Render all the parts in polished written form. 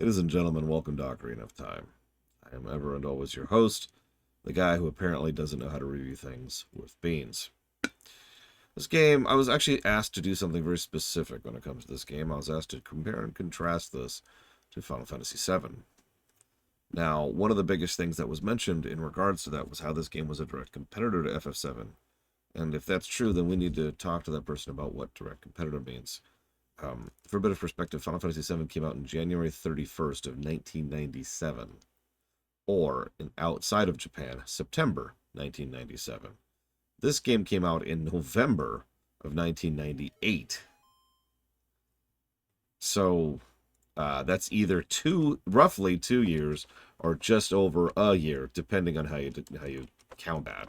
Ladies and gentlemen, welcome to Ocarina of Time. I am ever and always your host, the guy who apparently doesn't know how to review things with beans. This game, I was actually asked to do something very specific when it comes to this game. I was asked to compare and contrast this to Final Fantasy VII. Now, one of the biggest things that was mentioned in regards to that was how this game was a direct competitor to FF7. And if that's true, then we need to talk to that person about what direct competitor means. For a bit of perspective, Final Fantasy VII came out on January 31st of 1997, or outside of Japan, September 1997. This game came out in November of 1998. So that's either roughly 2 years, or just over a year, depending on how you count that.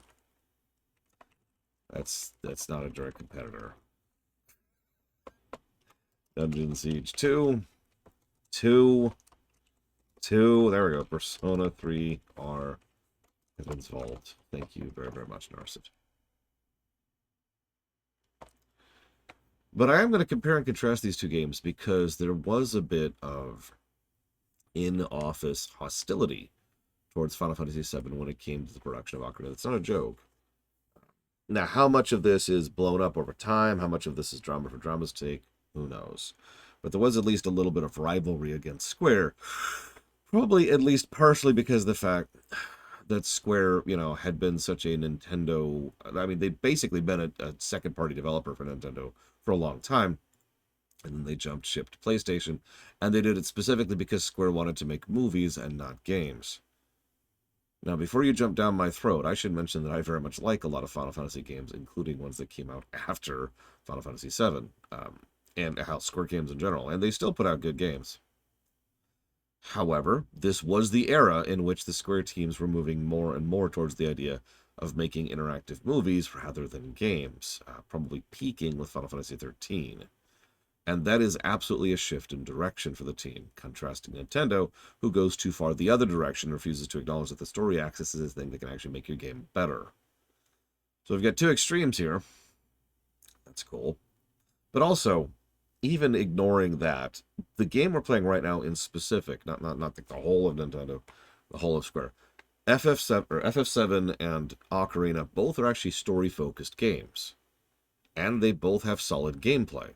That's not a direct competitor. Dungeon Siege 2. There we go. Persona 3R Heaven's Vault. Thank you very, very much, Narset. But I am going to compare and contrast these two games because there was a bit of in-office hostility towards Final Fantasy VII when it came to the production of Ocarina. It's not a joke. Now, how much of this is blown up over time? How much of this is drama for drama's sake? Who knows? But there was at least a little bit of rivalry against Square. Probably at least partially because of the fact that Square, had been such a Nintendo... I mean, they'd basically been a second-party developer for Nintendo for a long time. And then they jumped ship to PlayStation. And they did it specifically because Square wanted to make movies and not games. Now, before you jump down my throat, I should mention that I very much like a lot of Final Fantasy games, including ones that came out after Final Fantasy VII. And how Square games in general, and they still put out good games. However, this was the era in which the Square teams were moving more and more towards the idea of making interactive movies rather than games, probably peaking with Final Fantasy XIII. And that is absolutely a shift in direction for the team, contrasting Nintendo, who goes too far the other direction and refuses to acknowledge that the story axis is a thing that can actually make your game better. So we've got two extremes here. That's cool. But also, even ignoring that, the game we're playing right now in specific, not the whole of Nintendo, the whole of Square, FF7 and Ocarina both are actually story-focused games. And they both have solid gameplay.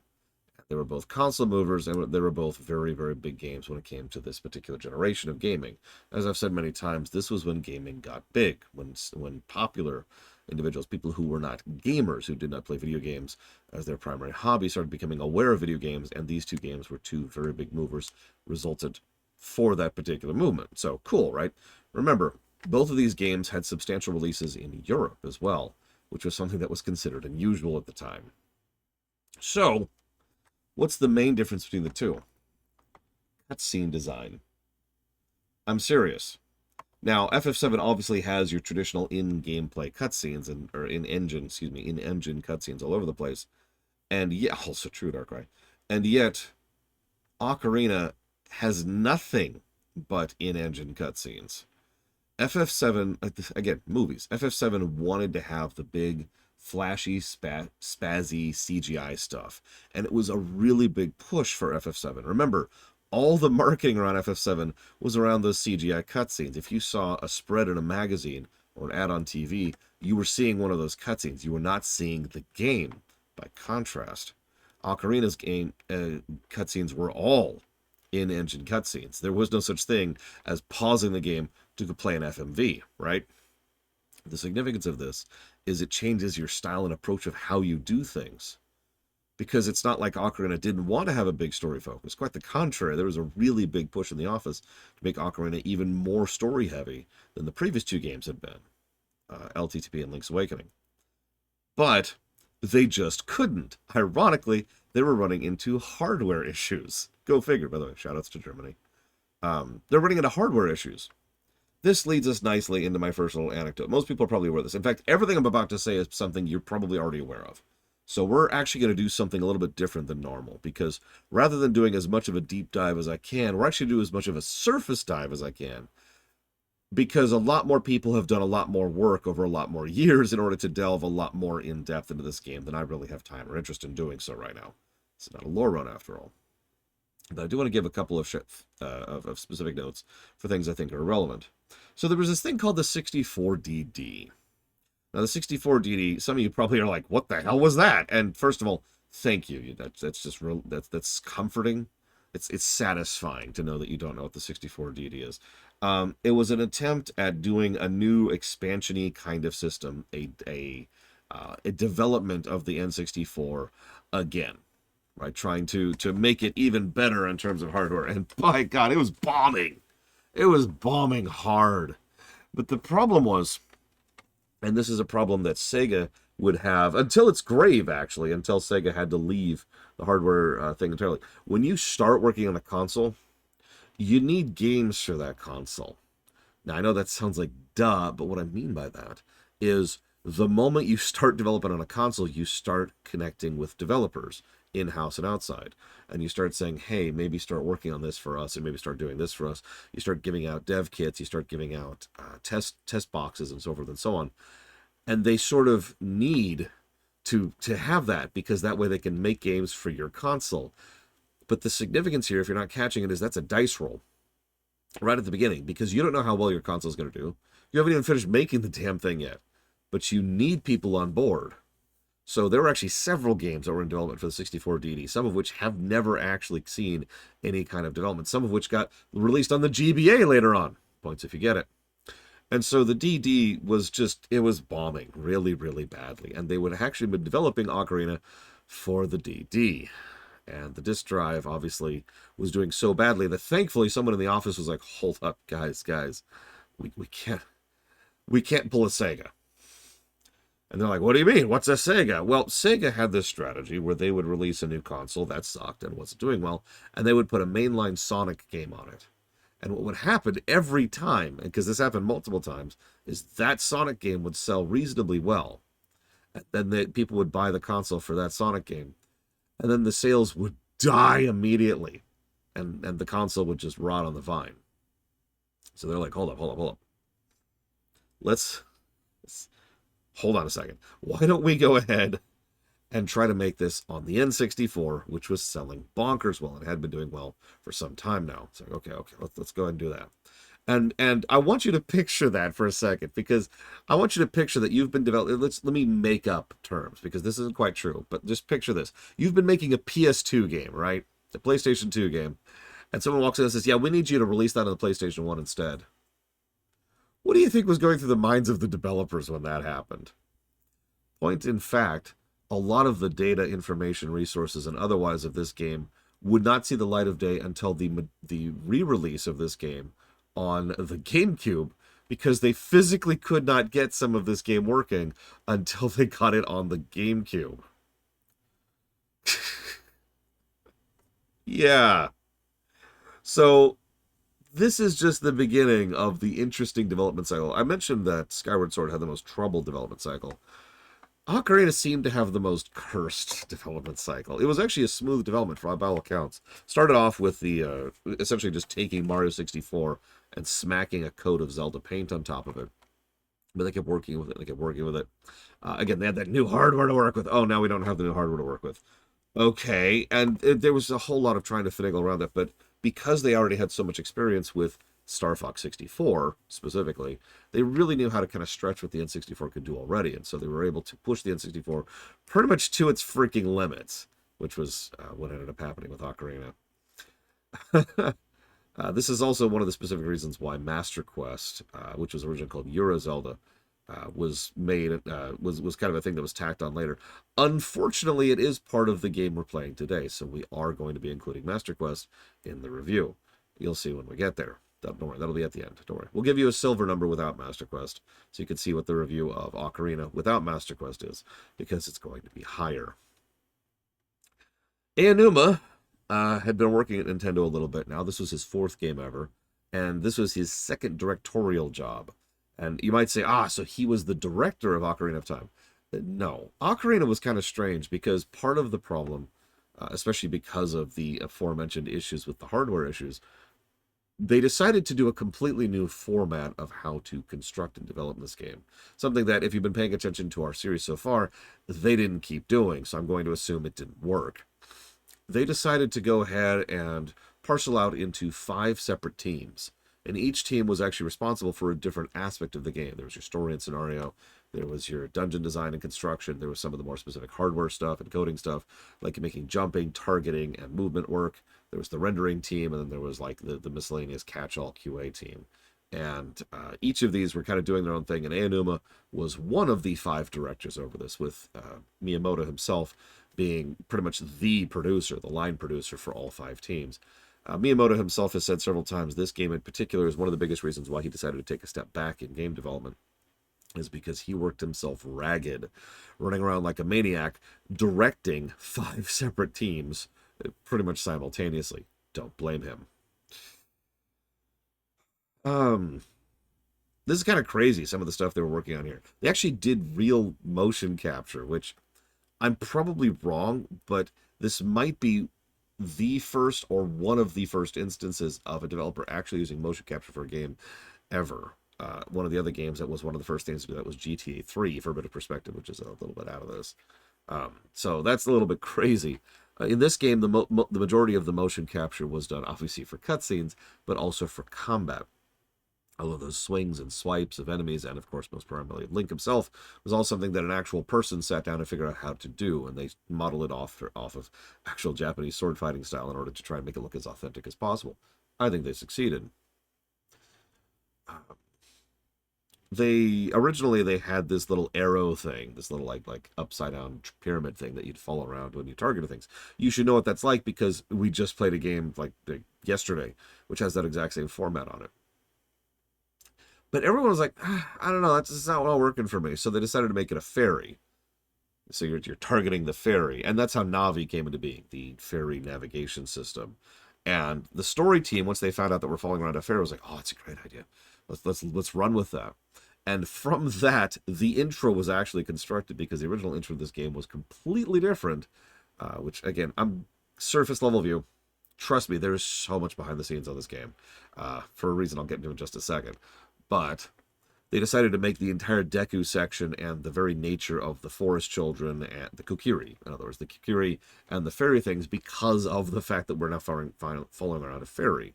They were both console movers, and they were both very, very big games when it came to this particular generation of gaming. As I've said many times, this was when gaming got big, when popular individuals, people who were not gamers, who did not play video games as their primary hobby, started becoming aware of video games, and these two games were two very big movers, resulted for that particular movement. So, cool, right? Remember, both of these games had substantial releases in Europe as well, which was something that was considered unusual at the time. So, what's the main difference between the two? Cutscene design. I'm serious. Now, FF7 obviously has your traditional in-gameplay cutscenes, or in-engine cutscenes all over the place. And yeah, also true, Darkrai. And yet, Ocarina has nothing but in-engine cutscenes. FF7, again, movies. FF7 wanted to have the big, flashy, spazzy CGI stuff. And it was a really big push for FF7. Remember, all the marketing around FF7 was around those CGI cutscenes. If you saw a spread in a magazine or an ad on TV, you were seeing one of those cutscenes. You were not seeing the game. By contrast, Ocarina's game cutscenes were all in-engine cutscenes. There was no such thing as pausing the game to play an FMV, right? The significance of this is it changes your style and approach of how you do things. Because it's not like Ocarina didn't want to have a big story focus. Quite the contrary, there was a really big push in the office to make Ocarina even more story-heavy than the previous two games had been, LTTP and Link's Awakening. But they just couldn't. Ironically, they were running into hardware issues. Go figure, by the way, shoutouts to Germany. They're running into hardware issues. This leads us nicely into my first little anecdote. Most people are probably aware of this. In fact, everything I'm about to say is something you're probably already aware of. So we're actually going to do something a little bit different than normal, because rather than doing as much of a deep dive as I can, we're actually doing as much of a surface dive as I can, because a lot more people have done a lot more work over a lot more years in order to delve a lot more in depth into this game than I really have time or interest in doing so right now. It's not a lore run after all. But I do want to give a couple of specific notes for things I think are relevant. So there was this thing called the 64DD. Now, the 64DD, some of you probably are like, what the hell was that? And first of all, thank you. That's just real, that's comforting. It's satisfying to know that you don't know what the 64DD is. It was an attempt at doing a new expansion-y kind of system, a development of the N64 again, right? Trying to make it even better in terms of hardware. And by God, it was bombing. It was bombing hard. But the problem was, and this is a problem that Sega would have until its grave, actually, until Sega had to leave the hardware thing entirely. When you start working on a console, you need games for that console. Now, I know that sounds like duh, but what I mean by that is the moment you start developing on a console, you start connecting with developers in-house and outside. And you start saying, hey, maybe start working on this for us, and maybe start doing this for us. You start giving out dev kits, you start giving out test boxes, and so forth and so on. And they sort of need to have that, because that way they can make games for your console. But the significance here, if you're not catching it, is that's a dice roll right at the beginning, because you don't know how well your console is going to do. You haven't even finished making the damn thing yet, but you need people on board. So there were actually several games that were in development for the 64DD, some of which have never actually seen any kind of development, some of which got released on the GBA later on. Points if you get it. And so the DD was just, it was bombing really, really badly. And they would actually been developing Ocarina for the DD. And the disk drive, obviously, was doing so badly that thankfully someone in the office was like, hold up, guys, we can't pull a Sega. And they're like, what do you mean? What's a Sega? Well, Sega had this strategy where they would release a new console that sucked and wasn't doing well, and they would put a mainline Sonic game on it. And what would happen every time, and because this happened multiple times, is that Sonic game would sell reasonably well. And then people would buy the console for that Sonic game. And then the sales would die immediately. And the console would just rot on the vine. So they're like, hold up. Let's hold on a second. Why don't we go ahead and try to make this on the N64, which was selling bonkers well and had been doing well for some time now. So okay, let's go ahead and do that. And I want you to picture that for a second, because I want you to picture that you've been developing. Let me make up terms, because this isn't quite true, but just picture this. You've been making a PS2 game, right? A PlayStation 2 game. And someone walks in and says, yeah, we need you to release that on the PlayStation 1 instead. What do you think was going through the minds of the developers when that happened? Point in fact, a lot of the data, information, resources, and otherwise of this game would not see the light of day until the re-release of this game on the GameCube, because they physically could not get some of this game working until they got it on the GameCube. Yeah. So this is just the beginning of the interesting development cycle. I mentioned that Skyward Sword had the most troubled development cycle. Ocarina seemed to have the most cursed development cycle. It was actually a smooth development by all accounts. Started off with the essentially just taking Mario 64 and smacking a coat of Zelda paint on top of it. But they kept working with it. Again, they had that new hardware to work with. Oh, now we don't have the new hardware to work with. Okay, and there was a whole lot of trying to finagle around that, but because they already had so much experience with Star Fox 64, specifically, they really knew how to kind of stretch what the N64 could do already, and so they were able to push the N64 pretty much to its freaking limits, which was what ended up happening with Ocarina. This is also one of the specific reasons why Master Quest, which was originally called Euro Zelda, was made, was kind of a thing that was tacked on later. Unfortunately, it is part of the game we're playing today, so we are going to be including Master Quest in the review. You'll see when we get there. Don't worry, that'll be at the end. Don't worry. We'll give you a silver number without Master Quest, so you can see what the review of Ocarina without Master Quest is, because it's going to be higher. Aonuma had been working at Nintendo a little bit now. This was his 4th game ever, and this was his 2nd directorial job. And you might say, so he was the director of Ocarina of Time. No, Ocarina was kind of strange, because part of the problem, especially because of the aforementioned issues with the hardware issues, they decided to do a completely new format of how to construct and develop this game. Something that, if you've been paying attention to our series so far, they didn't keep doing, so I'm going to assume it didn't work. they decided to go ahead and parcel out into 5 separate teams. And each team was actually responsible for a different aspect of the game. There was your story and scenario, there was your dungeon design and construction, there was some of the more specific hardware stuff and coding stuff, like making jumping, targeting, and movement work. There was the rendering team, and then there was like the miscellaneous catch-all QA team. And each of these were kind of doing their own thing, and Aonuma was one of the 5 directors over this, with Miyamoto himself being pretty much the producer, the line producer for all 5 teams. Miyamoto himself has said several times this game in particular is one of the biggest reasons why he decided to take a step back in game development, is because he worked himself ragged, running around like a maniac, directing 5 separate teams pretty much simultaneously. Don't blame him. This is kind of crazy, some of the stuff they were working on here. They actually did real motion capture, which I'm probably wrong, but this might be the first or one of the first instances of a developer actually using motion capture for a game ever. One of the other games that was one of the first things to do that was GTA 3, for a bit of perspective, which is a little bit out of this. So that's a little bit crazy. In this game, the majority of the motion capture was done obviously for cutscenes, but also for combat. All of those swings and swipes of enemies, and of course most primarily Link himself, was all something that an actual person sat down and figured out how to do, and they modeled it off of actual Japanese sword fighting style in order to try and make it look as authentic as possible. I think they succeeded. They originally had this little arrow thing, this little like upside down pyramid thing that you'd follow around when you targeted things. You should know what that's like because we just played a game like yesterday, which has that exact same format on it. But everyone was like, I don't know, that's just not all working for me. So they decided to make it a ferry. So you're targeting the ferry. And that's how Navi came into being, the ferry navigation system. And the story team, once they found out that we're following around a ferry, was like, oh, that's a great idea. Let's run with that. And from that, the intro was actually constructed, because the original intro of this game was completely different. Which, again, I'm surface level view. Trust me, there's so much behind the scenes on this game. For a reason I'll get into in just a second. But they decided to make the entire Deku section and the very nature of the forest children and the Kokiri, in other words, the Kokiri and the fairy things, because of the fact that we're now following around a fairy.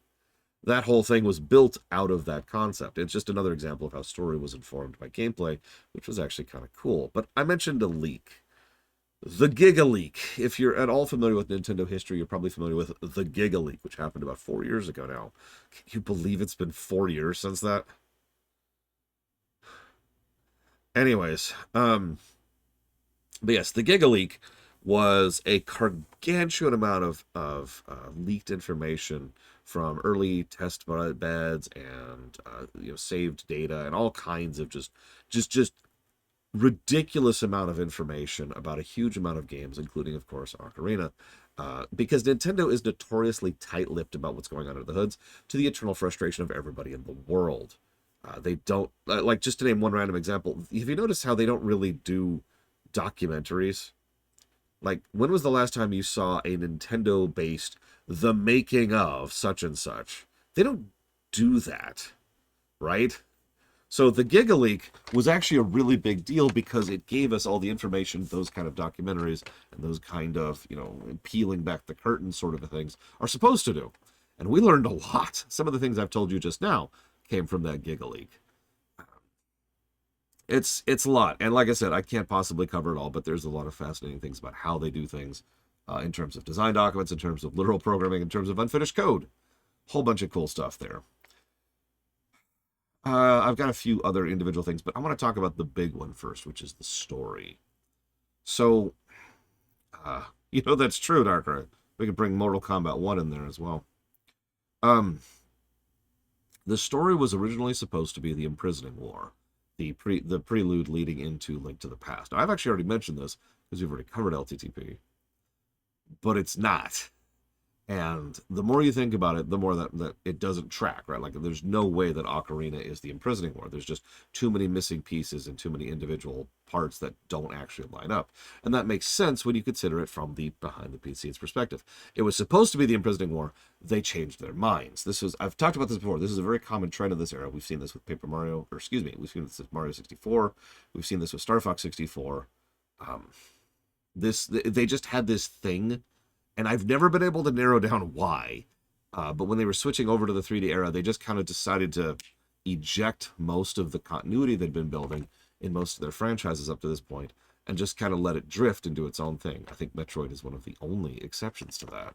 That whole thing was built out of that concept. It's just another example of how story was informed by gameplay, which was actually kind of cool. But I mentioned a leak. The Giga Leak. If you're at all familiar with Nintendo history, you're probably familiar with the Giga Leak, which happened about 4 years ago now. Can you believe it's been 4 years since that? Anyways, but yes, the Giga Leak was a gargantuan amount of leaked information from early test beds and saved data and all kinds of just ridiculous amount of information about a huge amount of games, including, of course, Ocarina. Because Nintendo is notoriously tight-lipped about what's going on under the hoods, to the eternal frustration of everybody in the world. They don't, like, just to name one random example, have you noticed how they don't really do documentaries? Like, when was the last time you saw a Nintendo-based the making of such and such? They don't do that, right? So the Giga Leak was actually a really big deal because it gave us all the information those kind of documentaries and those kind of, peeling back the curtain sort of things are supposed to do. And we learned a lot. Some of the things I've told you just now came from that Giga Leak. It's a lot. And like I said, I can't possibly cover it all, but there's a lot of fascinating things about how they do things in terms of design documents, in terms of literal programming, in terms of unfinished code. Whole bunch of cool stuff there. I've got a few other individual things, but I want to talk about the big one first, which is the story. So, that's true, Darkrai. We could bring Mortal Kombat 1 in there as well. The story was originally supposed to be the Imprisoning War, the prelude leading into Link to the Past. Now, I've actually already mentioned this because we've already covered LTTP, but it's not. And the more you think about it, the more that it doesn't track, right? Like, there's no way that Ocarina is the Imprisoning War. There's just too many missing pieces and too many individual parts that don't actually line up. And that makes sense when you consider it from the behind-the-scenes perspective. It was supposed to be the Imprisoning War. They changed their minds. I've talked about this before. This is a very common trend of this era. We've seen this with we've seen this with Mario 64. We've seen this with Star Fox 64. They just had this thing. And I've never been able to narrow down why. But when they were switching over to the 3D era, they just kind of decided to eject most of the continuity they'd been building in most of their franchises up to this point and just kind of let it drift and do its own thing. I think Metroid is one of the only exceptions to that.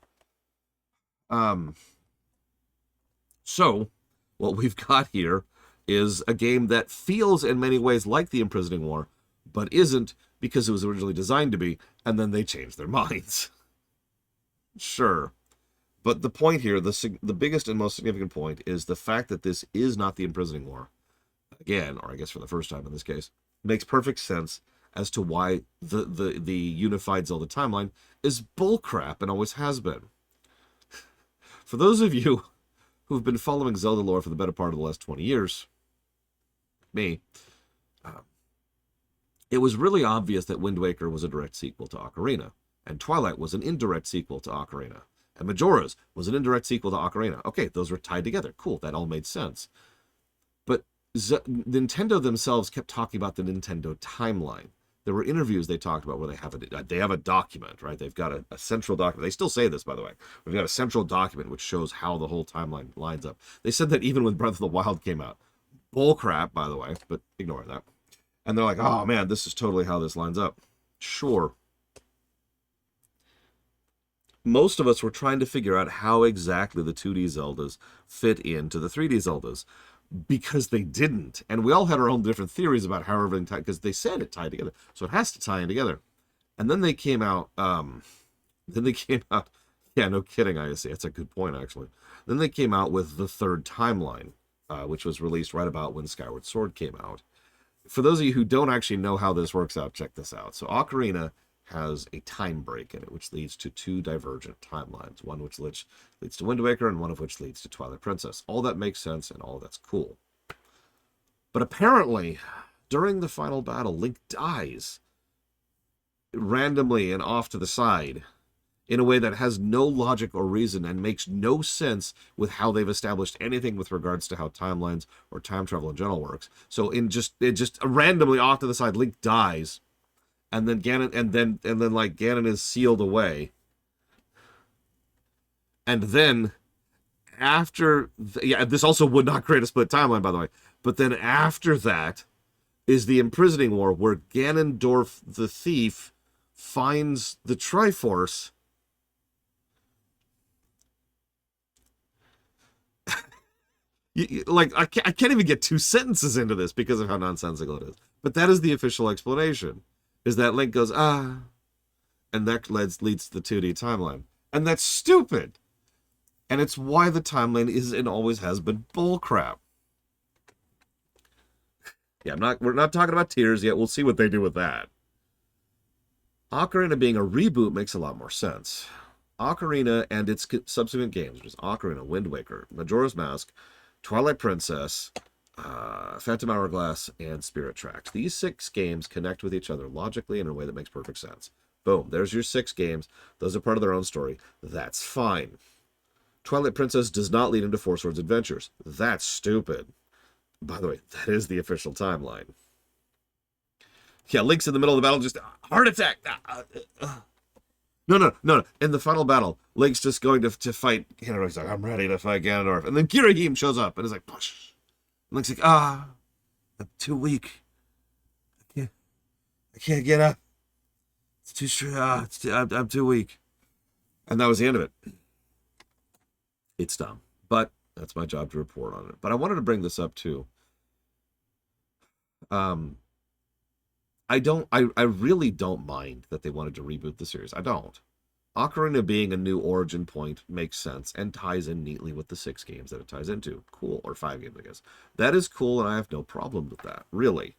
So, what we've got here is a game that feels in many ways like The Imprisoning War, but isn't because it was originally designed to be, and then they changed their minds. Sure. But the point here, the biggest and most significant point, is the fact that this is not The Imprisoning War. Again, or I guess for the first time in this case, makes perfect sense as to why the unified Zelda timeline is bullcrap and always has been. For those of you who've been following Zelda lore for the better part of the last 20 years, me, it was really obvious that Wind Waker was a direct sequel to Ocarina, and Twilight was an indirect sequel to Ocarina, and Majora's was an indirect sequel to Ocarina. Okay, those were tied together. Cool, that all made sense. But Nintendo themselves kept talking about the Nintendo timeline. There were interviews they talked about where they have a document, right? They've got a central document. They still say this, by the way. We've got a central document which shows how the whole timeline lines up. They said that even when Breath of the Wild came out. Bullcrap, by the way, but ignore that. And they're like, oh man, this is totally how this lines up. Sure. Most of us were trying to figure out how exactly the 2D Zeldas fit into the 3D Zeldas, because they didn't. And we all had our own different theories about how everything tied, because they said it tied together. So it has to tie in together. And then they came out, yeah, no kidding, I see. That's a good point, actually. Then they came out with the third timeline, which was released right about when Skyward Sword came out. For those of you who don't actually know how this works out, check this out. So Ocarina has a time break in it, which leads to two divergent timelines, one which leads to Wind Waker and one of which leads to Twilight Princess. All that makes sense and all that's cool. But apparently, during the final battle, Link dies randomly and off to the side in a way that has no logic or reason and makes no sense with how they've established anything with regards to how timelines or time travel in general works. So it just randomly off to the side, Link dies. And then Ganon, and then like Ganon is sealed away. And then after, this also would not create a split timeline, by the way. But then after that is the Imprisoning War, where Ganondorf the thief finds the Triforce. I can't even get two sentences into this because of how nonsensical it is. But that is the official explanation. Is that Link goes, and that leads to the 2D timeline. And that's stupid. And it's why the timeline is and always has been bullcrap. Yeah, we're not talking about tears yet. We'll see what they do with that. Ocarina being a reboot makes a lot more sense. Ocarina and its subsequent games, which is Ocarina, Wind Waker, Majora's Mask, Twilight Princess, Phantom Hourglass, and Spirit Tracks. These 6 games connect with each other logically in a way that makes perfect sense. Boom, there's your 6 games. Those are part of their own story. That's fine. Twilight Princess does not lead into Four Swords Adventures. That's stupid. By the way, that is the official timeline. Yeah, Link's in the middle of the battle, just heart attack. No. In the final battle, Link's just going to fight Ganondorf. He's like, I'm ready to fight Ganondorf. And then Girahim shows up and is like, push. Link's like, I'm too weak. I can't get up. It's too strong. I'm too weak. And that was the end of it. It's dumb. But that's my job to report on it. But I wanted to bring this up too. I really don't mind that they wanted to reboot the series. I don't. Ocarina being a new origin point makes sense and ties in neatly with the 6 games that it ties into. Cool. Or 5 games, I guess. That is cool, and I have no problem with that, really.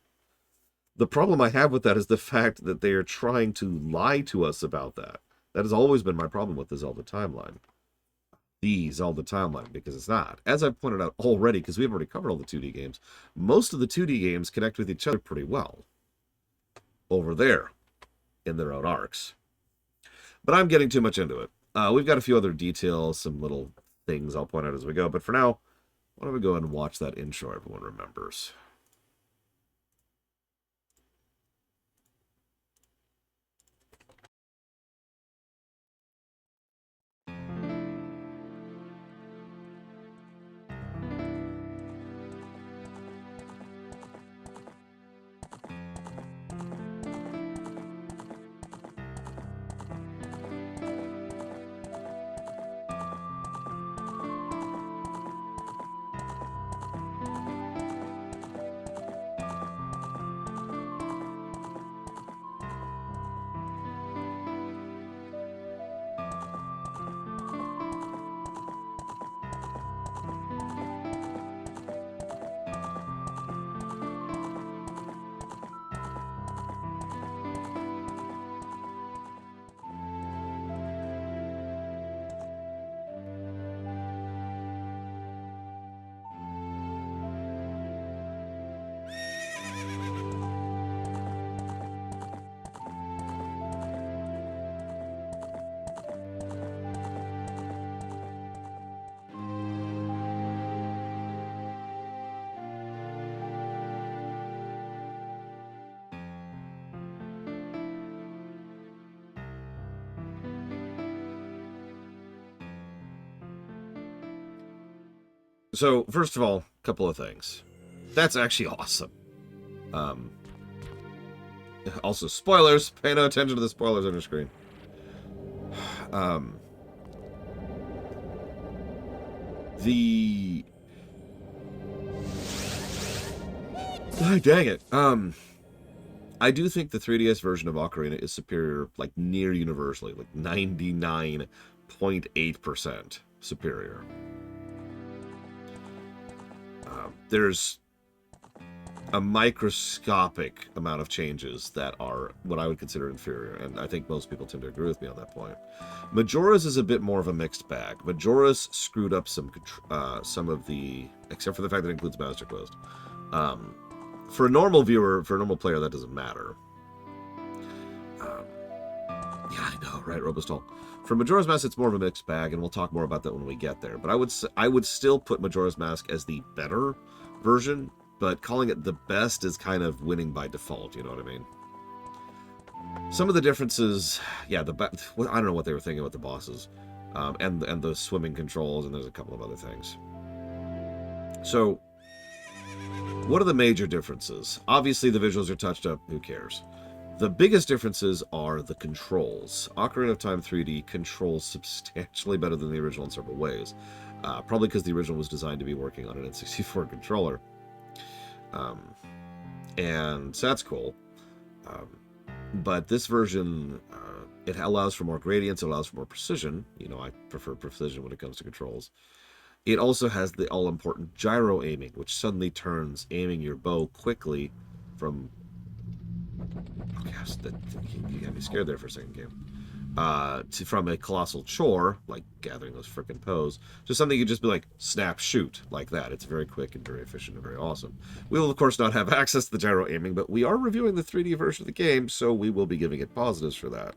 The problem I have with that is the fact that they are trying to lie to us about that. That has always been my problem with the Zelda timeline. The Zelda timeline, because it's not. As I've pointed out already, because we've already covered all the 2D games, most of the 2D games connect with each other pretty well. Over there, in their own arcs. But I'm getting too much into it. We've got a few other details, some little things I'll point out as we go. But for now, why don't we go ahead and watch that intro everyone remembers. So, first of all, a couple of things. That's actually awesome. Also, spoilers. Pay no attention to the spoilers on your screen. Dang it. I do think the 3DS version of Ocarina is superior, like, near universally. Like, 99.8% superior. There's a microscopic amount of changes that are what I would consider inferior, and I think most people tend to agree with me on that point. Majora's is a bit more of a mixed bag. Majora's screwed up some of the, except for the fact that it includes Master Quest. For a normal viewer, for a normal player, that doesn't matter. Yeah, I know, right, Robostall? For Majora's Mask, it's more of a mixed bag, and we'll talk more about that when we get there. But I would still put Majora's Mask as the better version, but calling it the best is kind of winning by default, you know what I mean? Some of the differences, yeah, I don't know what they were thinking with the bosses, and the swimming controls, and there's a couple of other things. So, what are the major differences? Obviously, the visuals are touched up, who cares? The biggest differences are the controls. Ocarina of Time 3D controls substantially better than the original in several ways. Probably because the original was designed to be working on an N64 controller. And so that's cool. But this version, it allows for more gradients, it allows for more precision. You know, I prefer precision when it comes to controls. It also has the all-important gyro aiming, which suddenly turns aiming your bow quickly from... Oh gosh, you got me scared there for a second, game. From a colossal chore, like gathering those frickin' poes, to something you can just be like, snap, shoot, like that. It's very quick and very efficient and very awesome. We will, of course, not have access to the gyro aiming, but we are reviewing the 3D version of the game, so we will be giving it positives for that,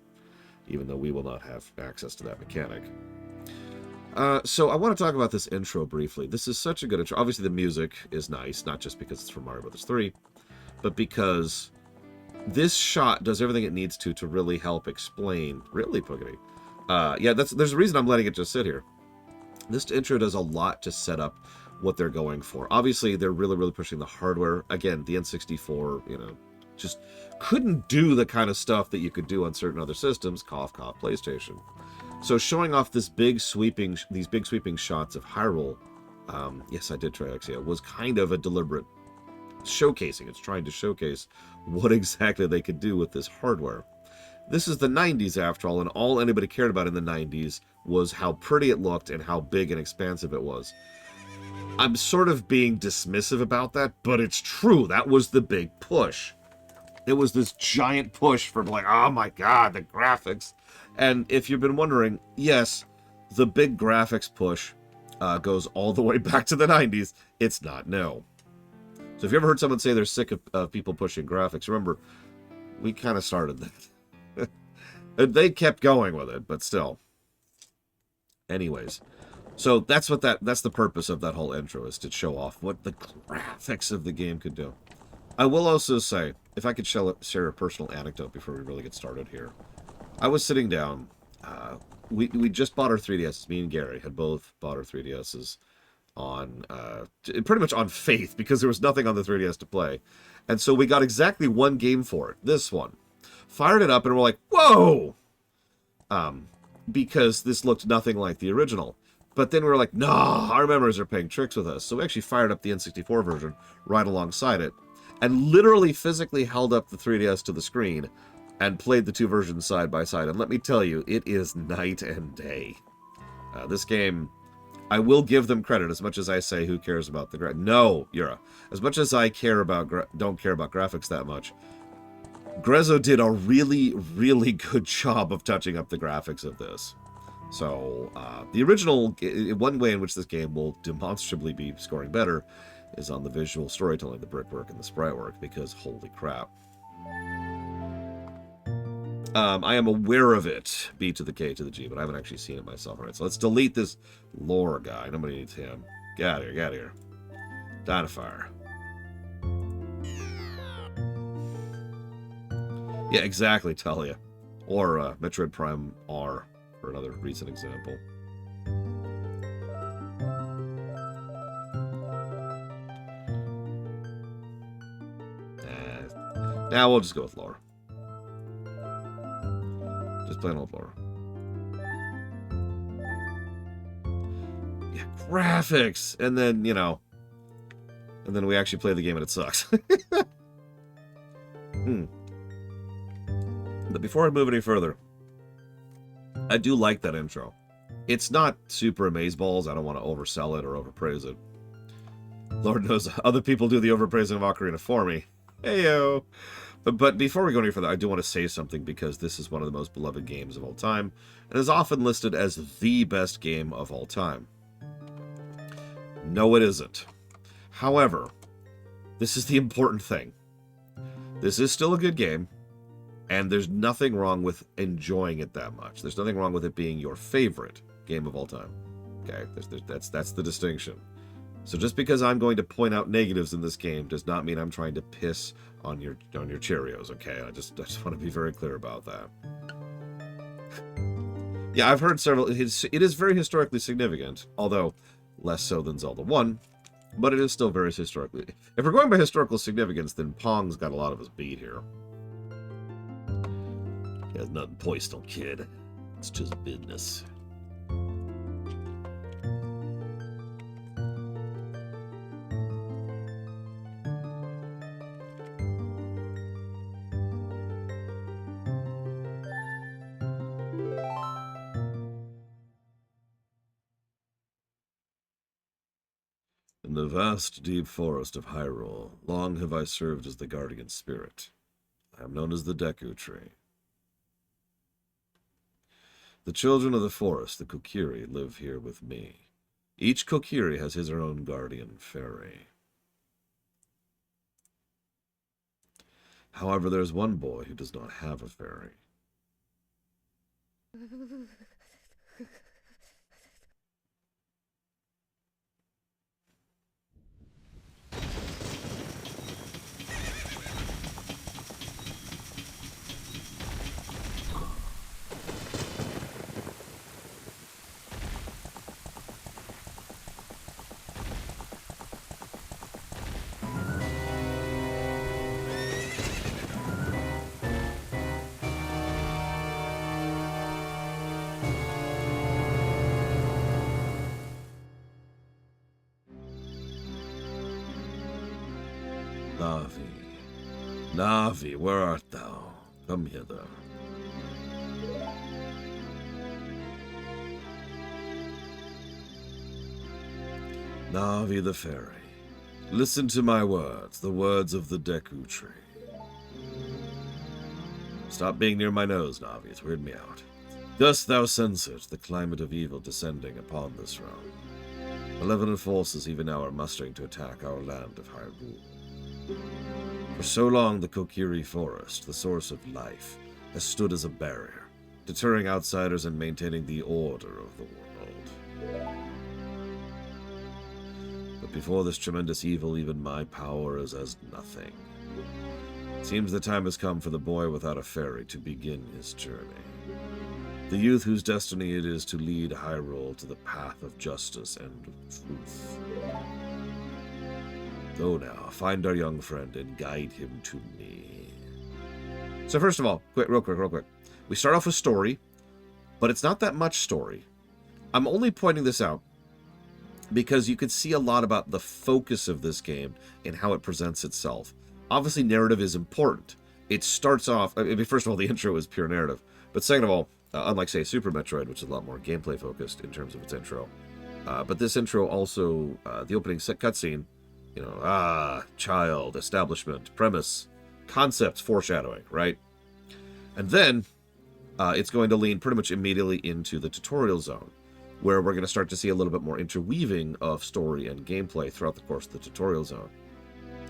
even though we will not have access to that mechanic. So I want to talk about this intro briefly. This is such a good intro. Obviously, the music is nice, not just because it's from Mario Bros. 3, but because this shot does everything it needs to really help explain. Really, Puggy? Yeah, there's a reason I'm letting it just sit here. This intro does a lot to set up what they're going for. Obviously, they're really pushing the hardware. Again, the N64, you know, just couldn't do the kind of stuff that you could do on certain other systems. Cough, cough, PlayStation. So showing off these big sweeping shots of Hyrule, yes, I did try Exia, was kind of a deliberate showcasing. It's trying to showcase what exactly they could do with this hardware. This is the 90s, after all, and all anybody cared about in the 90s was how pretty it looked and how big and expansive it was. I'm sort of being dismissive about that, but it's true. That was the big push. It was this giant push for like, oh my god, the graphics. And if you've been wondering, yes, the big graphics push goes all the way back to the 90s. It's not, no. So if you ever heard someone say they're sick of people pushing graphics, remember, we kind of started that. They kept going with it, but still. Anyways, so that's the purpose of that whole intro, is to show off what the graphics of the game could do. I will also say, if I could share a personal anecdote before we really get started here. I was sitting down. We just bought our 3DSs. Me and Gary had both bought our 3DSs on pretty much on faith, because there was nothing on the 3DS to play. And so we got exactly one game for it. This one. Fired it up and we're like, whoa! Because this looked nothing like the original. But then we were like, nah, our memories are playing tricks with us. So we actually fired up the N64 version right alongside it, and literally physically held up the 3DS to the screen and played the two versions side by side. And let me tell you, it is night and day. This game, I will give them credit, as much as I say, who cares about the No, Yura. As much as I don't care about graphics that much, Grezzo did a really good job of touching up the graphics of this. So, the original, one way in which this game will demonstrably be scoring better is on the visual storytelling, the brickwork, and the sprite work, because holy crap. I am aware of it, B to the K to the G, but I haven't actually seen it myself. All right, so let's delete this lore guy. Nobody needs him. Get out of here, get out of here. Dynafire. Yeah, exactly, Talia. Or Metroid Prime R, for another recent example. Now we'll just go with lore. Just plain old lore. Yeah, graphics! And then, you know... And then we actually play the game and it sucks. But before I move any further, I do like that intro. It's not super amazeballs. I don't want to oversell it or overpraise it. Lord knows other people do the overpraising of Ocarina for me. Heyo! But before we go any further, I do want to say something because this is one of the most beloved games of all time and is often listed as the best game of all time. No, it isn't. However, this is the important thing. This is still a good game, and there's nothing wrong with enjoying it that much. There's nothing wrong with it being your favorite game of all time. Okay, that's the distinction. So just because I'm going to point out negatives in this game does not mean I'm trying to piss on your Cheerios. Okay, I just want to be very clear about that. Yeah, I've heard several. It is very historically significant, although less so than Zelda 1. But it is still very historically... If we're going by historical significance, then Pong's got a lot of us beat here. He has nothing personal, kid. It's just business. In the vast, deep forest of Hyrule, long have I served as the guardian spirit. I am known as the Deku tree. The children of the forest, the Kokiri, live here with me. Each Kokiri has his own guardian fairy. However, there's one boy who does not have a fairy. Navi, where art thou? Come hither. Navi the fairy, listen to my words, the words of the Deku tree. Stop being near my nose, Navi, it's weirding me out. Dost thou sense it, the climate of evil descending upon this realm? Malevolent forces even now are mustering to attack our land of Hyrule. For so long, the Kokiri Forest, the source of life, has stood as a barrier, deterring outsiders and maintaining the order of the world. But before this tremendous evil, even my power is as nothing. It seems the time has come for the boy without a fairy to begin his journey. The youth whose destiny it is to lead Hyrule to the path of justice and truth. Go now, find our young friend and guide him to me. So first of all, real quick. We start off with story, but it's not that much story. I'm only pointing this out because you could see a lot about the focus of this game and how it presents itself. Obviously, narrative is important. It starts off... first of all, the intro is pure narrative. But second of all, unlike, say, Super Metroid, which is a lot more gameplay-focused in terms of its intro. But this intro also... the opening cutscene... You know, child, establishment, premise, concepts, foreshadowing, right? And then it's going to lean pretty much immediately into the tutorial zone, where we're going to start to see a little bit more interweaving of story and gameplay throughout the course of the tutorial zone.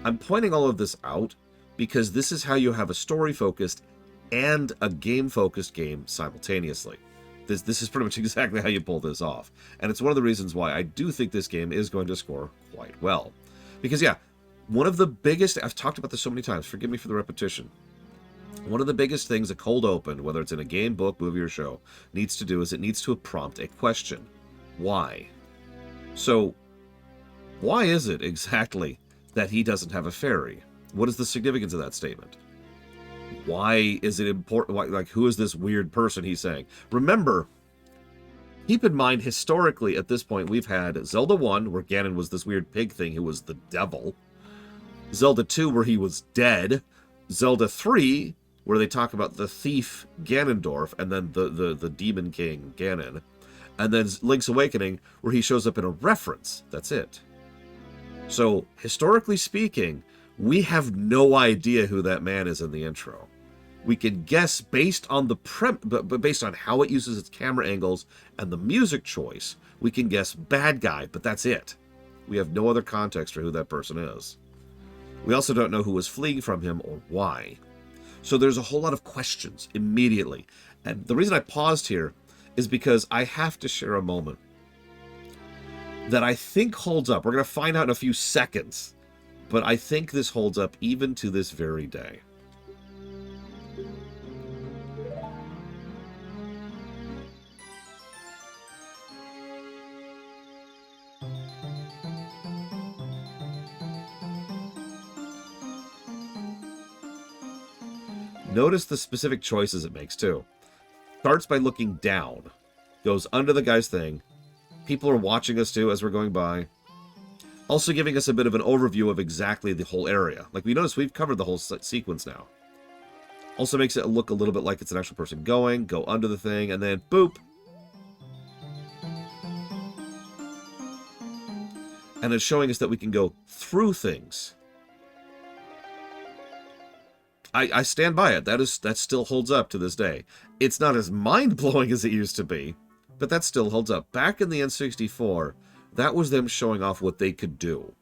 I'm pointing all of this out because this is how you have a story-focused and a game-focused game simultaneously. This is pretty much exactly how you pull this off. And it's one of the reasons why I do think this game is going to score quite well. Because, yeah, one of the biggest... I've talked about this so many times. Forgive me for the repetition. One of the biggest things a cold open, whether it's in a game, book, movie, or show, needs to do is it needs to prompt a question. Why? So, why is it exactly that he doesn't have a fairy? What is the significance of that statement? Why is it important? Why, like, who is this weird person he's saying? Remember, keep in mind, historically, at this point, we've had Zelda 1, where Ganon was this weird pig thing who was the devil. Zelda 2, where he was dead. Zelda 3, where they talk about the thief Ganondorf, and then the Demon King Ganon. And then Link's Awakening, where he shows up in a reference. That's it. So, historically speaking, we have no idea who that man is in the intro. We can guess based on but based on how it uses its camera angles and the music choice, we can guess bad guy, but that's it. We have no other context for who that person is. We also don't know who was fleeing from him or why. So there's a whole lot of questions immediately. And the reason I paused here is because I have to share a moment that I think holds up. We're going to find out in a few seconds, but I think this holds up even to this very day. Notice the specific choices it makes, too. Starts by looking down. Goes under the guy's thing. People are watching us, too, as we're going by. Also giving us a bit of an overview of exactly the whole area. Like, we notice we've covered the whole sequence now. Also makes it look a little bit like it's an actual person going. Go under the thing, and then boop. And it's showing us that we can go through things. I stand by it. That still holds up to this day. It's not as mind-blowing as it used to be, but that still holds up. Back in the N64, that was them showing off what they could do.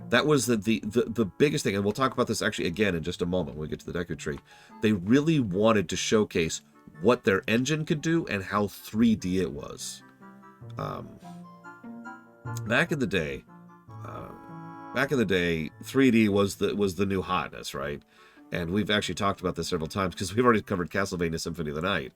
That was the biggest thing, and we'll talk about this actually again in just a moment when we get to the Deku Tree. They really wanted to showcase what their engine could do and how 3D it was. Back in the day, 3D was the new hotness, right? And we've actually talked about this several times because we've already covered Castlevania Symphony of the Night,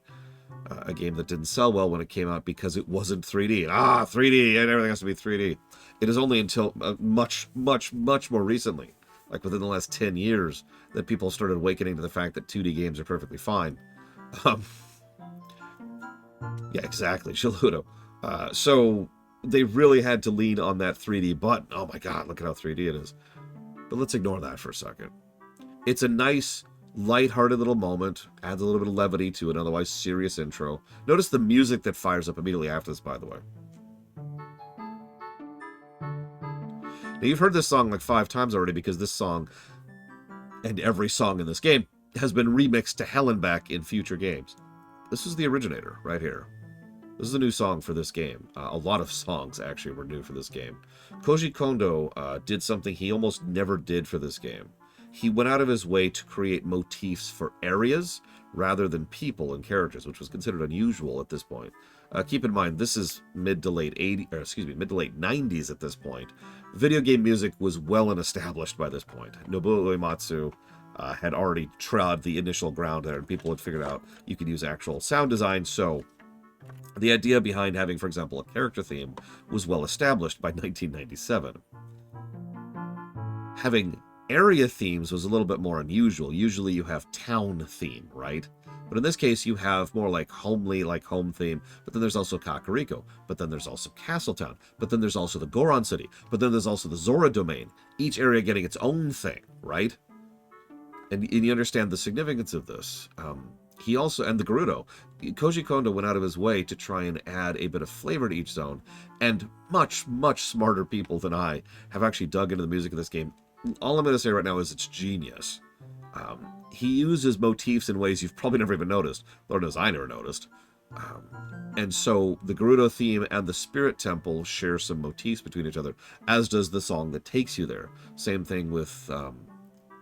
a game that didn't sell well when it came out because it wasn't 3D. 3D, and everything has to be 3D. It is only until much more recently, like within the last 10 years, that people started awakening to the fact that 2D games are perfectly fine. Yeah, exactly, Shaludo. So they really had to lean on that 3D button. Oh my god, look at how 3D it is. But let's ignore that for a second. It's a nice, lighthearted little moment. Adds a little bit of levity to an otherwise serious intro. Notice the music that fires up immediately after this, by the way. Now, you've heard this song like 5 times already because this song, and every song in this game, has been remixed to hell and back in future games. This is the originator right here. This is a new song for this game. A lot of songs, actually, were new for this game. Koji Kondo did something he almost never did for this game. He went out of his way to create motifs for areas rather than people and characters, which was considered unusual at this point. Keep in mind, this is mid to late 90s at this point. Video game music was well and established by this point. Nobuo Uematsu had already trod the initial ground there, and people had figured out you could use actual sound design, so the idea behind having, for example, a character theme was well established by 1997. Having area themes was a little bit more unusual. Usually you have town theme, right? But in this case, you have more like homely, like home theme. But then there's also Kakariko. But then there's also Castletown. But then there's also the Goron City. But then there's also the Zora Domain. Each area getting its own thing, right? And you understand the significance of this. He also, and the Gerudo, Koji Kondo went out of his way to try and add a bit of flavor to each zone. And much smarter people than I have actually dug into the music of this game. All I'm going to say right now is it's genius. He uses motifs in ways you've probably never even noticed. Lord knows I never noticed. And so the Gerudo theme and the Spirit Temple share some motifs between each other, as does the song that takes you there. Same thing with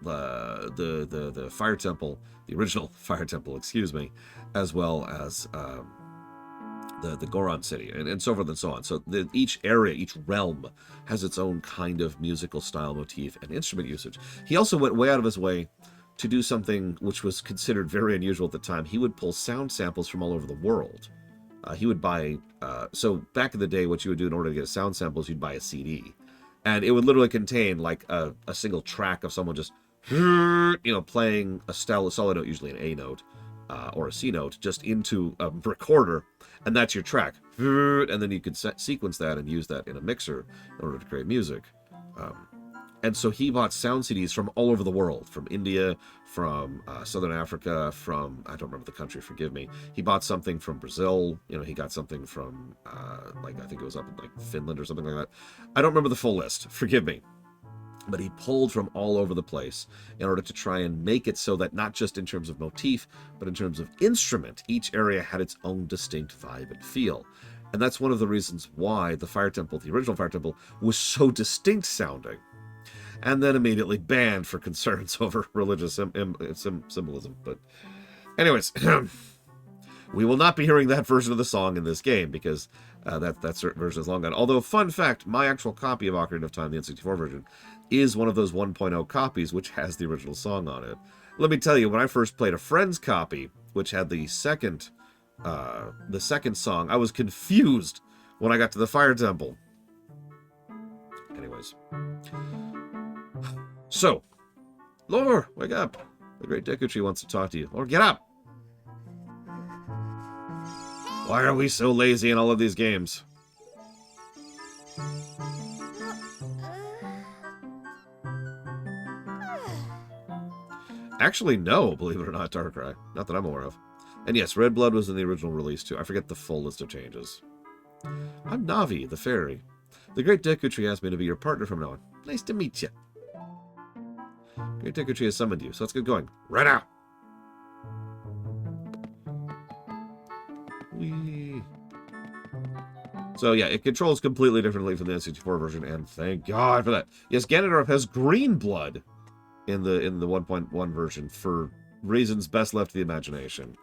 the Fire Temple, the original Fire Temple, excuse me, as well as the Goron City, and so forth and so on. So each area, each realm, has its own kind of musical style, motif, and instrument usage. He also went way out of his way to do something which was considered very unusual at the time. He would pull sound samples from all over the world. He would buy... so back in the day, what you would do in order to get a sound sample is you'd buy a CD. And it would literally contain like a single track of someone just playing a solid note, usually an A note or a C note, just into a recorder, and that's your track. And then you can sequence that and use that in a mixer in order to create music. And so he bought sound CDs from all over the world, from India, from Southern Africa, from, I don't remember the country, forgive me. He bought something from Brazil, he got something from, I think it was up in, Finland or something like that. I don't remember the full list, forgive me. But he pulled from all over the place in order to try and make it so that not just in terms of motif, but in terms of instrument, each area had its own distinct vibe and feel. And that's one of the reasons why the Fire Temple, the original Fire Temple, was so distinct sounding. And then immediately banned for concerns over religious symbolism. But anyways, we will not be hearing that version of the song in this game, because that certain version is long gone. Although, fun fact, my actual copy of Ocarina of Time, the N64 version, is one of those 1.0 copies which has the original song on it. Let me tell you, when I first played a friend's copy, which had the second song, I was confused when I got to the Fire Temple. Anyways. So, Lore, wake up. The great Deku Tree wants to talk to you. Lore, get up! Why are we so lazy in all of these games? Actually, no, believe it or not, Darkrai. Not that I'm aware of. And yes, Red Blood was in the original release, too. I forget the full list of changes. I'm Navi, the fairy. The great Deku Tree asked me to be your partner from now on. Nice to meet you. Great Deku Tree has summoned you, so let's get going. Right now! Whee! So yeah, it controls completely differently from the N64 version, and thank God for that. Yes, Ganondorf has green blood in the 1.1 version for reasons best left to the imagination.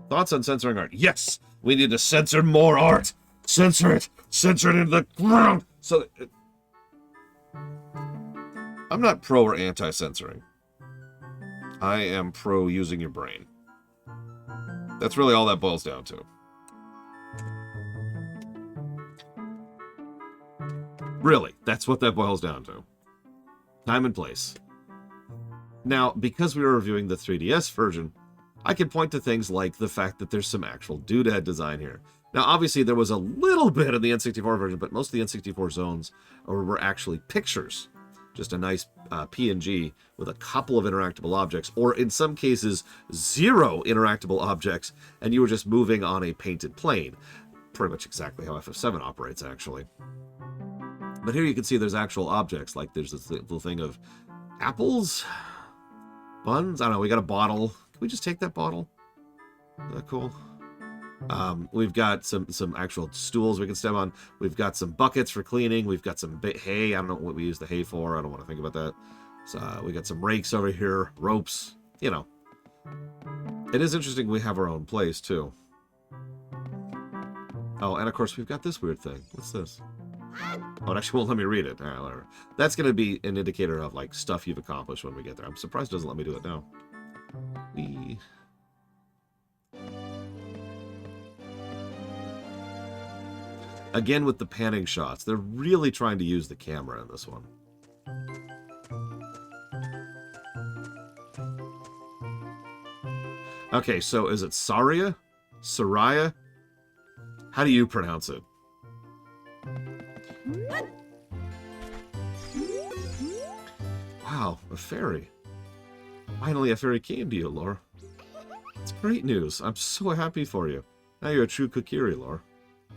Thoughts on censoring art? Yes! We need to censor more art! Censor it! Censor it into the ground! So, I'm not pro or anti-censoring. I am pro using your brain. That's really all that boils down to. Really, that's what that boils down to. Time and place. Now, because we were reviewing the 3DS version, I can point to things like the fact that there's some actual doodad design here. Now, obviously, there was a little bit in the N64 version, but most of the N64 zones were actually pictures. Just a nice PNG with a couple of interactable objects, or in some cases, 0 interactable objects, and you were just moving on a painted plane. Pretty much exactly how FF7 operates, actually. But here you can see there's actual objects, like there's this little thing of apples? Buns? I don't know, we got a bottle. Can we just take that bottle? Is that cool? We've got some actual stools we can step on. We've got some buckets for cleaning. We've got some hay. I don't know what we use the hay for. I don't want to think about that. So we got some rakes over here, ropes, It is interesting we have our own place, too. Oh, and of course we've got this weird thing. What's this? Oh, it actually won't let me read it. All right, whatever. That's going to be an indicator of, like, stuff you've accomplished when we get there. I'm surprised it doesn't let me do it now. Again, with the panning shots, they're really trying to use the camera in this one. Okay, so is it Saria? Saraya? How do you pronounce it? Wow, a fairy. Finally, a fairy came to you, Lore. It's great news. I'm so happy for you. Now you're a true Kokiri, Lore.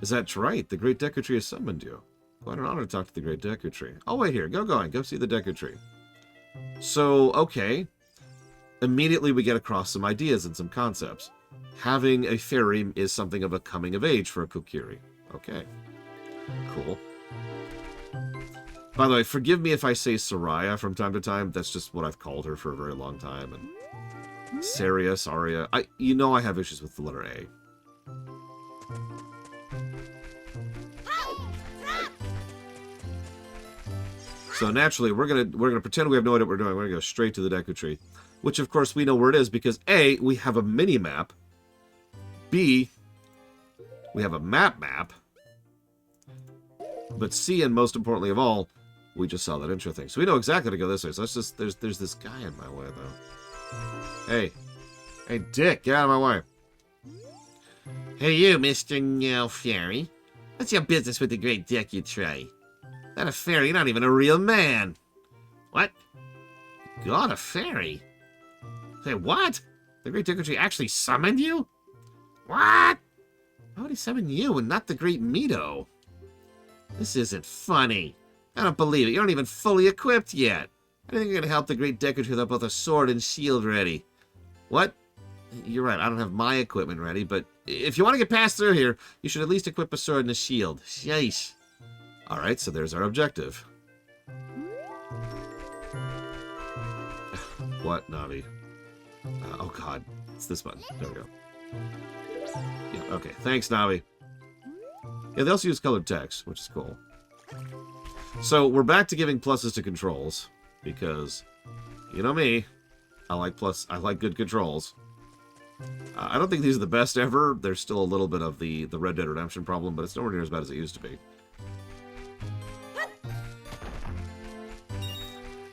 Is that right? The great Deku Tree has summoned you. Quite an honor to talk to the great Deku Tree. Oh, wait here. Go see the Deku Tree. So, okay. Immediately we get across some ideas and some concepts. Having a fairy is something of a coming of age for a Kokiri. Okay. Cool. By the way, forgive me if I say Saraya from time to time. That's just what I've called her for a very long time. And Saria. I have issues with the letter A. So naturally, we're gonna pretend we have no idea what we're doing. We're gonna go straight to the Deku Tree, which of course we know where it is because A, we have a mini map. B, we have a map. But C, and most importantly of all, we just saw that intro thing. So we know exactly to go this way. So let's just... There's this guy in my way, though. Hey. Hey, Dick, get out of my way. Hey, you, Mr. No Fairy. What's your business with the great Deku tray? Not a fairy, not even a real man. What? God, a fairy? Say, what? The great Deku tree actually summoned you? What? Why would he summon you and not the great Mido? This isn't funny. I don't believe it. You aren't even fully equipped yet. I think you're going to help the great Deku tree without both a sword and shield ready. What? You're right, I don't have my equipment ready, but if you want to get past through here, you should at least equip a sword and a shield. Sheesh. Alright, so there's our objective. What, Navi? Oh god, it's this button. There we go. Yeah, okay, thanks, Navi. Yeah, they also use colored text, which is cool. So, we're back to giving pluses to controls, because, you know me, I like good controls. I don't think these are the best ever. There's still a little bit of the Red Dead Redemption problem, but it's nowhere near as bad as it used to be.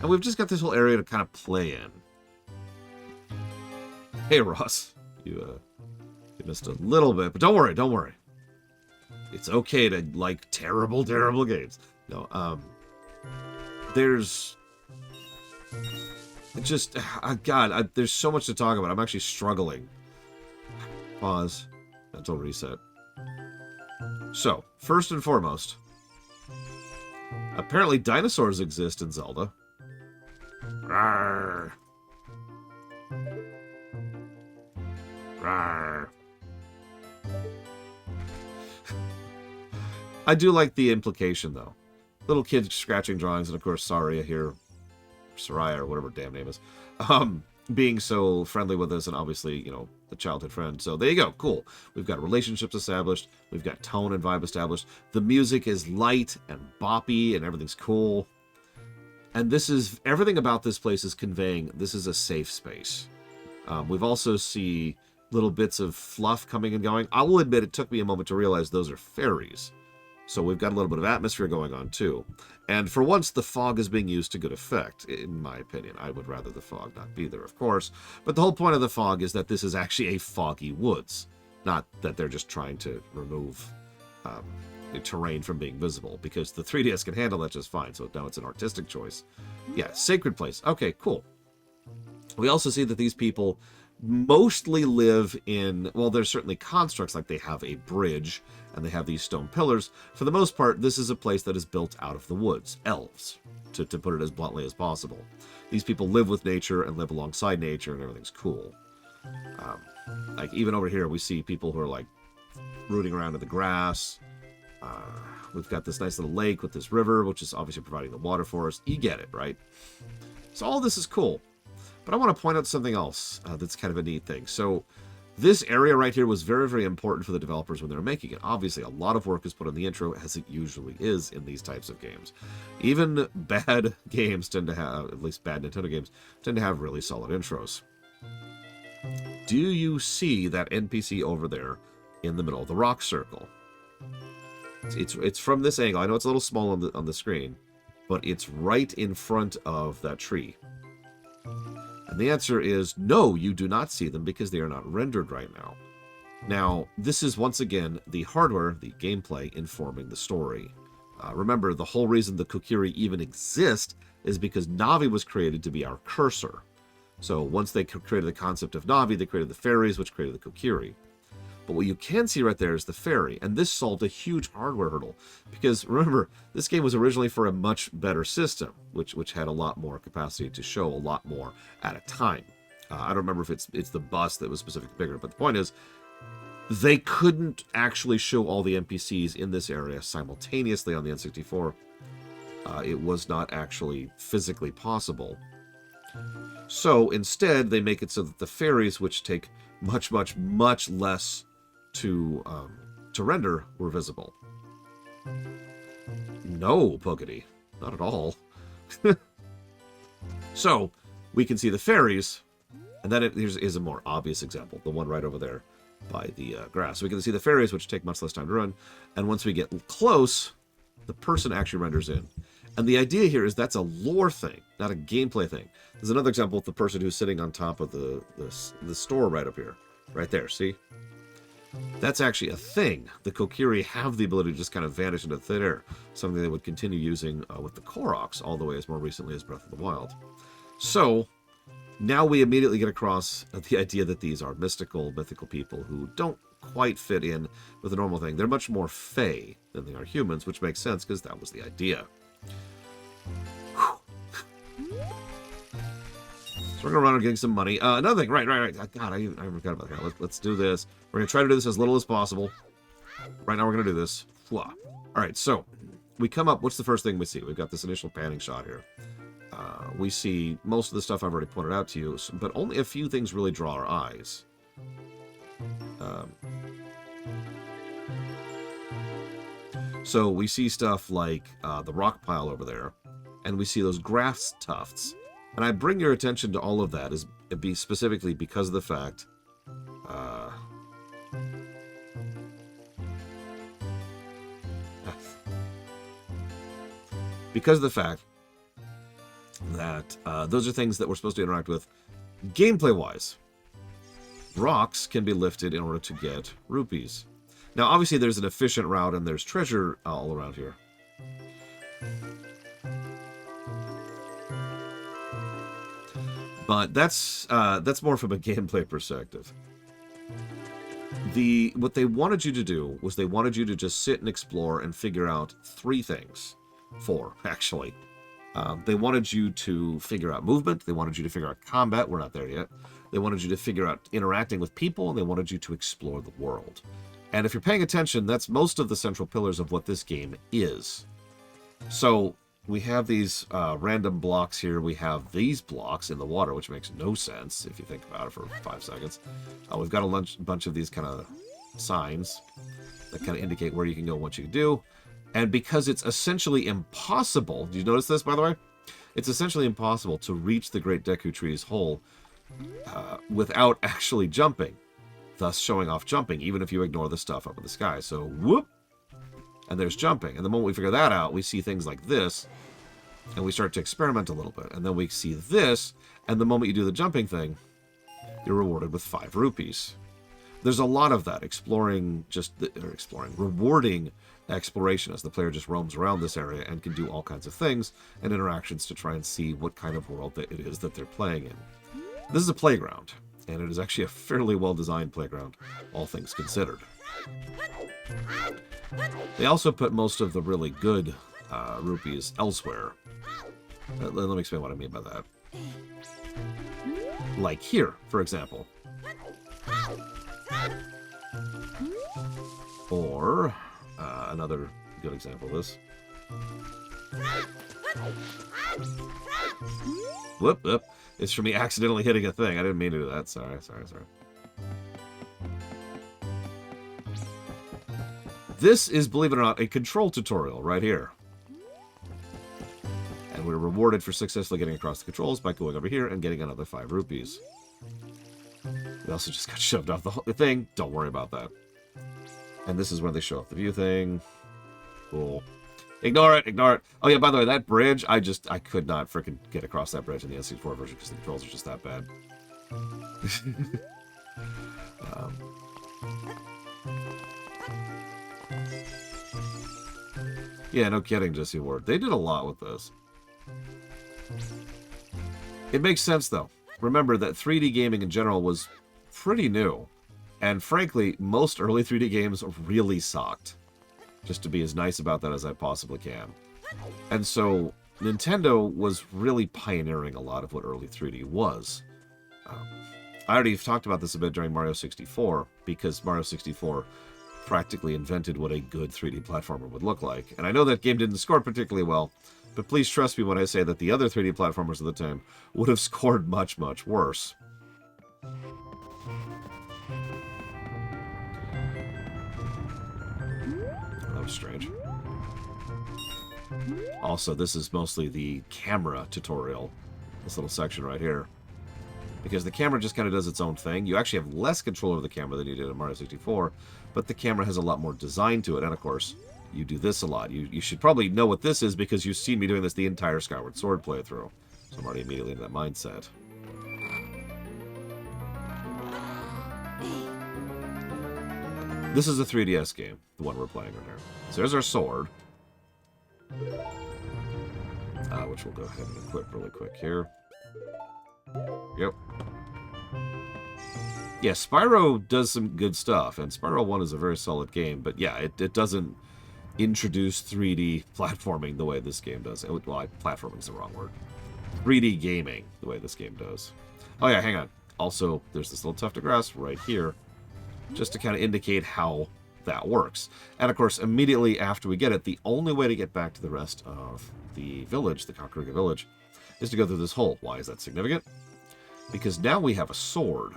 And we've just got this whole area to kind of play in. Hey, Ross. You missed a little bit, but don't worry, don't worry. It's okay to like terrible, terrible games. No, there's... Just, God, there's so much to talk about. I'm actually struggling. Pause. Mental reset. So, first and foremost, apparently dinosaurs exist in Zelda. Rawr. Rawr. I do like the implication, though. Little kids scratching drawings, and of course, Saria here, Soraya, or whatever her damn name is, being so friendly with us, and obviously, you know, the childhood friend. So there you go, cool. We've got relationships established, we've got tone and vibe established, the music is light and boppy, and everything's cool. And this is, everything about this place is conveying, this is a safe space. We've also see little bits of fluff coming and going. I will admit it took me a moment to realize those are fairies. So we've got a little bit of atmosphere going on, too. And for once, the fog is being used to good effect, in my opinion. I would rather the fog not be there, of course. But the whole point of the fog is that this is actually a foggy woods. Not that they're just trying to remove the terrain from being visible, because the 3DS can handle that just fine, so now it's an artistic choice. Yeah, sacred place. Okay, cool. We also see that these people mostly live in, well, there's certainly constructs, like they have a bridge and they have these stone pillars. For the most part, this is a place that is built out of the woods. Elves, to put it as bluntly as possible. These people live with nature and live alongside nature, and everything's cool. Like, even over here, we see people who are, like, rooting around in the grass. We've got this nice little lake with this river, which is obviously providing the water for us. You get it, right? So all this is cool. But I want to point out something else that's kind of a neat thing. So this area right here was very, very important for the developers when they were making it. Obviously, a lot of work is put on the intro, as it usually is in these types of games. Even bad games tend to have, at least bad Nintendo games, tend to have really solid intros. Do you see that NPC over there in the middle of the rock circle? It's from this angle. I know it's a little small on the screen, but it's right in front of that tree. And the answer is no, you do not see them because they are not rendered right now. Now, this is once again the hardware, the gameplay, informing the story. Remember, the whole reason the Kokiri even exist is because Navi was created to be our cursor. So once they created the concept of Navi, they created the fairies, which created the Kokiri. But what you can see right there is the fairy, and this solved a huge hardware hurdle. Because remember, this game was originally for a much better system, which had a lot more capacity to show a lot more at a time. I don't remember if it's the bus that was specifically bigger, but the point is, they couldn't actually show all the NPCs in this area simultaneously on the N64. It was not actually physically possible. So instead, they make it so that the fairies, which take much, much, much less to render, were visible. No, Pokity. Not at all. So, we can see the fairies, and then here's a more obvious example, the one right over there by the grass. So we can see the fairies, which take much less time to run, and once we get close, the person actually renders in. And the idea here is that's a lore thing, not a gameplay thing. There's another example with the person who's sitting on top of the store right up here. Right there, see? That's actually a thing. The Kokiri have the ability to just kind of vanish into thin air, something they would continue using with the Koroks all the way as more recently as Breath of the Wild. So, now we immediately get across the idea that these are mythical people who don't quite fit in with the normal thing. They're much more fey than they are humans, which makes sense because that was the idea. So we're going to run and getting some money. Another thing, right. God, I forgot about that. Let's do this. We're going to try to do this as little as possible. Right now we're going to do this. All right, so we come up. What's the first thing we see? We've got this initial panning shot here. We see most of the stuff I've already pointed out to you, but only a few things really draw our eyes. So we see stuff like the rock pile over there, and we see those grass tufts. And I bring your attention to all of that is specifically because of the fact that those are things that we're supposed to interact with gameplay-wise. Rocks can be lifted in order to get rupees. Now, obviously, there's an efficient route and there's treasure all around here. But that's more from a gameplay perspective. What they wanted you to do was they wanted you to just sit and explore and figure out 3 things. 4, actually. They wanted you to figure out movement. They wanted you to figure out combat. We're not there yet. They wanted you to figure out interacting with people, and they wanted you to explore the world. And if you're paying attention, that's most of the central pillars of what this game is. So we have these random blocks here. We have these blocks in the water, which makes no sense if you think about it for 5 seconds. We've got a bunch of these kind of signs that kind of indicate where you can go and what you can do. And because it's essentially impossible, do you notice this, by the way? It's essentially impossible to reach the Great Deku Tree's hole without actually jumping, thus showing off jumping, even if you ignore the stuff up in the sky. So, whoop! And there's jumping. And the moment we figure that out, we see things like this, and we start to experiment a little bit. And then we see this, and the moment you do the jumping thing, you're rewarded with 5 rupees. There's a lot of that, rewarding exploration as the player just roams around this area and can do all kinds of things and interactions to try and see what kind of world that it is that they're playing in. This is a playground, and it is actually a fairly well-designed playground, all things considered. They also put most of the really good rupees elsewhere. Let me explain what I mean by that. Like here, for example. Or another good example of this. Whoop. It's from me accidentally hitting a thing. I didn't mean to do that. Sorry. This is, believe it or not, a control tutorial right here. And we're rewarded for successfully getting across the controls by going over here and getting another 5 rupees. We also just got shoved off the thing. Don't worry about that. And this is where they show off the view thing. Cool. Ignore it. Oh yeah, by the way, that bridge, I could not freaking get across that bridge in the N64 version because the controls are just that bad. Yeah, no kidding, Jesse Ward. They did a lot with this. It makes sense, though. Remember that 3D gaming in general was pretty new. And frankly, most early 3D games really sucked. Just to be as nice about that as I possibly can. And so, Nintendo was really pioneering a lot of what early 3D was. I already talked about this a bit during Mario 64, because Mario 64 practically invented what a good 3D platformer would look like. And I know that game didn't score particularly well, but please trust me when I say that the other 3D platformers of the time would have scored much, much worse. That was strange. Also, this is mostly the camera tutorial, this little section right here. Because the camera just kind of does its own thing. You actually have less control over the camera than you did in Mario 64, but the camera has a lot more design to it. And of course, you do this a lot. You should probably know what this is because you've seen me doing this the entire Skyward Sword playthrough. So I'm already immediately into that mindset. This is a 3DS game, the one we're playing right here. So there's our sword. Which we'll go ahead and equip really quick here. Yep. Yeah, Spyro does some good stuff, and Spyro 1 is a very solid game, but yeah, it doesn't introduce 3D platforming the way this game does. Well, platforming is the wrong word. 3D gaming the way this game does. Oh yeah, hang on. Also, there's this little tuft of grass right here, just to kind of indicate how that works. And of course, immediately after we get it, the only way to get back to the rest of the village, the Kakariko village, is to go through this hole. Why is that significant? Because now we have a sword.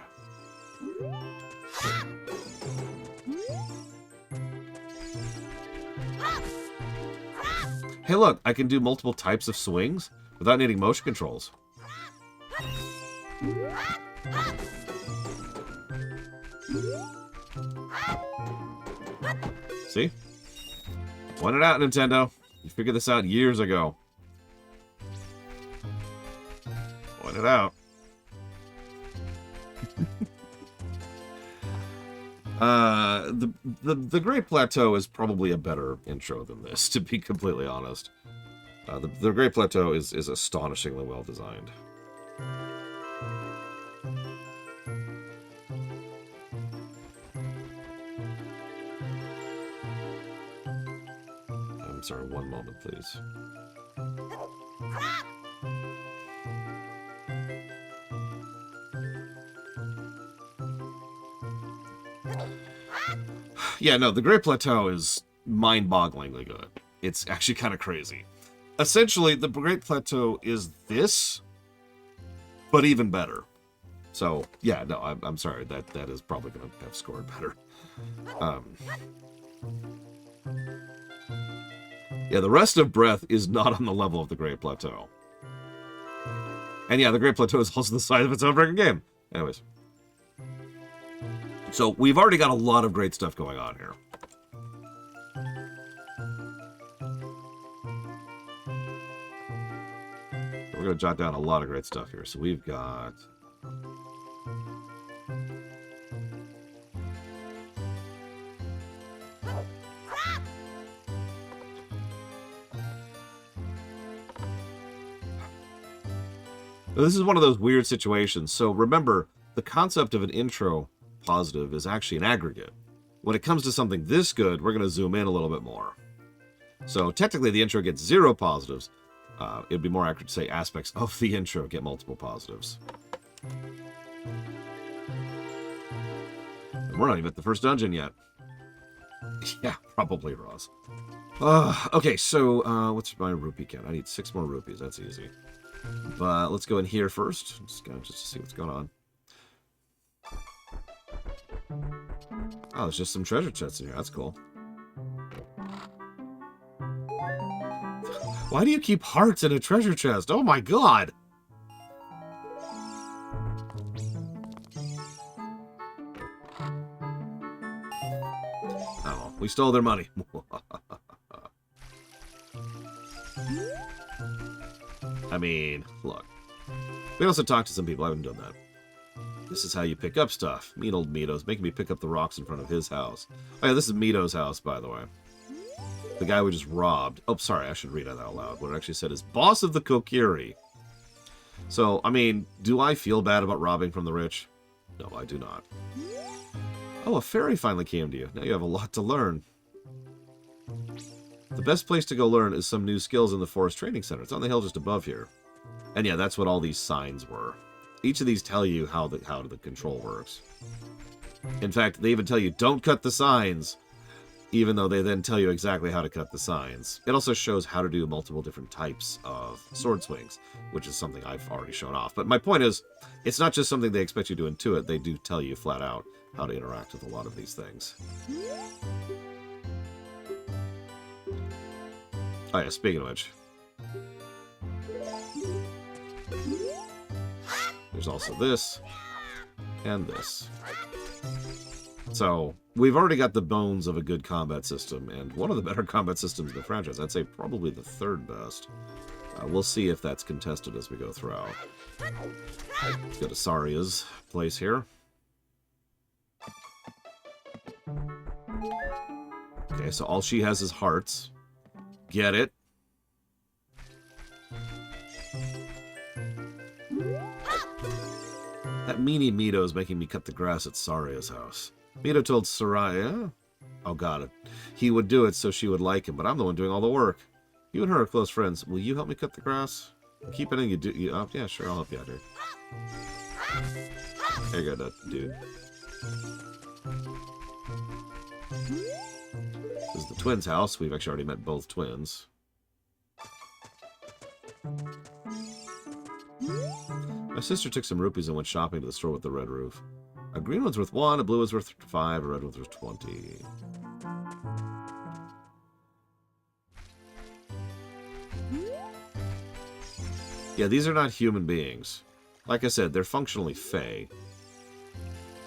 Hey look, I can do multiple types of swings without needing motion controls. See? Point it out, Nintendo. You figured this out years ago. Point it out. The Great Plateau is probably a better intro than this, to be completely honest. The Great Plateau is astonishingly well designed. I'm sorry, one moment, please. Yeah, no, the Great Plateau is mind-bogglingly good. It's actually kind of crazy. Essentially, the Great Plateau is this, but even better. So, yeah, no, I'm sorry. That is probably going to have scored better. Yeah, the rest of Breath is not on the level of the Great Plateau. And yeah, the Great Plateau is also the size of its own freaking game. Anyways. So, we've already got a lot of great stuff going on here. We're going to jot down a lot of great stuff here. So, we've got... This is one of those weird situations. So, remember, the concept of an intro positive is actually an aggregate. When it comes to something this good, we're going to zoom in a little bit more. So technically the intro gets 0 positives. It'd be more accurate to say aspects of the intro get multiple positives. And we're not even at the first dungeon yet. Yeah, probably, Ross. Okay, so what's my rupee count? I need 6 more rupees. That's easy. But let's go in here first. Just to see what's going on. Oh, there's just some treasure chests in here. That's cool. Why do you keep hearts in a treasure chest? Oh my god! Oh, we stole their money. I mean, look. We also talked to some people. I haven't done that. This is how you pick up stuff. Mean old Mito's making me pick up the rocks in front of his house. Oh yeah, this is Mito's house, by the way. The guy we just robbed. Oh, sorry, I should read that out loud. What it actually said is, boss of the Kokiri. So, I mean, do I feel bad about robbing from the rich? No, I do not. Oh, a fairy finally came to you. Now you have a lot to learn. The best place to go learn is some new skills in the Forest Training Center. It's on the hill just above here. And yeah, that's what all these signs were. Each of these tell you how the control works. In fact, they even tell you, don't cut the signs, even though they then tell you exactly how to cut the signs. It also shows how to do multiple different types of sword swings, which is something I've already shown off. But my point is, it's not just something they expect you to intuit. They do tell you flat out how to interact with a lot of these things. Oh yeah, speaking of which... There's also this, and this. So, we've already got the bones of a good combat system, and one of the better combat systems in the franchise. I'd say probably the third best. We'll see if that's contested as we go throughout. Let's go to Saria's place here. Okay, so all she has is hearts. Get it? That meanie Mito is making me cut the grass at Saria's house. Mito told Saria, oh god, he would do it so she would like him, but I'm the one doing all the work. You and her are close friends. Will you help me cut the grass? Keep it in. You do. Oh, yeah, sure. I'll help you out here. There you go, dude. This is the twins' house. We've actually already met both twins. My sister took some rupees and went shopping to the store with the red roof. A green one's worth 1, a blue one's worth 5, a red one's worth 20. Yeah, these are not human beings. Like I said, they're functionally fey.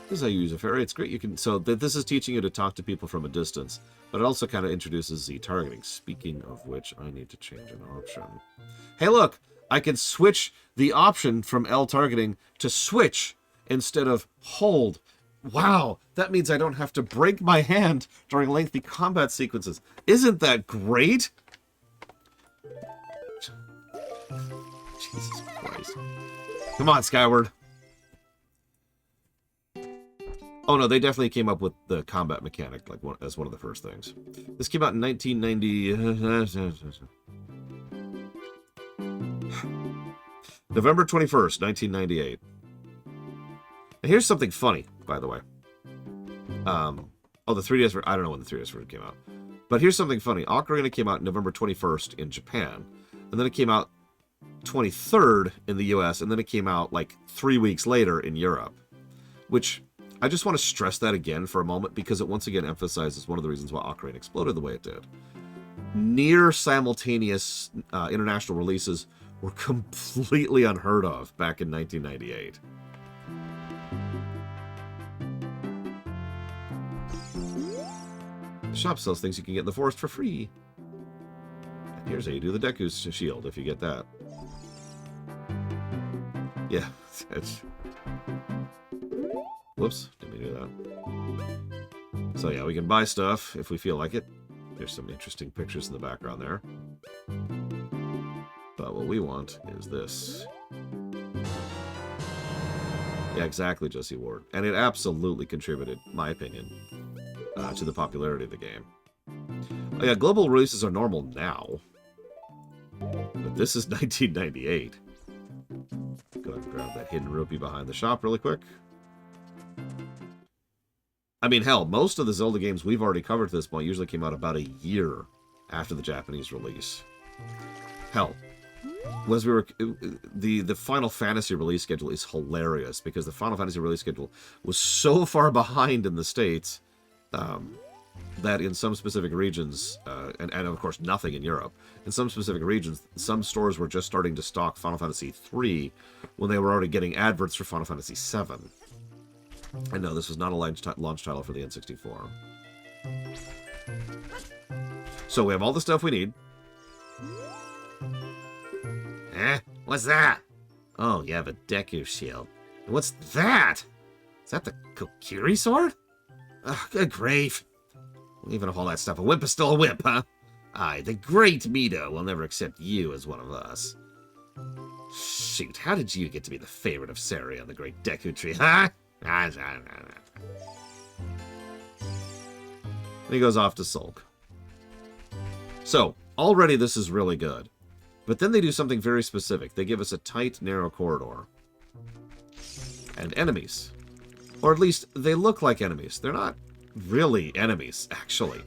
This is how you use a fairy. It's great. You can. So this is teaching you to talk to people from a distance, but it also kind of introduces Z targeting. Speaking of which, I need to change an option. Hey, look! I can switch the option from L targeting to switch instead of hold. Wow, that means I don't have to break my hand during lengthy combat sequences. Isn't that great? Jesus Christ. Come on, Skyward. Oh no, they definitely came up with the combat mechanic like as one of the first things. This came out in 1990... November 21st, 1998. And here's something funny, by the way. Oh, the 3DS version... I don't know when the 3DS version came out. But here's something funny. Ocarina came out November 21st in Japan. And then it came out 23rd in the US, and then it came out like 3 weeks later in Europe. Which, I just want to stress that again for a moment, because it once again emphasizes one of the reasons why Ocarina exploded the way it did. Near simultaneous international releases were completely unheard of back in 1998. The shop sells things you can get in the forest for free. And here's how you do the Deku shield, if you get that. Yeah. Whoops, didn't mean to do that. So yeah, we can buy stuff if we feel like it. There's some interesting pictures in the background there. But what we want is this. Yeah, exactly, Jesse Ward. And it absolutely contributed, in my opinion, to the popularity of the game. Oh yeah, global releases are normal now. But this is 1998. Go ahead and grab that hidden rupee behind the shop really quick. I mean, hell, most of the Zelda games we've already covered to this point usually came out about a year after the Japanese release. Hell, the Final Fantasy release schedule is hilarious, because the Final Fantasy release schedule was so far behind in the States that in some specific regions, and of course nothing in Europe, in some specific regions, some stores were just starting to stock Final Fantasy III when they were already getting adverts for Final Fantasy VII. And no, this was not a launch title for the N64. So we have all the stuff we need. Eh? What's that? Oh, you have a Deku shield. And what's that? Is that the Kokiri sword? Oh, good grief. Even if all that stuff a whip is still a whip, huh? Aye, the great Mito will never accept you as one of us. Shoot, how did you get to be the favorite of Saria on the great Deku tree, huh? And he goes off to sulk. So, already this is really good. But then they do something very specific. They give us a tight, narrow corridor. And enemies. Or at least, they look like enemies. They're not really enemies, actually.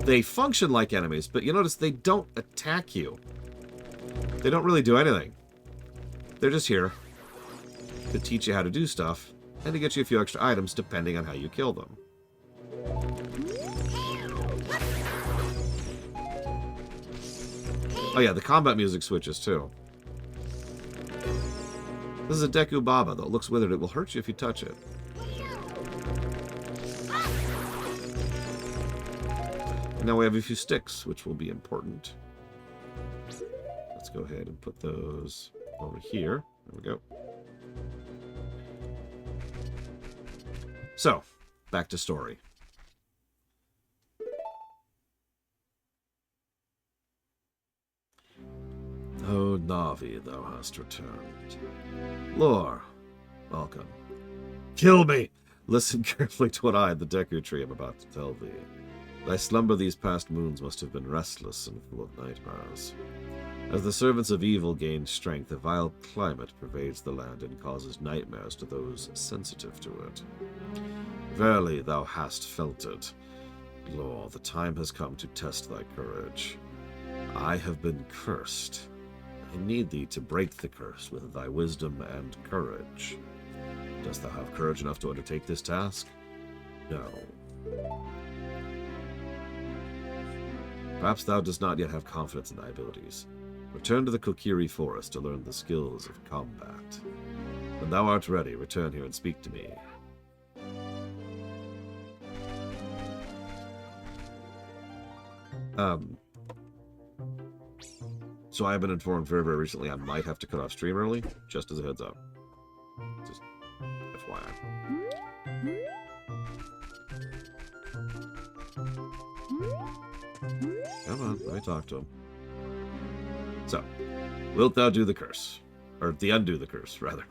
They function like enemies, but you notice they don't attack you. They don't really do anything. They're just here to teach you how to do stuff, and to get you a few extra items depending on how you kill them. Oh yeah, the combat music switches too. This is a Deku Baba, though. It looks withered. It will hurt you if you touch it. Now we have a few sticks, which will be important. Let's go ahead and put those over here. There we go. So, back to story. Oh, Navi, thou hast returned. Lore, welcome. Kill me! Listen carefully to what I, the Deku tree, am about to tell thee. Thy slumber these past moons must have been restless and full of nightmares. As the servants of evil gain strength, a vile climate pervades the land and causes nightmares to those sensitive to it. Verily, thou hast felt it. Lore, the time has come to test thy courage. I have been cursed. I need thee to break the curse with thy wisdom and courage. Dost thou have courage enough to undertake this task? No. Perhaps thou dost not yet have confidence in thy abilities. Return to the Kokiri Forest to learn the skills of combat. When thou art ready, return here and speak to me. So I've been informed very, very recently I might have to cut off stream early, just as a heads up. Just FYI. Come on, let me talk to him. So, wilt thou do the curse? Or the undo the curse, rather.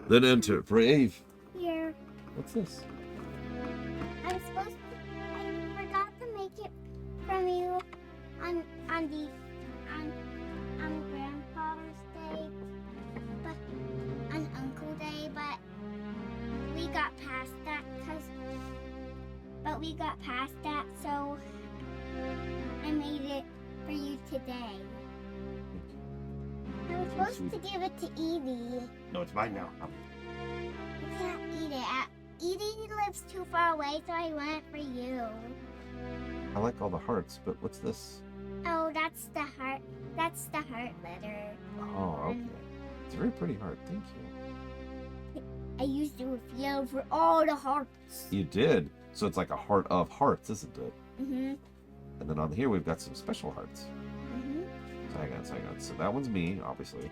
Then enter, brave. Here. What's this? I'm supposed to. I forgot to make it from you on Grandfather's Day, but on Uncle Day, but we got past that so I made it for you today. I was supposed to give it to Edie. No, it's mine now. You can't eat it. Edie lives too far away, so I went for you. I like all the hearts, but what's this? Oh, that's the heart. That's the heart letter. Oh, okay. It's a very pretty heart. Thank you. I used to reveal for all the hearts. You did. So it's like a heart of hearts, isn't it? Mm-hmm. And then on here we've got some special hearts. Mm-hmm. So hang on. So that one's me, obviously.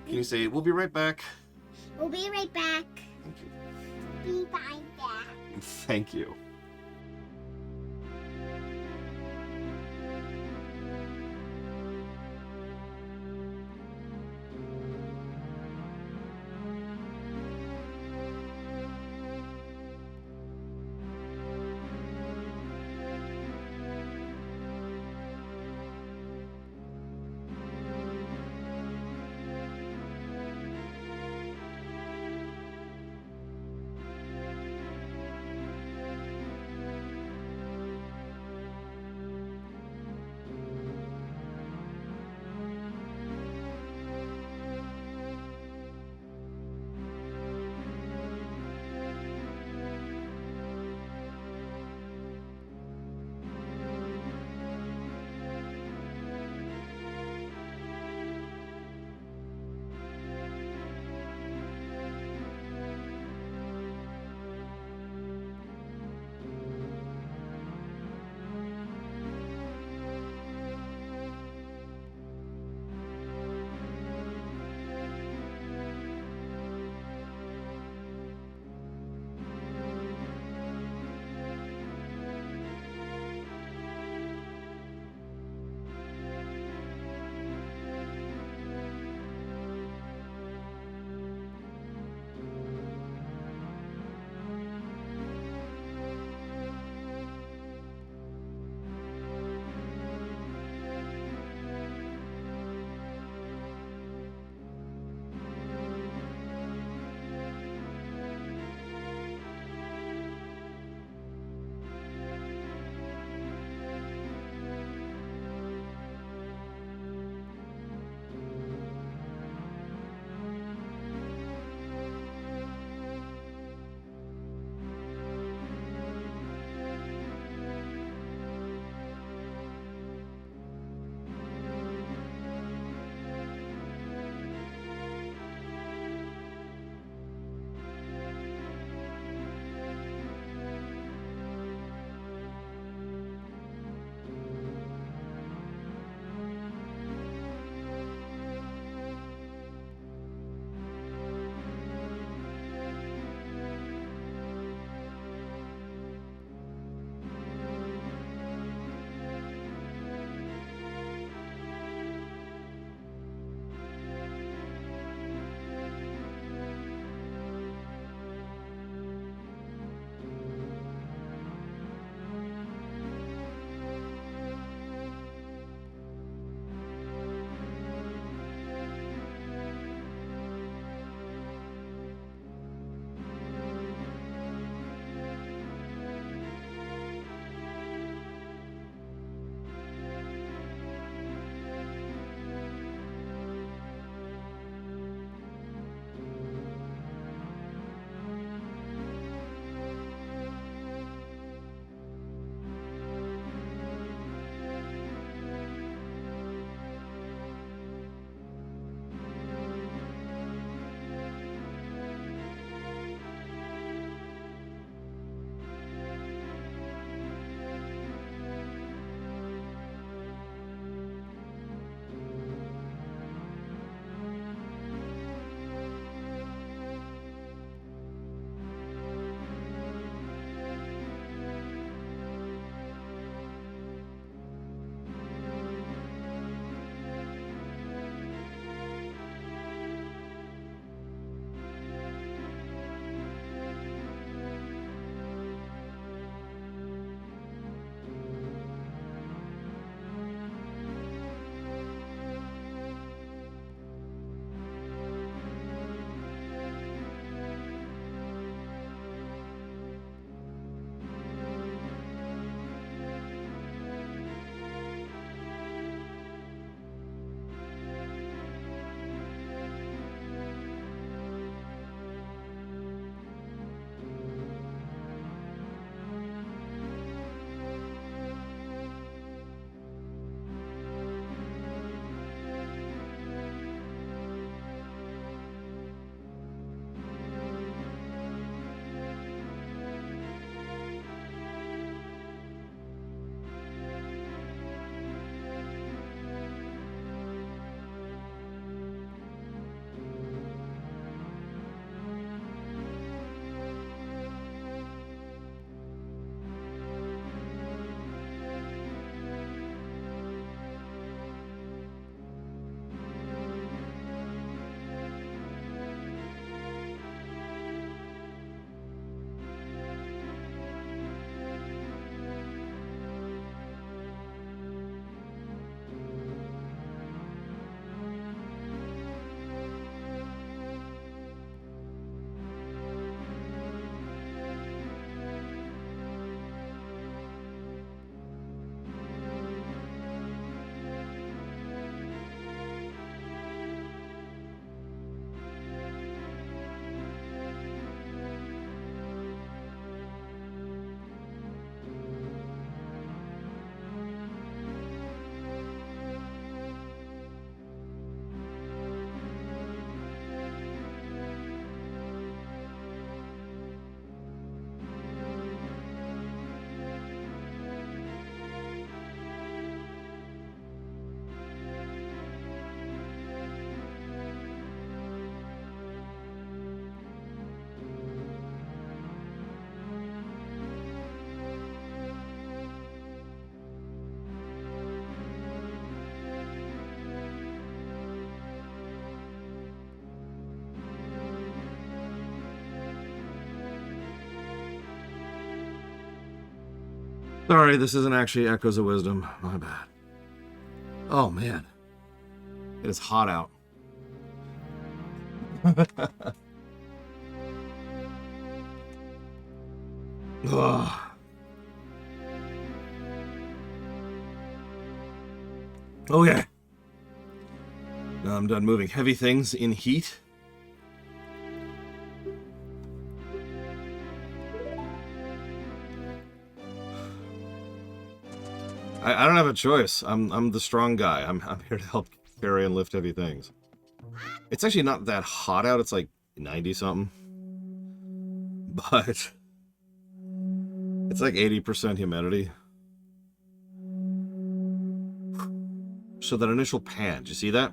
Can you say, we'll be right back? We'll be right back. Thank you. Be right back. Thank you. Sorry, this isn't actually Echoes of Wisdom. My bad. Oh, man. It is hot out. Ugh. Okay. Now I'm done moving heavy things in heat. I don't have a choice. I'm the strong guy. I'm here to help carry and lift heavy things. It's actually not that hot out. It's like 90 something. But it's like 80% humidity. So that initial pan, do you see that?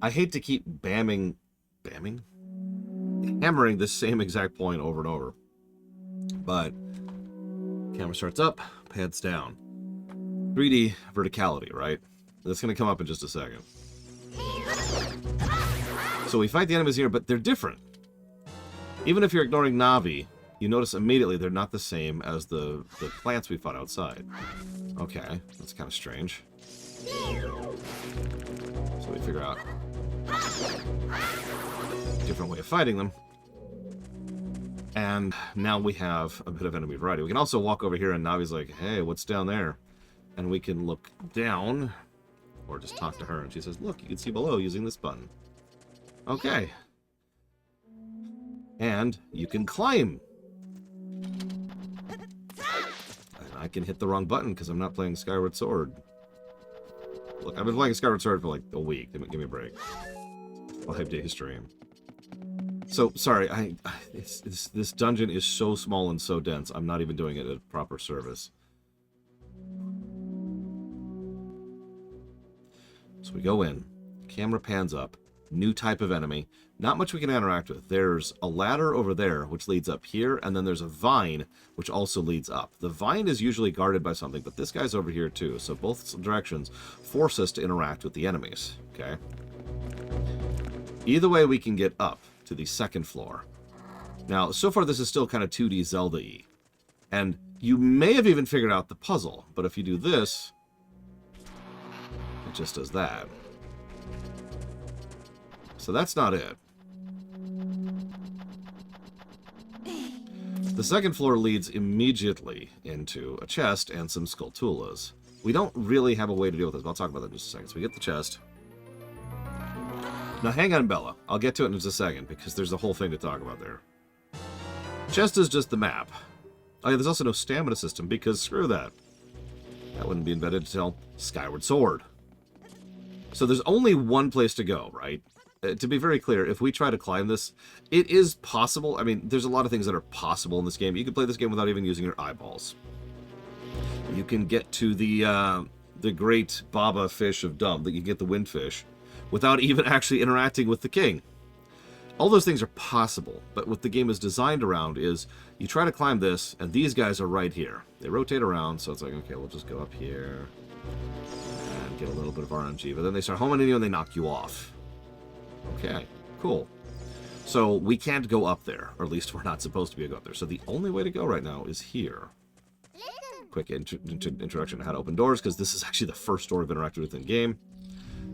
I hate to keep hammering the same exact point over and over. But camera starts up, pans down. 3D verticality, right? That's going to come up in just a second. So we fight the enemies here, but they're different. Even if you're ignoring Navi, you notice immediately they're not the same as the plants we fought outside. Okay, that's kind of strange. So we figure out a different way of fighting them. And now we have a bit of enemy variety. We can also walk over here and Navi's like, hey, what's down there? And we can look down, or just talk to her, and she says, look, you can see below using this button. Okay. And you can climb. And I can hit the wrong button because I'm not playing Skyward Sword. Look, I've been playing Skyward Sword for like a week. Give me a break. 5-day stream. So, sorry, this dungeon is so small and so dense, I'm not even doing it at proper service. So we go in, camera pans up, new type of enemy, not much we can interact with. There's a ladder over there, which leads up here, and then there's a vine, which also leads up. The vine is usually guarded by something, but this guy's over here too, so both directions force us to interact with the enemies, okay? Either way, we can get up to the second floor. Now, so far this is still kind of 2D Zelda-y, and you may have even figured out the puzzle, but if you do this, it just does that. So that's not it. The second floor leads immediately into a chest and some Skulltulas. We don't really have a way to deal with this, but I'll talk about that in just a second. So we get the chest. Now hang on, Bella. I'll get to it in just a second, because there's a whole thing to talk about there. Chest is just the map. Oh yeah, there's also no stamina system, because screw that. That wouldn't be invented until Skyward Sword. So there's only one place to go, right? To be very clear, if we try to climb this, it is possible. I mean, there's a lot of things that are possible in this game. You can play this game without even using your eyeballs. You can get to the great Baba fish of Dumb, that you get the windfish, without even actually interacting with the king. All those things are possible, but what the game is designed around is you try to climb this, and these guys are right here. They rotate around, so it's like, okay, we'll just go up here and get a little bit of RNG, but then they start homing in you and they knock you off. Okay, cool. So we can't go up there, or at least we're not supposed to be able to go up there. So the only way to go right now is here. Quick introduction to how to open doors, because this is actually the first door we've interacted with in game.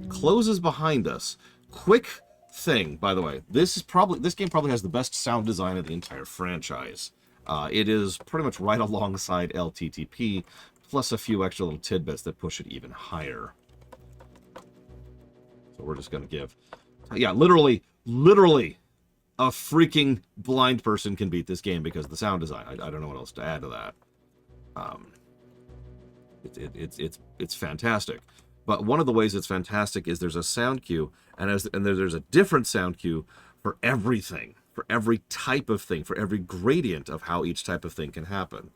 Closes behind us. Quick thing, by the way. This game probably has the best sound design of the entire franchise. It is pretty much right alongside LTTP, plus a few extra little tidbits that push it even higher. So we're just going to give... Yeah, literally, a freaking blind person can beat this game because of the sound design. I don't know what else to add to that. It's fantastic. But one of the ways it's fantastic is there's a sound cue, and there's a different sound cue for everything, for every type of thing, for every gradient of how each type of thing can happen.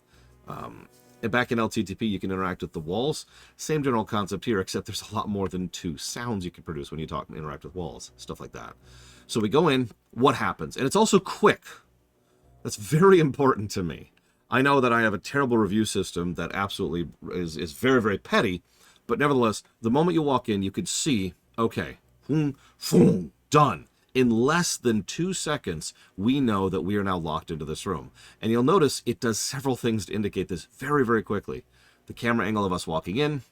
And back in LTTP, you can interact with the walls. Same general concept here, except there's a lot more than 2 sounds you can produce when you talk and interact with walls, stuff like that. So we go in, what happens? And it's also quick. That's very important to me. I know that I have a terrible review system that absolutely is very, very petty, but nevertheless, the moment you walk in, you could see, okay, done. In less than 2 seconds, we know that we are now locked into this room. And you'll notice it does several things to indicate this very, very quickly. The camera angle of us walking in,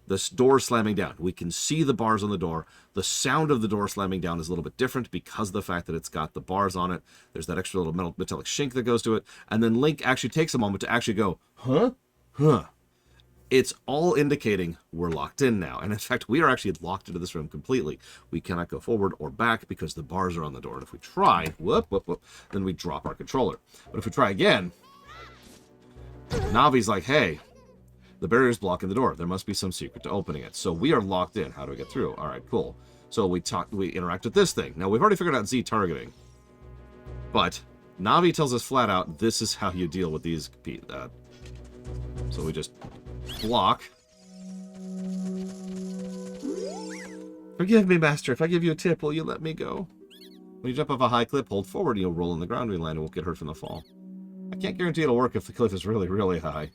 this door slamming down. We can see the bars on the door. The sound of the door slamming down is a little bit different because of the fact that it's got the bars on it. There's that extra little metallic shink that goes to it. And then Link actually takes a moment to actually go, huh? Huh. It's all indicating we're locked in now. And in fact, we are actually locked into this room completely. We cannot go forward or back because the bars are on the door. And if we try, then we drop our controller. But if we try again, Navi's like, hey, the barrier's blocking the door. There must be some secret to opening it. So we are locked in. How do we get through? All right, cool. So we interact with this thing. Now, we've already figured out Z targeting. But Navi tells us flat out, this is how you deal with these. So we just block. Forgive me, master. If I give you a tip, will you let me go? When you jump off a high cliff, hold forward and you'll roll on the ground when you land and won't get hurt from the fall. I can't guarantee it'll work if the cliff is really, really high.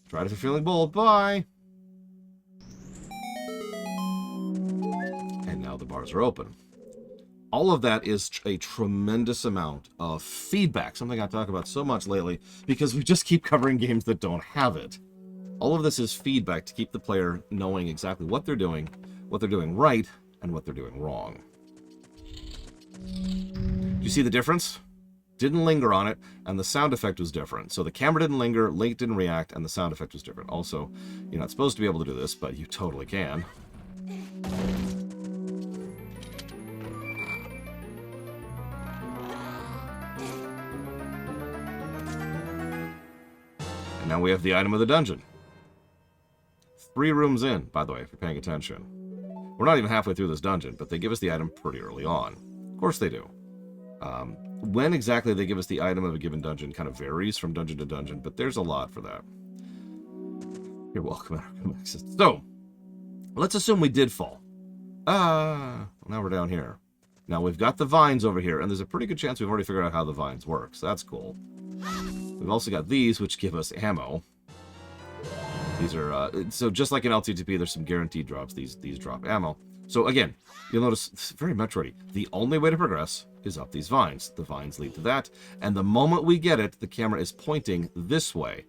Try it if you're feeling bold. Bye! And now the bars are open. All of that is a tremendous amount of feedback, something I talk about so much lately, because we just keep covering games that don't have it. All of this is feedback to keep the player knowing exactly what they're doing right, and what they're doing wrong. Do you see the difference? Didn't linger on it, and the sound effect was different. So the camera didn't linger, Link didn't react, and the sound effect was different. Also, you're not supposed to be able to do this, but you totally can. And now we have the item of the dungeon. 3 rooms in, by the way, if you're paying attention. We're not even halfway through this dungeon, but they give us the item pretty early on. Of course they do. When exactly they give us the item of a given dungeon kind of varies from dungeon to dungeon, but there's a lot for that. You're welcome. So, let's assume we did fall. Now we're down here. Now we've got the vines over here, and there's a pretty good chance we've already figured out how the vines work, so that's cool. We've also got these, which give us ammo. These are, so just like in LTTP, there's some guaranteed drops. These drop ammo. So again, you'll notice, it's very Metroid-y. The only way to progress is up these vines. The vines lead to that, and the moment we get it, the camera is pointing this way.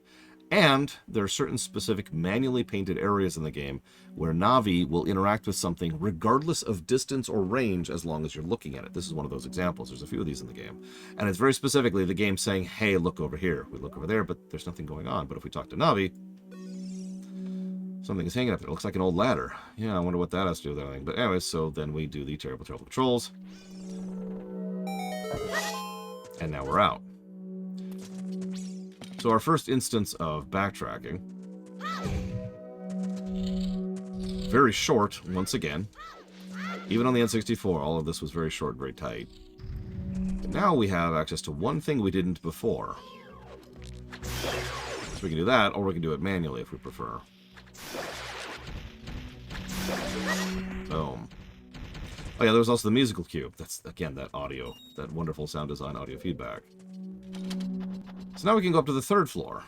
And there are certain specific manually painted areas in the game where Navi will interact with something regardless of distance or range as long as you're looking at it. This is one of those examples. There's a few of these in the game. And it's very specifically the game saying, hey, look over here. We look over there, but there's nothing going on. But if we talk to Navi, something is hanging up there. It looks like an old ladder. Yeah, I wonder what that has to do with anything. But anyways, so then we do the terrible, terrible controls. And now we're out. So our first instance of backtracking. Very short, once again. Even on the N64, all of this was very short, very tight. But now we have access to one thing we didn't before. So we can do that, or we can do it manually if we prefer. Boom. Oh yeah, there was also the musical cube. That's, again, that audio, that wonderful sound design audio feedback. So now we can go up to the 3rd floor.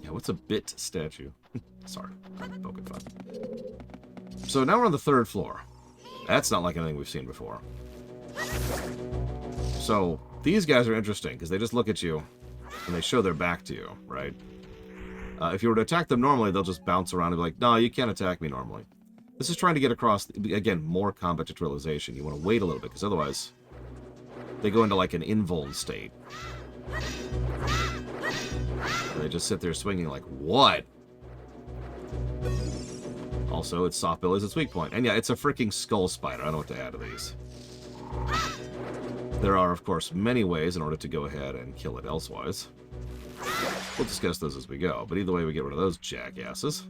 Yeah, what's a bit statue? Sorry, I'm poking fun. So now we're on the 3rd floor. That's not like anything we've seen before. So these guys are interesting because they just look at you and they show their back to you, right? If you were to attack them normally, they'll just bounce around and be like, no, you can't attack me normally. This is trying to get across, again, more combat tutorialization. You want to wait a little bit, because otherwise they go into like an invuln state. They just sit there swinging like, what? Also, its soft bill is its weak point. And yeah, it's a freaking skull spider. I don't know what to add to these. There are, of course, many ways in order to go ahead and kill it elsewise. We'll discuss those as we go, but either way, we get rid of those jackasses.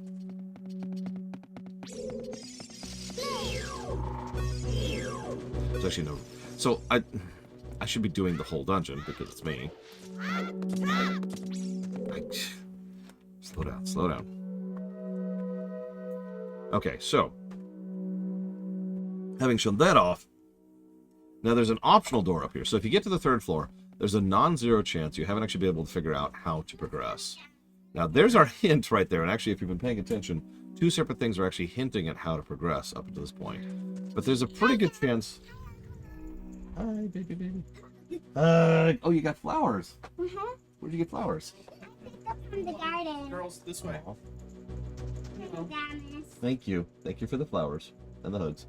There's actually no... So, I should be doing the whole dungeon, because it's me. Slow down, slow down. Okay, so... having shown that off, now there's an optional door up here. So if you get to the 3rd floor, there's a non-zero chance you haven't actually been able to figure out how to progress. Now, there's our hint right there. And actually, if you've been paying attention, two separate things are actually hinting at how to progress up to this point. But there's a pretty good chance... Hi, baby. Oh, you got flowers. Mm-hmm. Where'd you get flowers? Picked up from the garden. Girls, this way. Thank you. Thank you for the flowers and the hugs.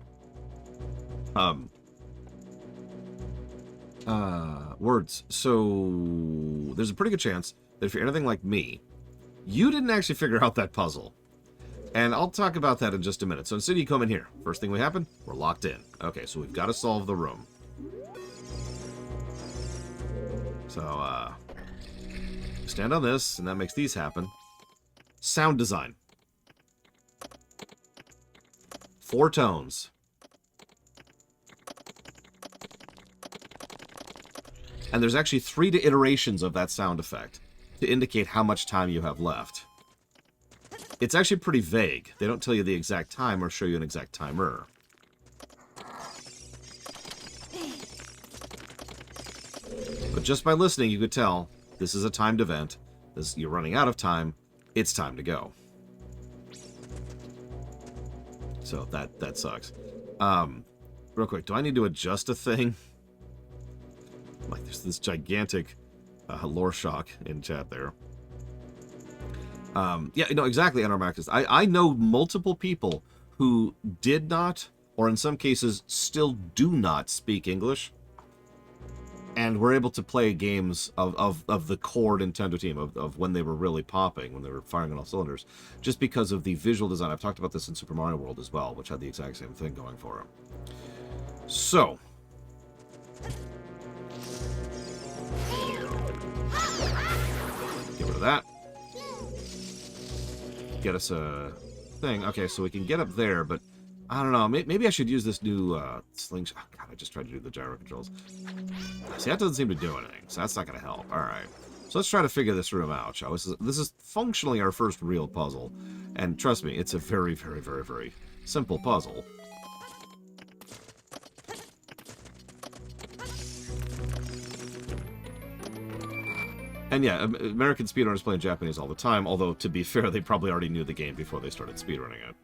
Words. So there's a pretty good chance that if you're anything like me, you didn't actually figure out that puzzle. And I'll talk about that in just a minute. So instead you come in here. First thing we happen, we're locked in. Okay, so we've got to solve the room. So, stand on this, and that makes these happen. Sound design. 4 tones. And there's actually 3 iterations of that sound effect to indicate how much time you have left. It's actually pretty vague. They don't tell you the exact time or show you an exact timer. But just by listening, you could tell this is a timed event. You're running out of time. It's time to go. So that sucks. Real quick, do I need to adjust a thing? Like, there's this gigantic lore shock in chat there. Yeah, no, exactly, Anarmactus. I know multiple people who did not, or in some cases still do not speak English, and were able to play games of the core Nintendo team, of when they were really popping, when they were firing on all cylinders, just because of the visual design. I've talked about this in Super Mario World as well, which had the exact same thing going for them. So... get rid of that. Get us a thing. Okay, so we can get up there, but I don't know. Maybe I should use this new slingshot. Oh, God, I just tried to do the gyro controls. See, that doesn't seem to do anything, so that's not going to help. All right. So let's try to figure this room out, shall we? This is functionally our first real puzzle. And trust me, it's a very, very, very, very simple puzzle. And yeah, American speedrunners play in Japanese all the time, although, to be fair, they probably already knew the game before they started speedrunning it.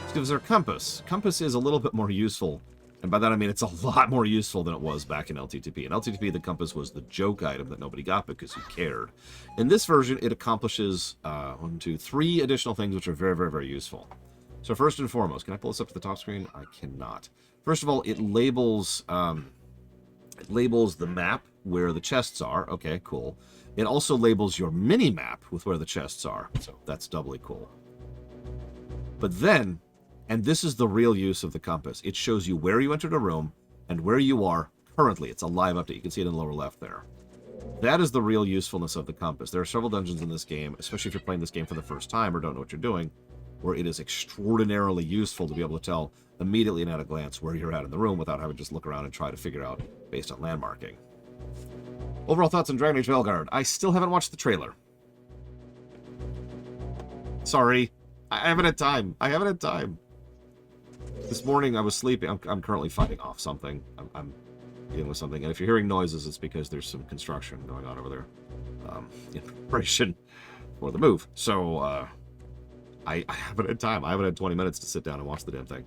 This gives our compass. Compass is a little bit more useful, and by that I mean it's a lot more useful than it was back in LTTP. In LTTP, the compass was the joke item that nobody got because you cared. In this version, it accomplishes 3 additional things which are very, very, very useful. So first and foremost, can I pull this up to the top screen? I cannot. First of all, it labels the map where the chests are. Okay, cool. It also labels your mini-map with where the chests are, so that's doubly cool. But then, and this is the real use of the compass, it shows you where you entered a room and where you are currently. It's a live update. You can see it in the lower left there. That is the real usefulness of the compass. There are several dungeons in this game, especially if you're playing this game for the first time or don't know what you're doing, where it is extraordinarily useful to be able to tell immediately and at a glance where you're at in the room without having to just look around and try to figure out based on landmarking. Overall thoughts on Dragon Age Veilguard. I still haven't watched the trailer. Sorry. I haven't had time. This morning I was sleeping. I'm currently fighting off something. I'm dealing with something. And if you're hearing noises, it's because there's some construction going on over there. In preparation for the move. So, I haven't had time. I haven't had 20 minutes to sit down and watch the damn thing.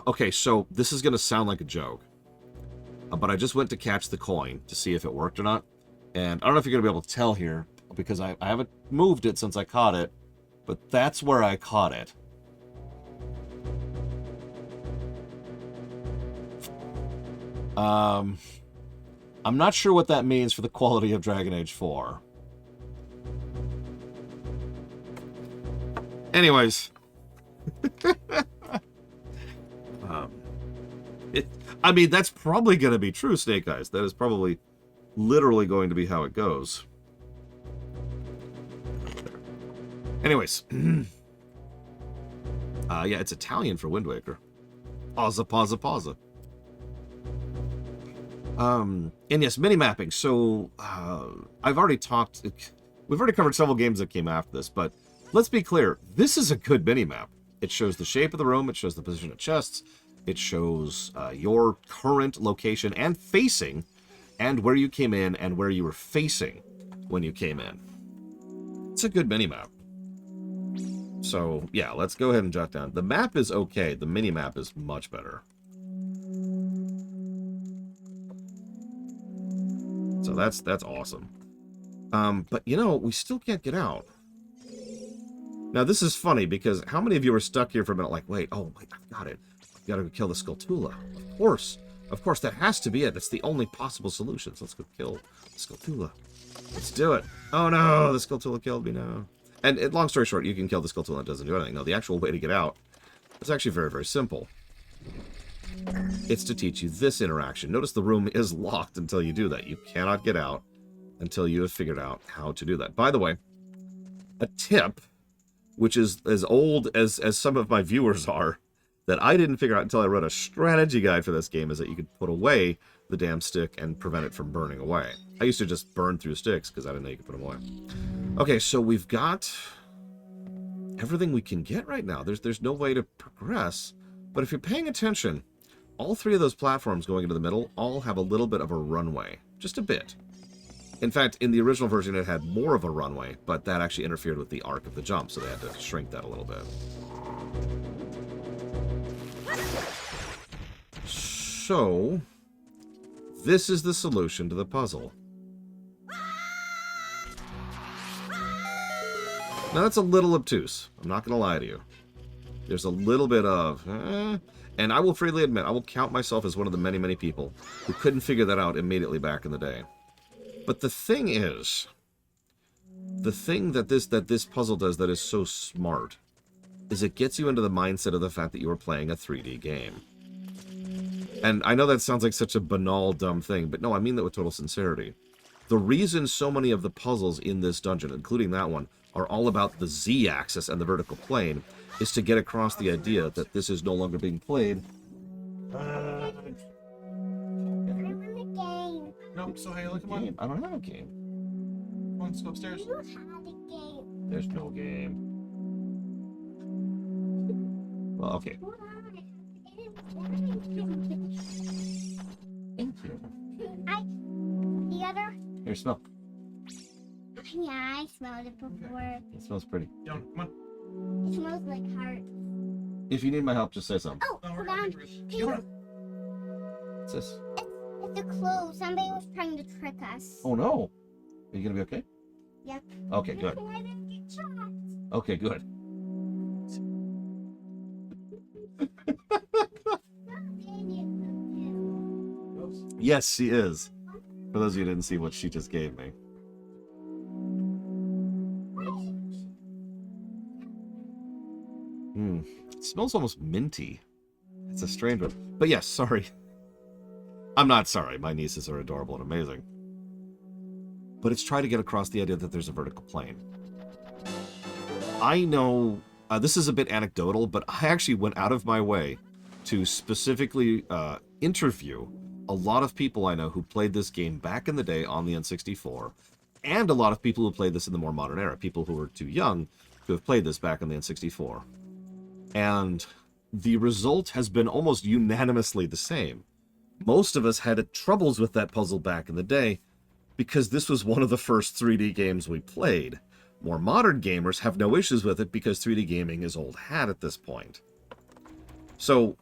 Okay, so this is going to sound like a joke. But I just went to catch the coin to see if it worked or not. And I don't know if you're going to be able to tell here, because I haven't moved it since I caught it. But that's where I caught it. I'm not sure what that means for the quality of Dragon Age 4. Anyways. I mean, that's probably going to be true, Snake Eyes. That is probably literally going to be how it goes. Anyways. Yeah, it's Italian for Wind Waker. Pausa, pausa, pausa. And yes, mini-mapping. So, I've already talked... We've already covered several games that came after this, but let's be clear. This is a good mini-map. It shows the shape of the room. It shows the position of chests. It shows your current location and facing, and where you came in and where you were facing when you came in. it's a good mini-map. So, yeah, let's go ahead and jot down. The map is okay. The mini-map is much better. So that's awesome. But, you know, we still can't get out. Now, this is funny, because how many of you are stuck here for a minute like, wait, oh, wait, I've got it. I've got to go kill the Skulltula. Of course. Of course, that has to be it. That's the only possible solution. So let's go kill the Skulltula. Let's do it. Oh, no, the Skulltula killed me now. And long story short, you can kill the Skulltula and it doesn't do anything. No, the actual way to get out is actually very, very simple. It's to teach you this interaction. Notice the room is locked until you do that. You cannot get out until you have figured out how to do that. By the way, a tip, which is as old as some of my viewers are, that I didn't figure out until I wrote a strategy guide for this game, is that you could put away the damn stick and prevent it from burning away. I used to just burn through sticks because I didn't know you could put them away. Okay, so we've got everything we can get right now. There's no way to progress, but if you're paying attention, all three of those platforms going into the middle all have a little bit of a runway. Just a bit. In fact, in the original version, it had more of a runway, but that actually interfered with the arc of the jump, so they had to shrink that a little bit. So, this is the solution to the puzzle. Now, that's a little obtuse. I'm not going to lie to you. There's a little bit of... and I will freely admit, I will count myself as one of the many, many people who couldn't figure that out immediately back in the day. But the thing is, the thing that this puzzle does that is so smart is it gets you into the mindset of the fact that you are playing a 3D game. And I know that sounds like such a banal, dumb thing, but no, I mean that with total sincerity. The reason so many of the puzzles in this dungeon, including that one, are all about the Z-axis and the vertical plane, is to get across the idea that this is no longer being played. I want a game. No, so hey, look, come on. I don't have a game. Come on, let's go upstairs. You have a game. There's no game. Well, okay. Why? Thank you. The other... Here, smell. Yeah, I smelled it before. It smells pretty. Down, come on. It smells like heart. If you need my help, just say something. Oh, No, hold we're on. gonna Hey, Come on. What's this? it's a clue. Somebody was trying to trick us. Oh, no. Are you going to be okay? Yep. Okay, good. I didn't get shot. Okay, good. Yes, she is. For those of you who didn't see what she just gave me. It smells almost minty. It's a strange one. But yes, sorry. I'm not sorry. My nieces are adorable and amazing. But it's trying to get across the idea that there's a vertical plane. I know this is a bit anecdotal, but I actually went out of my way to specifically interview a lot of people I know who played this game back in the day on the N64, and a lot of people who played this in the more modern era, people who were too young to have played this back on the N64. And the result has been almost unanimously the same. Most of us had troubles with that puzzle back in the day because this was one of the first 3D games we played. More modern gamers have no issues with it because 3D gaming is old hat at this point. So,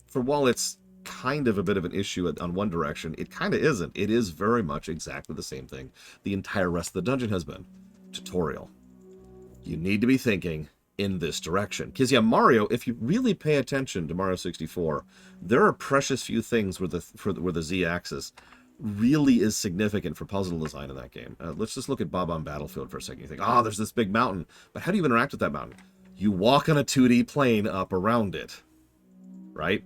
for while it's kind of a bit of an issue on one direction, it kind of isn't. It is very much exactly the same thing the entire rest of the dungeon has been. Tutorial. You need to be thinking in this direction. Because yeah, Mario, if you really pay attention to Mario 64, there are precious few things where the Z-axis really is significant for puzzle design in that game. Let's just look at Bob on Battlefield for a second. You think, oh, there's this big mountain. But how do you interact with that mountain? You walk on a 2D plane up around it. Right?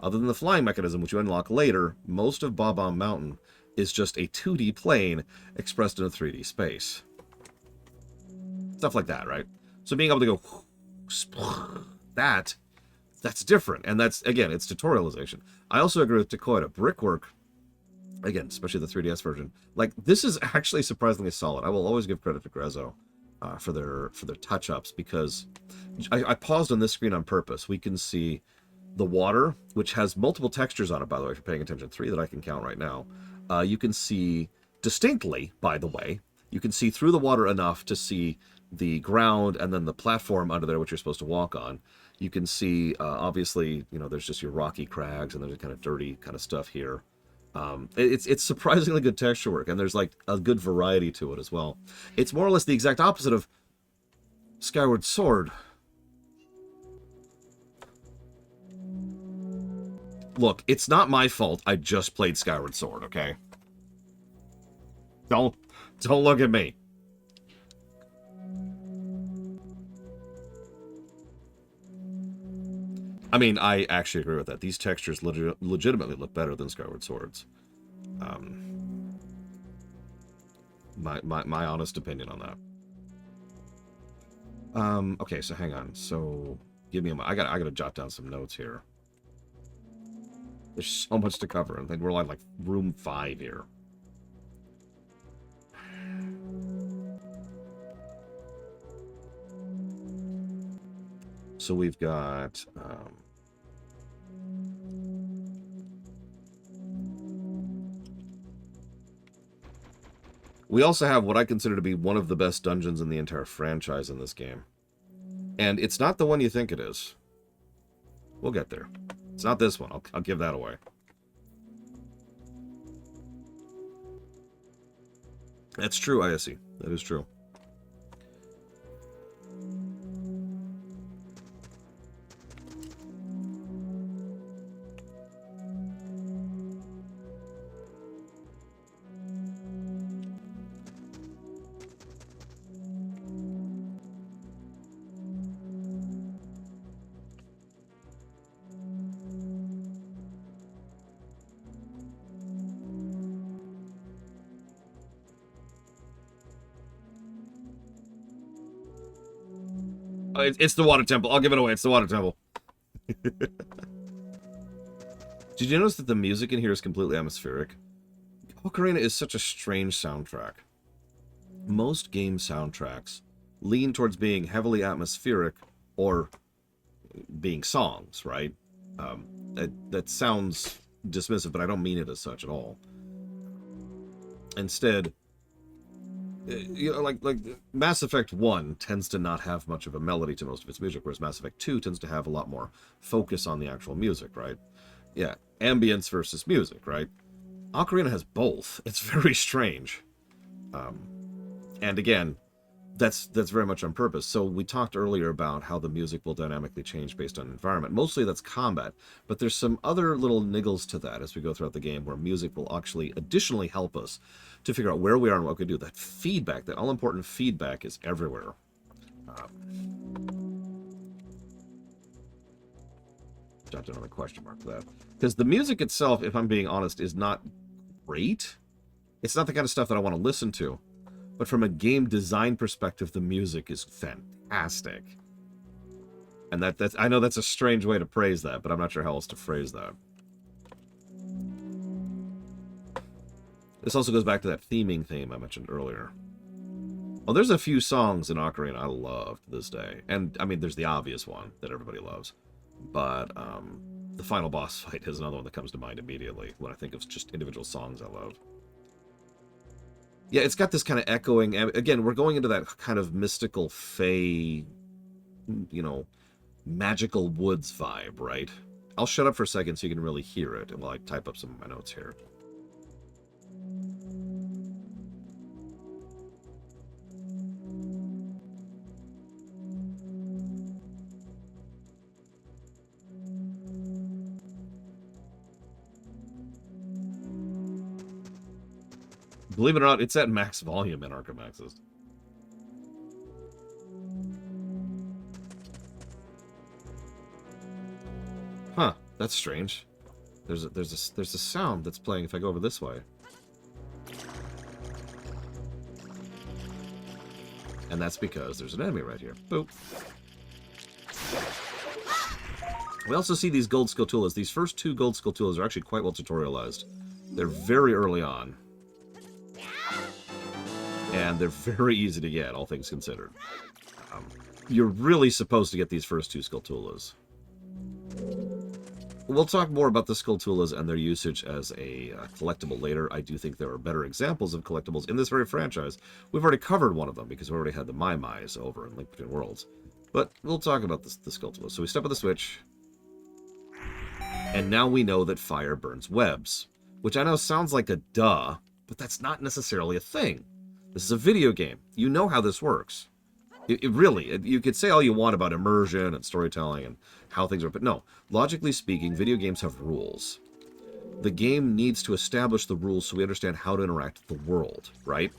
Other than the flying mechanism, which you unlock later, most of Bob-omb Mountain is just a 2D plane expressed in a 3D space. Stuff like that, right? So being able to go, that's different. And that's, again, it's tutorialization. I also agree with Takoida. Brickwork, again, especially the 3DS version, like, this is actually surprisingly solid. I will always give credit to Grezzo for their touch-ups, because I paused on this screen on purpose. We can see the water, which has multiple textures on it, by the way, if you're paying attention, 3 that I can count right now. You can see distinctly, by the way, you can see through the water enough to see the ground and then the platform under there, which you're supposed to walk on. You can see, obviously, you know, there's just your rocky crags and there's kind of dirty kind of stuff here. It's surprisingly good texture work, and there's like a good variety to it as well. It's more or less the exact opposite of Skyward Sword. Look, it's not my fault. I just played Skyward Sword, okay? Don't look at me. I mean, I actually agree with that. These textures legitimately look better than Skyward Sword's. My honest opinion on that. Okay, so hang on. So give me a moment. I gotta jot down some notes here. There's so much to cover. I think we're on like room 5 here. So we've got we also have what I consider to be one of the best dungeons in the entire franchise in this game. And it's not the one you think it is. We'll get there. It's not this one. I'll give that away. That's true, ISE. That is true. It's the water temple. I'll give it away. It's the water temple. Did you notice that the music in here is completely atmospheric? Ocarina is such a strange soundtrack. Most game soundtracks lean towards being heavily atmospheric or being songs, right? That sounds dismissive, but I don't mean it as such at all. Instead, you know, like Mass Effect 1 tends to not have much of a melody to most of its music, whereas Mass Effect 2 tends to have a lot more focus on the actual music, right? Yeah, ambience versus music, right? Ocarina has both. It's very strange. And again, that's very much on purpose. So we talked earlier about how the music will dynamically change based on environment. Mostly that's combat, but there's some other little niggles to that as we go throughout the game where music will actually additionally help us to figure out where we are and what we can do. That feedback, that all-important feedback is everywhere. Jot down another question mark for that. Because the music itself, if I'm being honest, is not great. It's not the kind of stuff that I want to listen to. But from a game design perspective, the music is fantastic. And that's I know that's a strange way to praise that, but I'm not sure how else to phrase that. This also goes back to that theming theme I mentioned earlier. Well, there's a few songs in Ocarina I love to this day. And, I mean, there's the obvious one that everybody loves. But the final boss fight is another one that comes to mind immediately when I think of just individual songs I love. Yeah, it's got this kind of echoing... Again, we're going into that kind of mystical, fey, you know, magical woods vibe, right? I'll shut up for a second so you can really hear it while I type up some of my notes here. Believe it or not, it's at max volume in Arkham Access. Huh, that's strange. There's a sound that's playing if I go over this way. And that's because there's an enemy right here. Boop. We also see these gold Skulltulas. These first 2 gold Skulltulas are actually quite well tutorialized. They're very early on. And they're very easy to get, all things considered. You're really supposed to get these first 2 Skulltulas. we'll talk more about the Skulltulas and their usage as a collectible later. I do think there are better examples of collectibles in this very franchise. We've already covered one of them because we already had the Mai over in Link Between Worlds. But we'll talk about the Skulltulas. So we step on the switch, and now we know that fire burns webs, which I know sounds like a duh, but that's not necessarily a thing. This is a video game. You know how this works. You could say all you want about immersion and storytelling and how things are, but no. Logically speaking, video games have rules. The game needs to establish the rules so we understand how to interact with the world, right?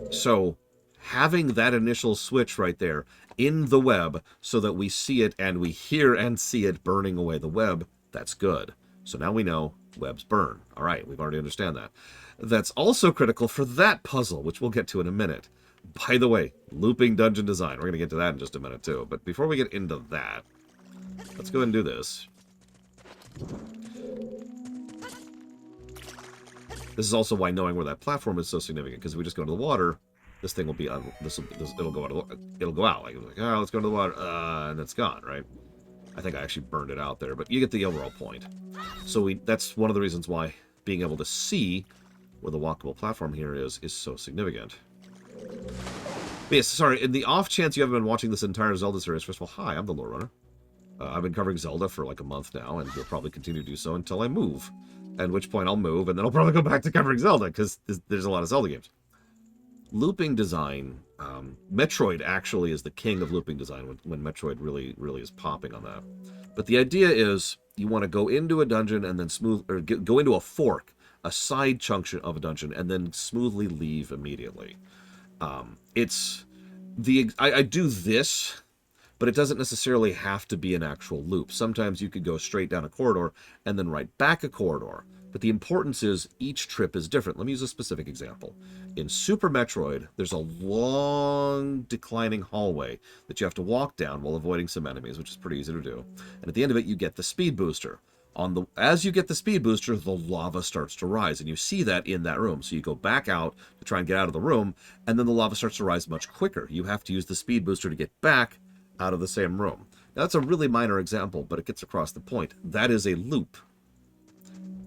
So, having that initial switch right there in the web so that we see it and we hear and see it burning away the web, that's good. So now we know webs burn. All right, we've already understand that. That's also critical for that puzzle, which we'll get to in a minute. By the way, looping dungeon design. We're going to get to that in just a minute, too. But before we get into that, let's go ahead and do this. This is also why knowing where that platform is so significant, because if we just go into the water, this thing will be it'll go out. Like, oh, let's go into the water, and it's gone, right? I think I actually burned it out there, but you get the overall point. So that's one of the reasons why being able to see where the walkable platform here is so significant. But yes, sorry, in the off chance you haven't been watching this entire Zelda series, first of all, hi, I'm the Lore Runner. I've been covering Zelda for like a month now, and will probably continue to do so until I move. At which point I'll move, and then I'll probably go back to covering Zelda, because there's a lot of Zelda games. Looping design, Metroid actually is the king of looping design when Metroid really is popping on that. But the idea is you want to go into a dungeon and then go into a fork, a side chunk of a dungeon, and then smoothly leave immediately. I do this, but it doesn't necessarily have to be an actual loop. Sometimes you could go straight down a corridor and then right back a corridor. But the importance is each trip is different. Let me use a specific example. In Super Metroid, there's a long declining hallway that you have to walk down while avoiding some enemies, which is pretty easy to do. And at the end of it, you get the speed booster. As you get the speed booster, the lava starts to rise, and you see that in that room. So you go back out to try and get out of the room, and then the lava starts to rise much quicker. You have to use the speed booster to get back out of the same room. Now, that's a really minor example, but it gets across the point. That is a loop.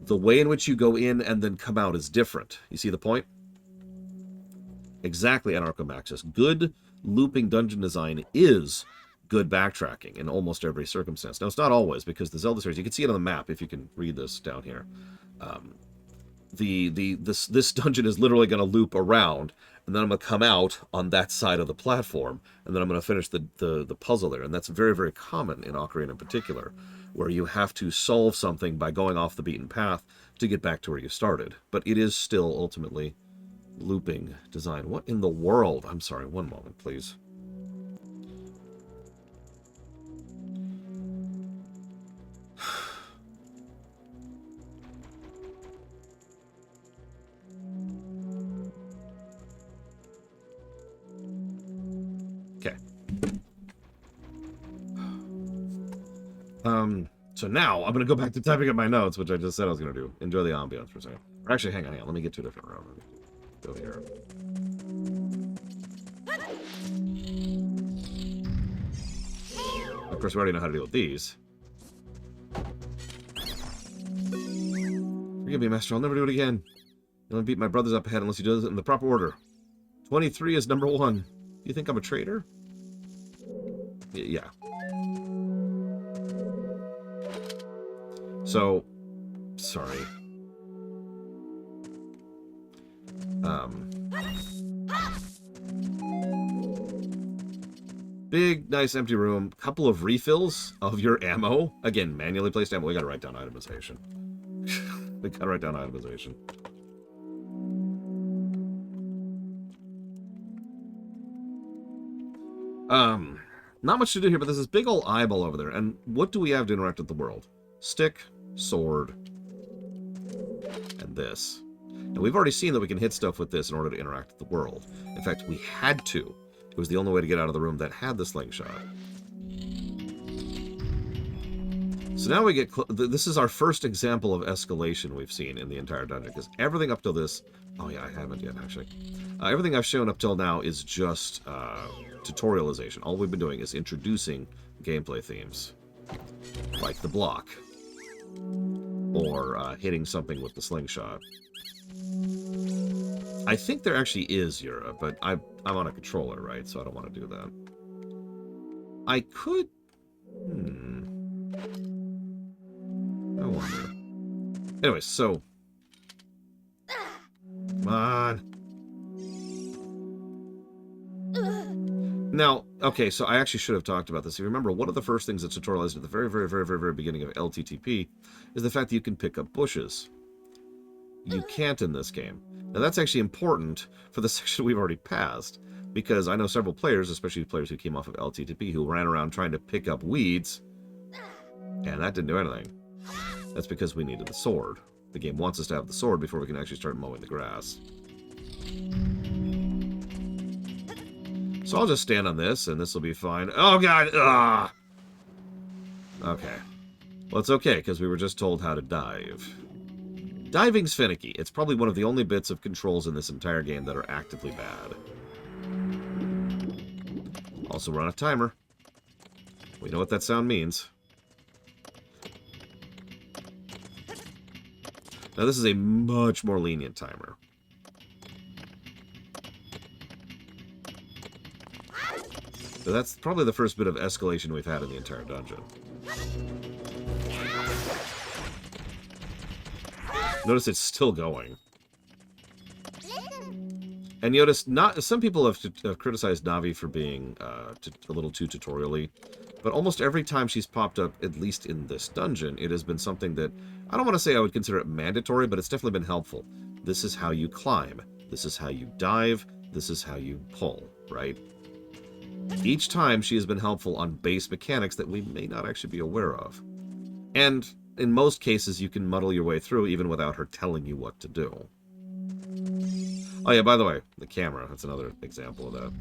The way in which you go in and then come out is different. You see the point? Exactly, Anarchomaxis. Good looping dungeon design is good backtracking in almost every circumstance. Now, it's not always, because the Zelda series, you can see it on the map if you can read this down here. This dungeon is literally going to loop around, and then I'm going to come out on that side of the platform, and then I'm going to finish the puzzle there. And that's very, very common in Ocarina in particular, where you have to solve something by going off the beaten path to get back to where you started. But it is still ultimately looping design. What in the world? I'm sorry, one moment, please. Okay. So now I'm going to go back to typing up my notes, which I just said I was going to do. Enjoy the ambiance for a second. Or actually, hang on. Let me get to a different room. Go here. Of course, we already know how to deal with these. Forgive me, Master. I'll never do it again. You'll beat my brothers up ahead unless you do it in the proper order. 23 is number 1. Do you think I'm a traitor? Yeah. So, sorry. Big, nice, empty room. Couple of refills of your ammo. Again, manually placed ammo. We gotta write down itemization. We gotta write down itemization. Not much to do here, but there's this big old eyeball over there. And what do we have to interact with the world? Stick, sword, and this. And we've already seen that we can hit stuff with this in order to interact with the world. In fact, we had to. It was the only way to get out of the room that had the slingshot. So now we get... This is our first example of escalation we've seen in the entire dungeon. Because everything up till this... Oh yeah, I haven't yet, actually. Everything I've shown up till now is just tutorialization. All we've been doing is introducing gameplay themes. like the block, or hitting something with the slingshot. I think there actually is Yura, but I'm on a controller, right? So I don't want to do that. I could... I wonder. Anyway, so... Come on. Now, okay, so I actually should have talked about this. If you remember, one of the first things that's tutorialized at the very, very, very, very, very beginning of LTTP is the fact that you can pick up bushes. You can't in this game. Now, that's actually important for the section we've already passed, because I know several players, especially players who came off of LTTP, who ran around trying to pick up weeds, and that didn't do anything. That's because we needed the sword. The game wants us to have the sword before we can actually start mowing the grass. So I'll just stand on this, and this will be fine. Oh, God! Ah! Okay. Well, it's okay, because we were just told how to dive. Diving's finicky. It's probably one of the only bits of controls in this entire game that are actively bad. Also, we're on a timer. We know what that sound means. Now, this is a much more lenient timer. So that's probably the first bit of escalation we've had in the entire dungeon. Notice it's still going. And you notice, some people have criticized Navi for being a little too tutorial-y, but almost every time she's popped up, at least in this dungeon, it has been something that, I don't want to say I would consider it mandatory, but it's definitely been helpful. This is how you climb. This is how you dive. This is how you pull, right? Each time she has been helpful on base mechanics that we may not actually be aware of. And in most cases, you can muddle your way through even without her telling you what to do. Oh yeah, by the way, the camera, that's another example of that.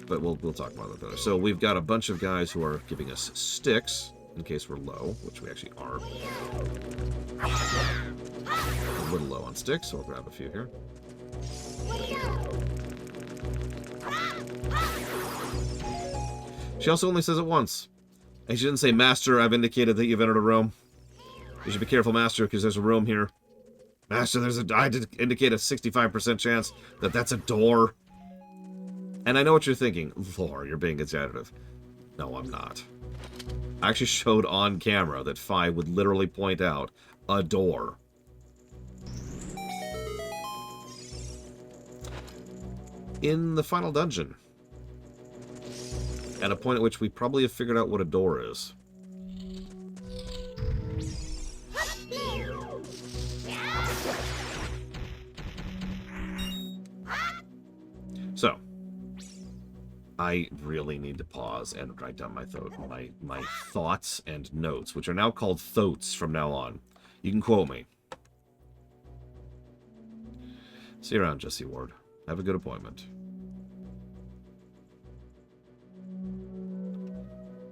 But we'll talk about that later. So we've got a bunch of guys who are giving us sticks, in case we're low, which we actually are. A little low on sticks, so we'll grab a few here. She also only says it once. And she didn't say, Master, I've indicated that you've entered a room. You should be careful, Master, because there's a room here. Master, I did indicate a 65% chance that that's a door. And I know what you're thinking. Lore, you're being exaggerative. No, I'm not. I actually showed on camera that Fi would literally point out a door. In the final dungeon. At a point at which we probably have figured out what a door is. So, I really need to pause and write down my thoughts and notes, which are now called thotes from now on. You can quote me. See you around, Jesse Ward. Have a good appointment.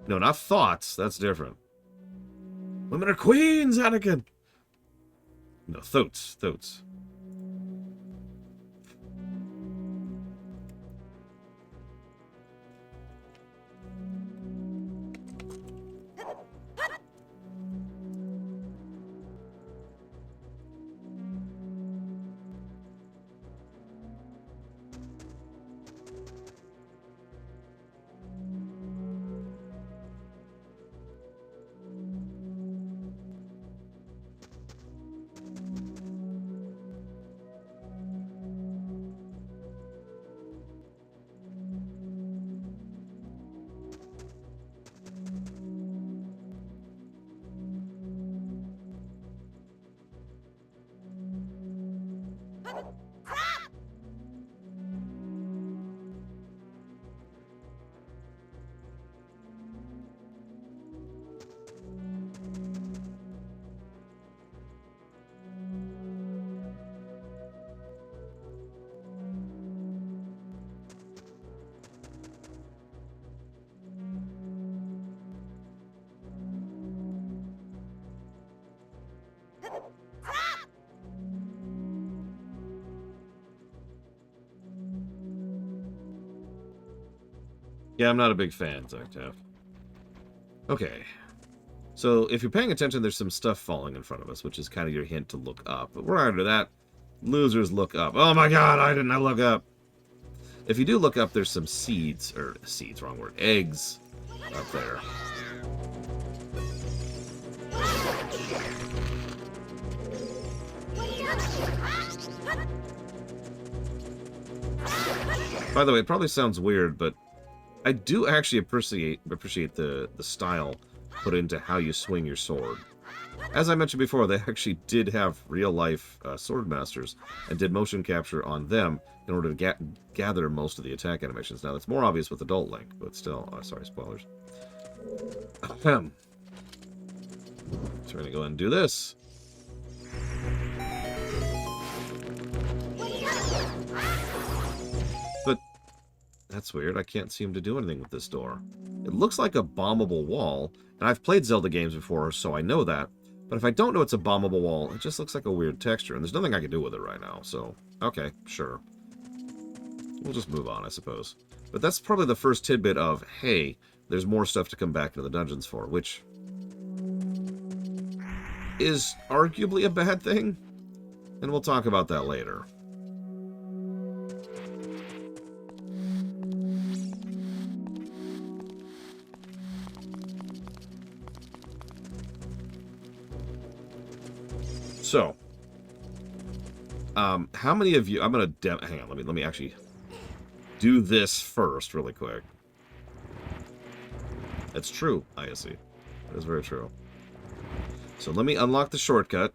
No, not thoughts. That's different. Women are queens, Anakin! No, thotes. Thotes. Yeah, I'm not a big fan, Zoctaf. Okay. So if you're paying attention, there's some stuff falling in front of us, which is kind of your hint to look up. But we're under that. Losers look up. Oh my god, I didn't look up. If you do look up, there's some seeds, or seeds, wrong word, eggs up there. By the way, it probably sounds weird, but I do actually appreciate the style put into how you swing your sword. As I mentioned before, they actually did have real-life sword masters and did motion capture on them in order to gather most of the attack animations. Now, that's more obvious with Adult Link, but still, sorry, spoilers. So we're going to go ahead and do this. But that's weird. I can't seem to do anything with this door. It looks like a bombable wall, and I've played Zelda games before, so I know that. But if I don't know it's a bombable wall, it just looks like a weird texture, and there's nothing I can do with it right now, so okay, sure. We'll just move on, I suppose. But that's probably the first tidbit of, hey, there's more stuff to come back into the dungeons for, which is arguably a bad thing, and we'll talk about that later. So, how many of you... I'm going to... Hang on, let me actually do this first really quick. That's true, I see. That is very true. So let me unlock the shortcut.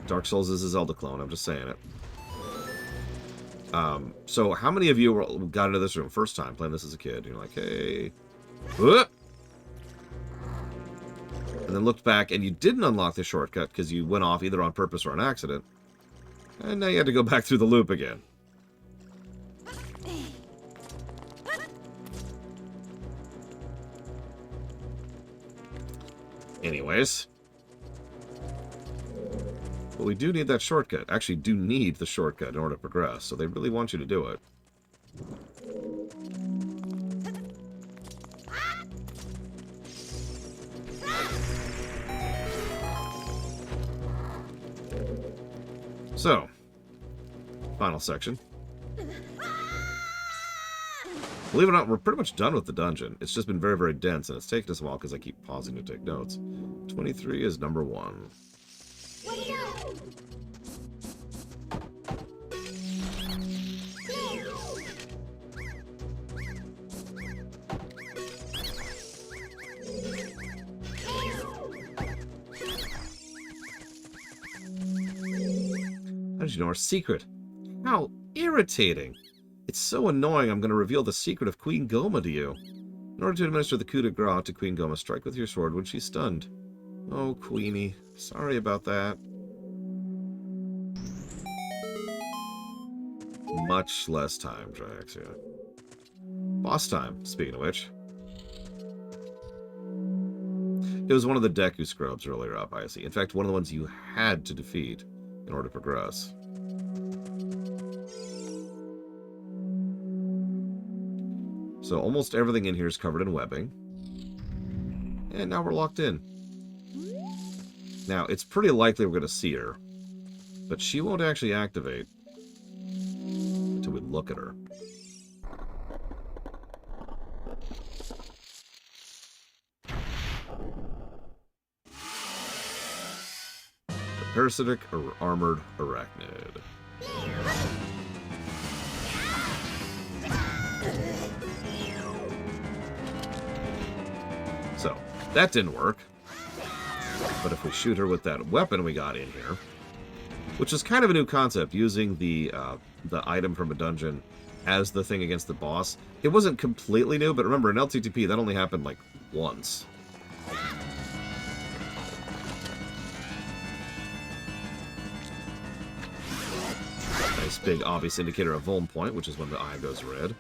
Dark Souls is a Zelda clone, I'm just saying it. So how many of you got into this room first time playing this as a kid? You're like, hey... Whoop! And then looked back, and you didn't unlock the shortcut because you went off either on purpose or on accident. And now you had to go back through the loop again. Anyways. But we do need that shortcut. Actually, do need the shortcut in order to progress, so they really want you to do it. So, final section. Believe it or not, we're pretty much done with the dungeon. It's just been very, very dense, and it's taken us a while because I keep pausing to take notes. 23 is number 1. How did you know our secret? How irritating! It's so annoying I'm going to reveal the secret of Queen Goma to you. In order to administer the coup de grace to Queen Goma, strike with your sword when she's stunned. Oh, Queenie. Sorry about that. Much less time, Draxia. Boss time, speaking of which. It was one of the Deku scrubs earlier up, I see. In fact, one of the ones you had to defeat in order to progress. So almost everything in here is covered in webbing. And now we're locked in. Now, it's pretty likely we're going to see her. But she won't actually activate until we look at her. The parasitic or armored arachnid. So, that didn't work. But if we shoot her with that weapon we got in here, which is kind of a new concept, using the item from a dungeon as the thing against the boss. It wasn't completely new, but remember, in LTTP, that only happened, like, once. Nice big obvious indicator of vuln point, which is when the eye goes red.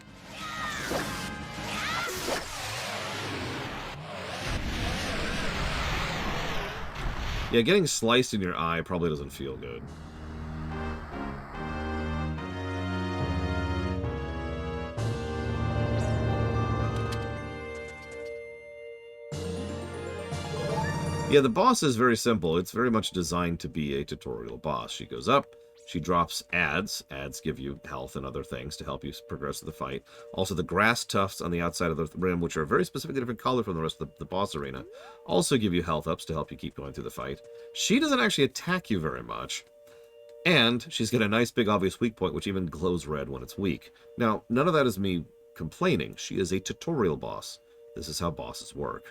Yeah, getting sliced in your eye probably doesn't feel good. Yeah, the boss is very simple. It's very much designed to be a tutorial boss. She goes up, she drops ads. Ads give you health and other things to help you progress the fight. Also, the grass tufts on the outside of the rim, which are a very specifically different color from the rest of the boss arena, also give you health ups to help you keep going through the fight. She doesn't actually attack you very much. And she's got a nice big obvious weak point, which even glows red when it's weak. Now, none of that is me complaining. She is a tutorial boss. This is how bosses work.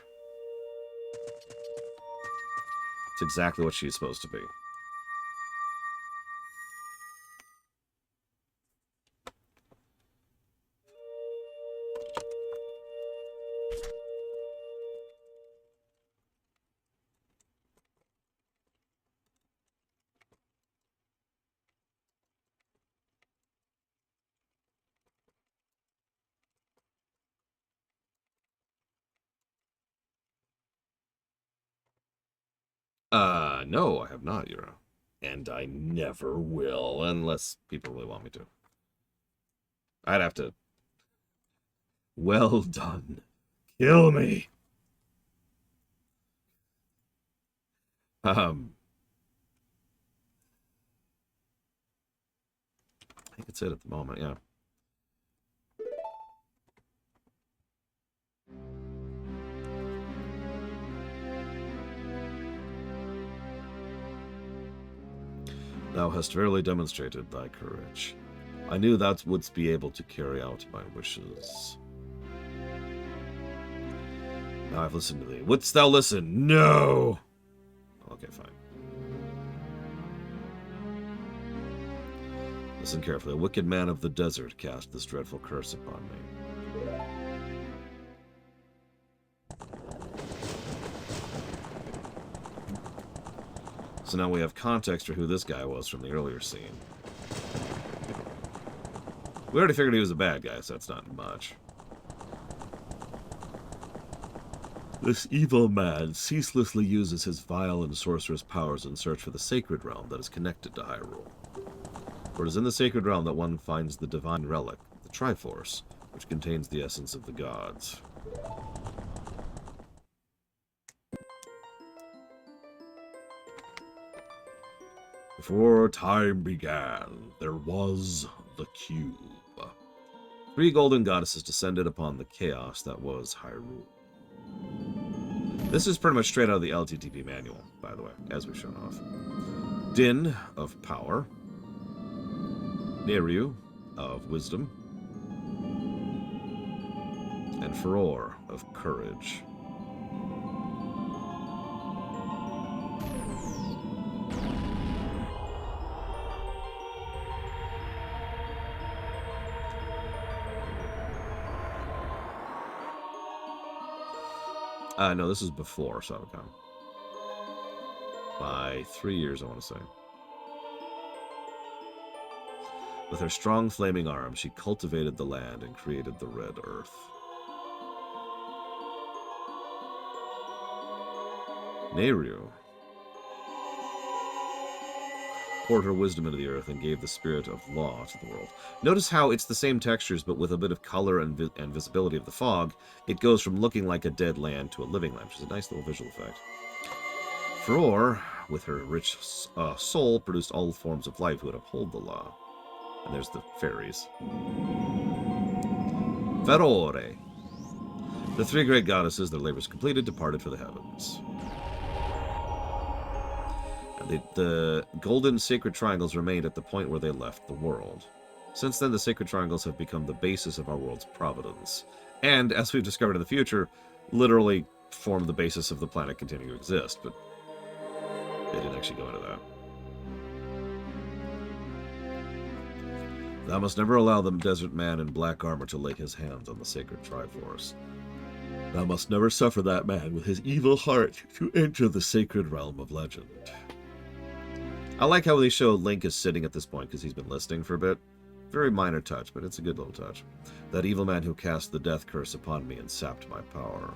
It's exactly what she's supposed to be. No, I have not, Euro. And I never will, unless people really want me to. I'd have to... Well done. Kill me! I think it's it at the moment, yeah. Thou hast rarely demonstrated thy courage. I knew thou wouldst be able to carry out my wishes. Now I've listened to thee. Wouldst thou listen? No! Okay, fine. Listen carefully. A wicked man of the desert cast this dreadful curse upon me. So now we have context for who this guy was from the earlier scene. We already figured he was a bad guy, so that's not much. This evil man ceaselessly uses his vile and sorcerous powers in search for the sacred realm that is connected to Hyrule. For it is in the sacred realm that one finds the divine relic, the Triforce, which contains the essence of the gods. Before time began, there was the cube. 3 golden goddesses descended upon the chaos that was Hyrule. This is pretty much straight out of the LTTP manual, by the way, as we've shown off. Din, of power. Neryu, of wisdom. And Furor, of courage. No, this is before Shadowcon. By 3 years, I want to say. With her strong flaming arm, she cultivated the land and created the Red Earth. Neryu poured her wisdom into the earth and gave the spirit of law to the world. Notice how it's the same textures, but with a bit of color and visibility of the fog, it goes from looking like a dead land to a living land, which is a nice little visual effect. Furor, with her rich soul, produced all forms of life who would uphold the law. And there's the fairies. Furore. The 3 great goddesses, their labors completed, departed for the heavens. The golden sacred triangles remained at the point where they left the world. Since then, the sacred triangles have become the basis of our world's providence. And, as we've discovered in the future, literally form the basis of the planet continuing to exist. But they didn't actually go into that. Thou must never allow the desert man in black armor to lay his hands on the sacred Triforce. Thou must never suffer that man with his evil heart to enter the sacred realm of legend. I like how they show Link is sitting at this point because he's been listening for a bit. Very minor touch, but it's a good little touch. That evil man who cast the death curse upon me and sapped my power.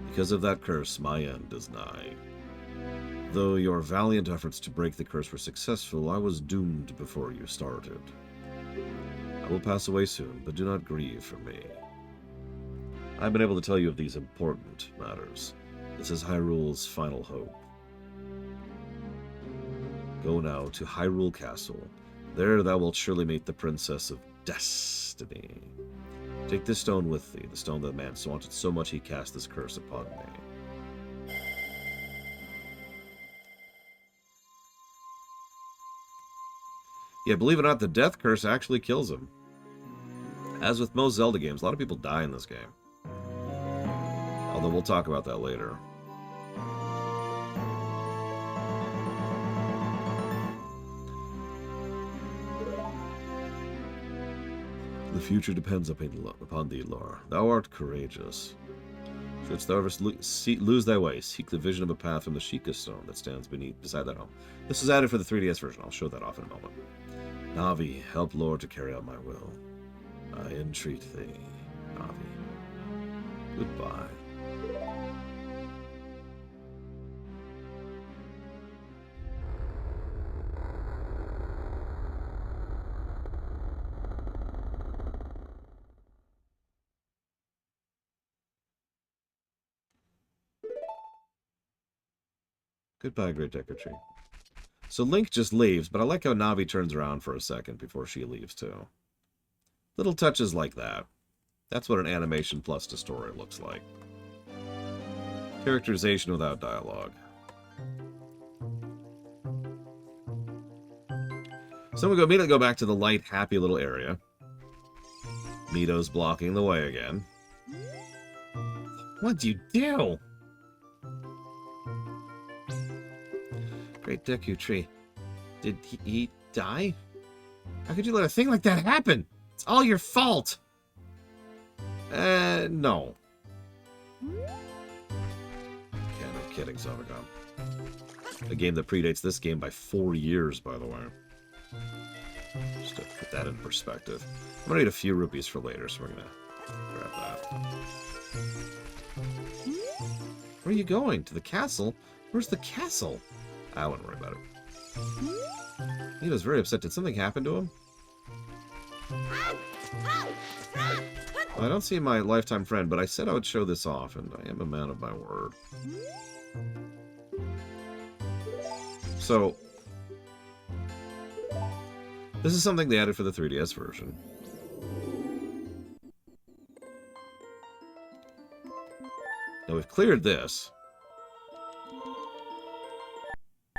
Because of that curse, my end is nigh. Though your valiant efforts to break the curse were successful, I was doomed before you started. I will pass away soon, but do not grieve for me. I've been able to tell you of these important matters. This is Hyrule's final hope. Go now to Hyrule Castle. There thou wilt surely meet the Princess of Destiny. Take this stone with thee, the stone that man wanted so much he cast this curse upon me. Yeah, believe it or not, the death curse actually kills him. As with most Zelda games, a lot of people die in this game. Although we'll talk about that later. The future depends upon thee, Laura. Thou art courageous. Shouldst thou ever lose thy way, seek the vision of a path from the Sheikah stone that stands beside that home. This was added for the 3DS version. I'll show that off in a moment. Navi, help Lord to carry out my will. I entreat thee, Navi. Goodbye. Goodbye, Great Deku Tree. So Link just leaves, but I like how Navi turns around for a second before she leaves, too. Little touches like that. That's what an animation plus to story looks like. Characterization without dialogue. So we immediately go back to the light, happy little area. Mito's blocking the way again. What'd you do? Great Deku Tree. Did he die? How could you let a thing like that happen? It's all your fault! No. Yeah, no kidding, Zavagam. A game that predates this game by 4 years, by the way. Just to put that in perspective. I'm gonna need a few rupees for later, so we're gonna grab that. Where are you going? To the castle? Where's the castle? I wouldn't worry about it. He was very upset. Did something happen to him? Well, I don't see my lifetime friend, but I said I would show this off, and I am a man of my word. So, this is something they added for the 3DS version. Now we've cleared this.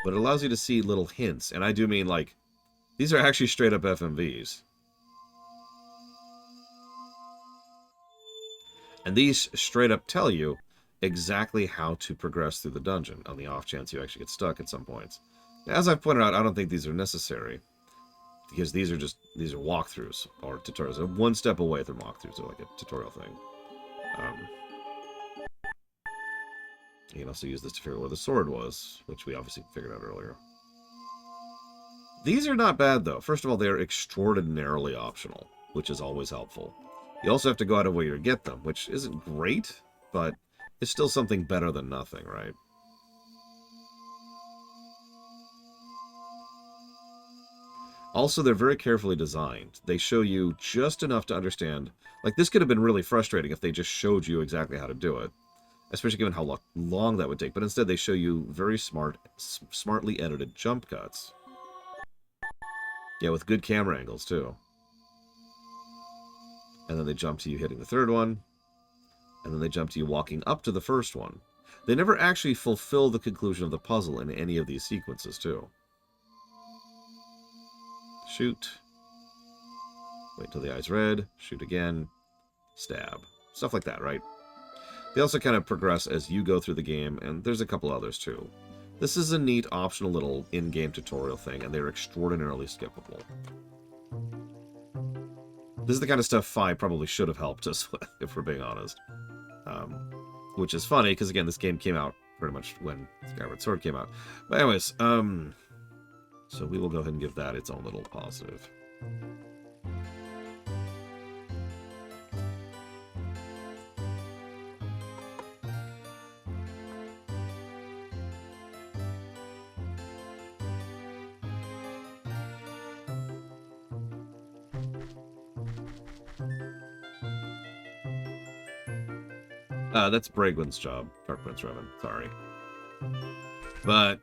But it allows you to see little hints. And I do mean, like, these are actually straight up FMVs. And these straight up tell you exactly how to progress through the dungeon, on the off chance you actually get stuck at some points. As I've pointed out, I don't think these are necessary. Because these are walkthroughs, or tutorials. They're one step away from walkthroughs. They're like a tutorial thing. You can also use this to figure out where the sword was, which we obviously figured out earlier. These are not bad, though. First of all, they are extraordinarily optional, which is always helpful. You also have to go out of your way to get them, which isn't great, but it's still something better than nothing, right? Also, they're very carefully designed. They show you just enough to understand. Like, this could have been really frustrating if they just showed you exactly how to do it. Especially given how long that would take. But instead, they show you very smartly edited jump cuts. Yeah, with good camera angles, too. And then they jump to you hitting the third one. And then they jump to you walking up to the first one. They never actually fulfill the conclusion of the puzzle in any of these sequences, too. Shoot. Wait till the eye's red. Shoot again. Stab. Stuff like that, right? They also kind of progress as you go through the game, and there's a couple others too. This is a neat, optional little in-game tutorial thing, and they're extraordinarily skippable. This is the kind of stuff 5 probably should have helped us with, if we're being honest. Which is funny, because again, this game came out pretty much when Skyward Sword came out. But anyways, so we will go ahead and give that its own little positive. That's Bragwin's job, Dark Prince Revan. Sorry. But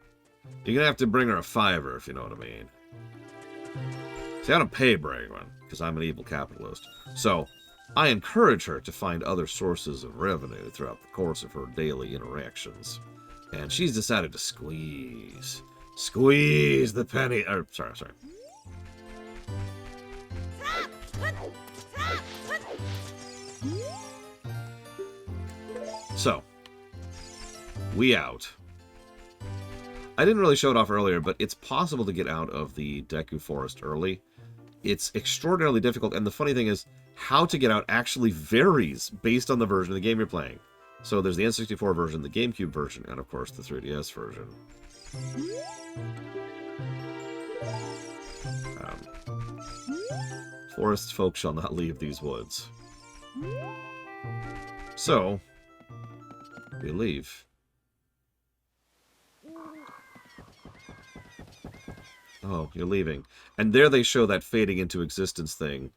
you're gonna have to bring her a fiver, if you know what I mean. See, I don't pay Bragwin, because I'm an evil capitalist. So, I encourage her to find other sources of revenue throughout the course of her daily interactions. And she's decided to squeeze the penny. Or, sorry. So, we out. I didn't really show it off earlier, but it's possible to get out of the Deku Forest early. It's extraordinarily difficult, and the funny thing is, how to get out actually varies based on the version of the game you're playing. So there's the N64 version, the GameCube version, and of course the 3DS version. Forest folk shall not leave these woods. So, we leave. Oh, you're leaving. And there they show that fading into existence thing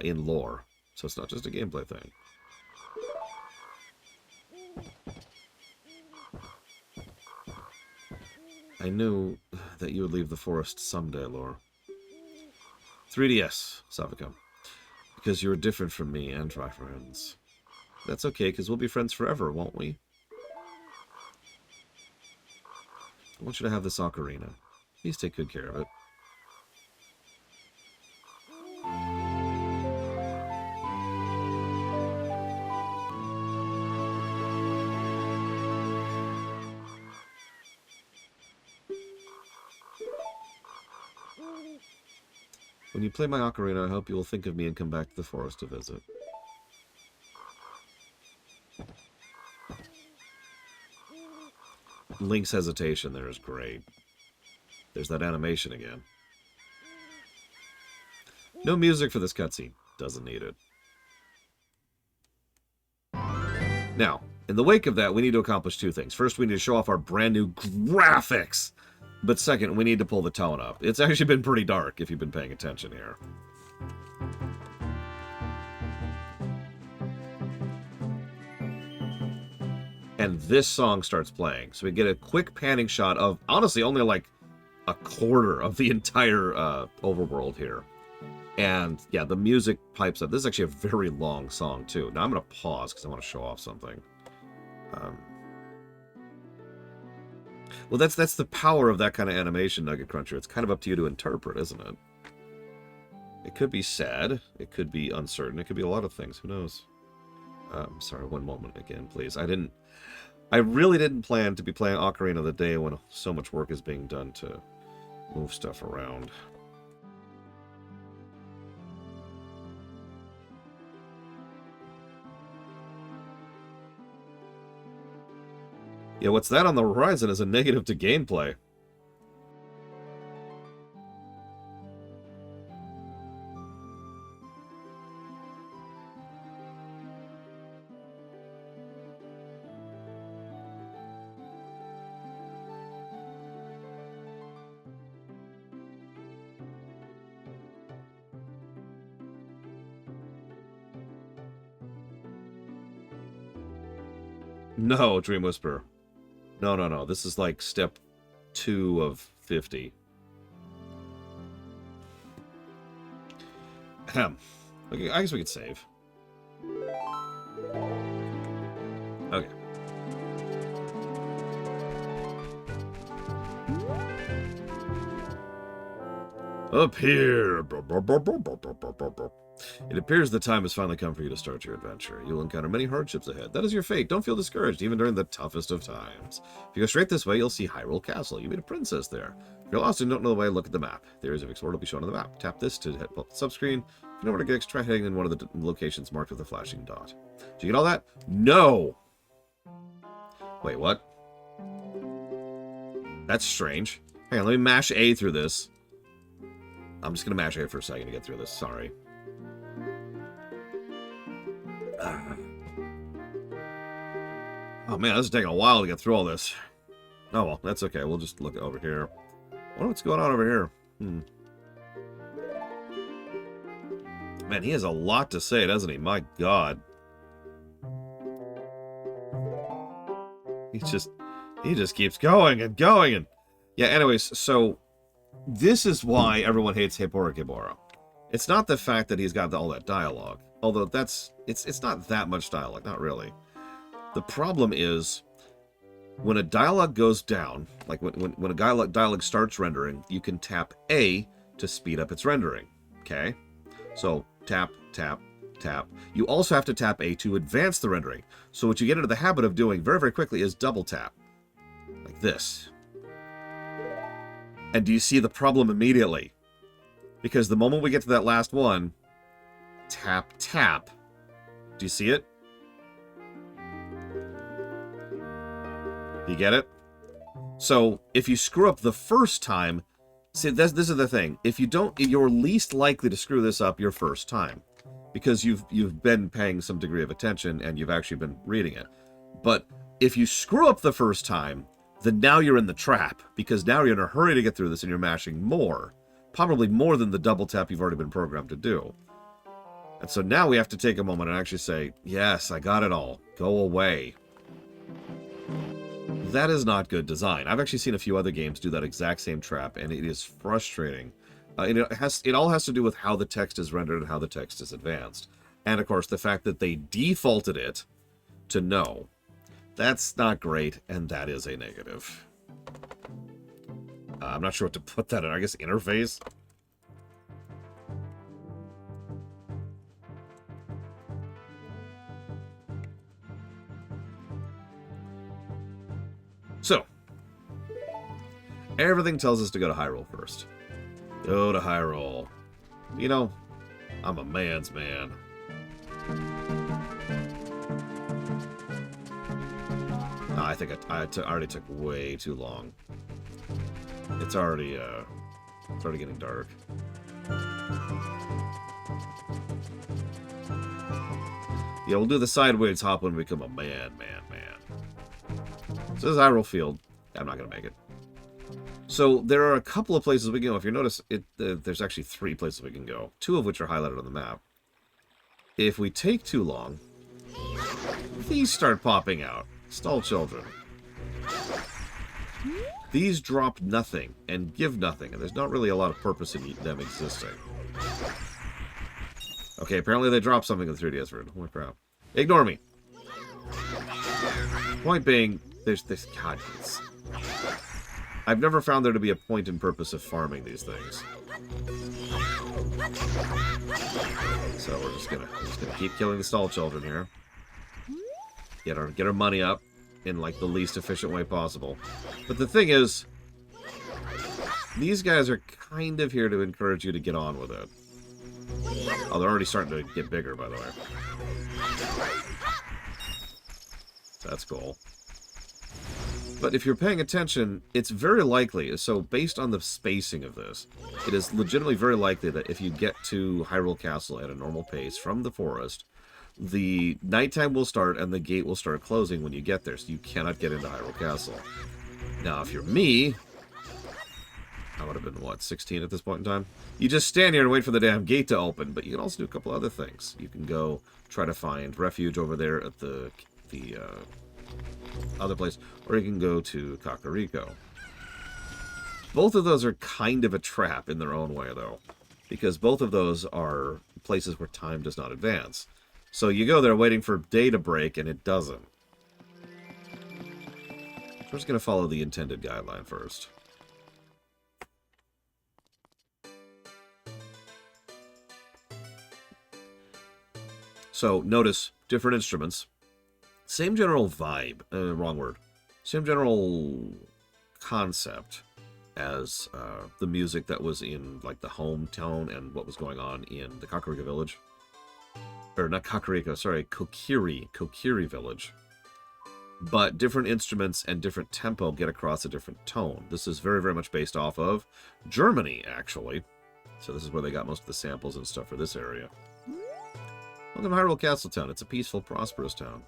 in lore. So it's not just a gameplay thing. I knew that you would leave the forest someday, Lore. 3DS, Savika. Because you're different from me and my friends. That's okay, because we'll be friends forever, won't we? I want you to have this ocarina. Please take good care of it. When you play my ocarina, I hope you will think of me and come back to the forest to visit. Link's hesitation there is great. There's that animation again. No music for this cutscene. Doesn't need it. Now, in the wake of that, we need to accomplish two things. First, we need to show off our brand new graphics. But second, we need to pull the tone up. It's actually been pretty dark, if you've been paying attention here. And this song starts playing. So we get a quick panning shot of, honestly, only like a quarter of the entire overworld here. And, yeah, the music pipes up. This is actually a very long song, too. Now I'm going to pause because I want to show off something. Well, that's the power of that kind of animation, Nugget Cruncher. It's kind of up to you to interpret, isn't it? It could be sad. It could be uncertain. It could be a lot of things. Who knows? Sorry, one moment again, please. I really didn't plan to be playing Ocarina the day when so much work is being done to move stuff around. Yeah, what's that on the horizon is a negative to gameplay. No, Dream Whisperer. No. This is like step 2 of 50. Ahem. Okay, I guess we could save. Okay. Up here. It appears the time has finally come for you to start your adventure. You will encounter many hardships ahead. That is your fate. Don't feel discouraged, even during the toughest of times. If you go straight this way, you'll see Hyrule Castle. You meet a princess there. If you're lost and don't know the way, look at the map. The areas of explored will be shown on the map. Tap this to hit the subscreen. If you know where to get, try heading in one of the locations marked with a flashing dot. Did you get all that? No! Wait, what? That's strange. Hang on, let me mash A through this. I'm just going to mash A for a second to get through this. Sorry. Oh man, this is taking a while to get through all this. Oh well, that's okay. We'll just look over here. I wonder what's going on over here. Man, he has a lot to say, doesn't he? My God. He just keeps going and going and... Yeah, anyways, so this is why everyone hates Hipporygibboro. It's not the fact that he's got all that dialogue. Although it's not that much dialogue, not really. The problem is when a dialogue goes down, like when a dialogue starts rendering, you can tap A to speed up its rendering. Okay? So tap, tap, tap. You also have to tap A to advance the rendering. So what you get into the habit of doing very, very quickly is double tap. Like this. And do you see the problem immediately? Because the moment we get to that last one, tap, tap. Do you see it? You get it? So, if you screw up the first time, see, this is the thing. If you don't, you're least likely to screw this up your first time. Because you've been paying some degree of attention and you've actually been reading it. But if you screw up the first time, then now you're in the trap. Because now you're in a hurry to get through this and you're mashing more. Probably more than the double tap you've already been programmed to do. And so now we have to take a moment and actually say, yes, I got it all. Go away. That is not good design. I've actually seen a few other games do that exact same trap, and it is frustrating. It all has to do with how the text is rendered and how the text is advanced. And, of course, the fact that they defaulted it to no. That's not great, and that is a negative. I'm not sure what to put that in. I guess interface? So, everything tells us to go to Hyrule first. Go to Hyrule. You know, I'm a man's man. I think I already took way too long. It's already getting dark. Yeah, we'll do the sideways hop when we become a man. So this is Hyrule Field. I'm not going to make it. So there are a couple of places we can go. If you notice, there's actually 3 places we can go. 2 of which are highlighted on the map. If we take too long, these start popping out. Stall children. These drop nothing and give nothing, and there's not really a lot of purpose in them existing. Okay, apparently they dropped something in the 3DS version. Holy crap. Ignore me. Point being, there's this... God, I've never found there to be a point and purpose of farming these things. So we're just gonna keep killing the stall children here. Get our money up in like the least efficient way possible. But the thing is, these guys are kind of here to encourage you to get on with it. Oh, they're already starting to get bigger, by the way. So that's cool. But if you're paying attention, it's very likely, so based on the spacing of this, it is legitimately very likely that if you get to Hyrule Castle at a normal pace from the forest, the nighttime will start and the gate will start closing when you get there, so you cannot get into Hyrule Castle. Now, if you're me, I would have been, what, 16 at this point in time? You just stand here and wait for the damn gate to open, but you can also do a couple other things. You can go try to find refuge over there at the other place, or you can go to Kakariko. Both of those are kind of a trap in their own way, though, because both of those are places where time does not advance. So you go there waiting for day to break, and it doesn't. We're just going to follow the intended guideline first. So notice different instruments. Same general vibe. Wrong word. Same general concept as the music that was in like the hometown and what was going on in the Kakariko village. Or not Kakariko, sorry, Kokiri village. But different instruments and different tempo get across a different tone. This is very, very much based off of Germany, actually. So this is where they got most of the samples and stuff for this area. Welcome to Hyrule Castle Town. It's a peaceful, prosperous town.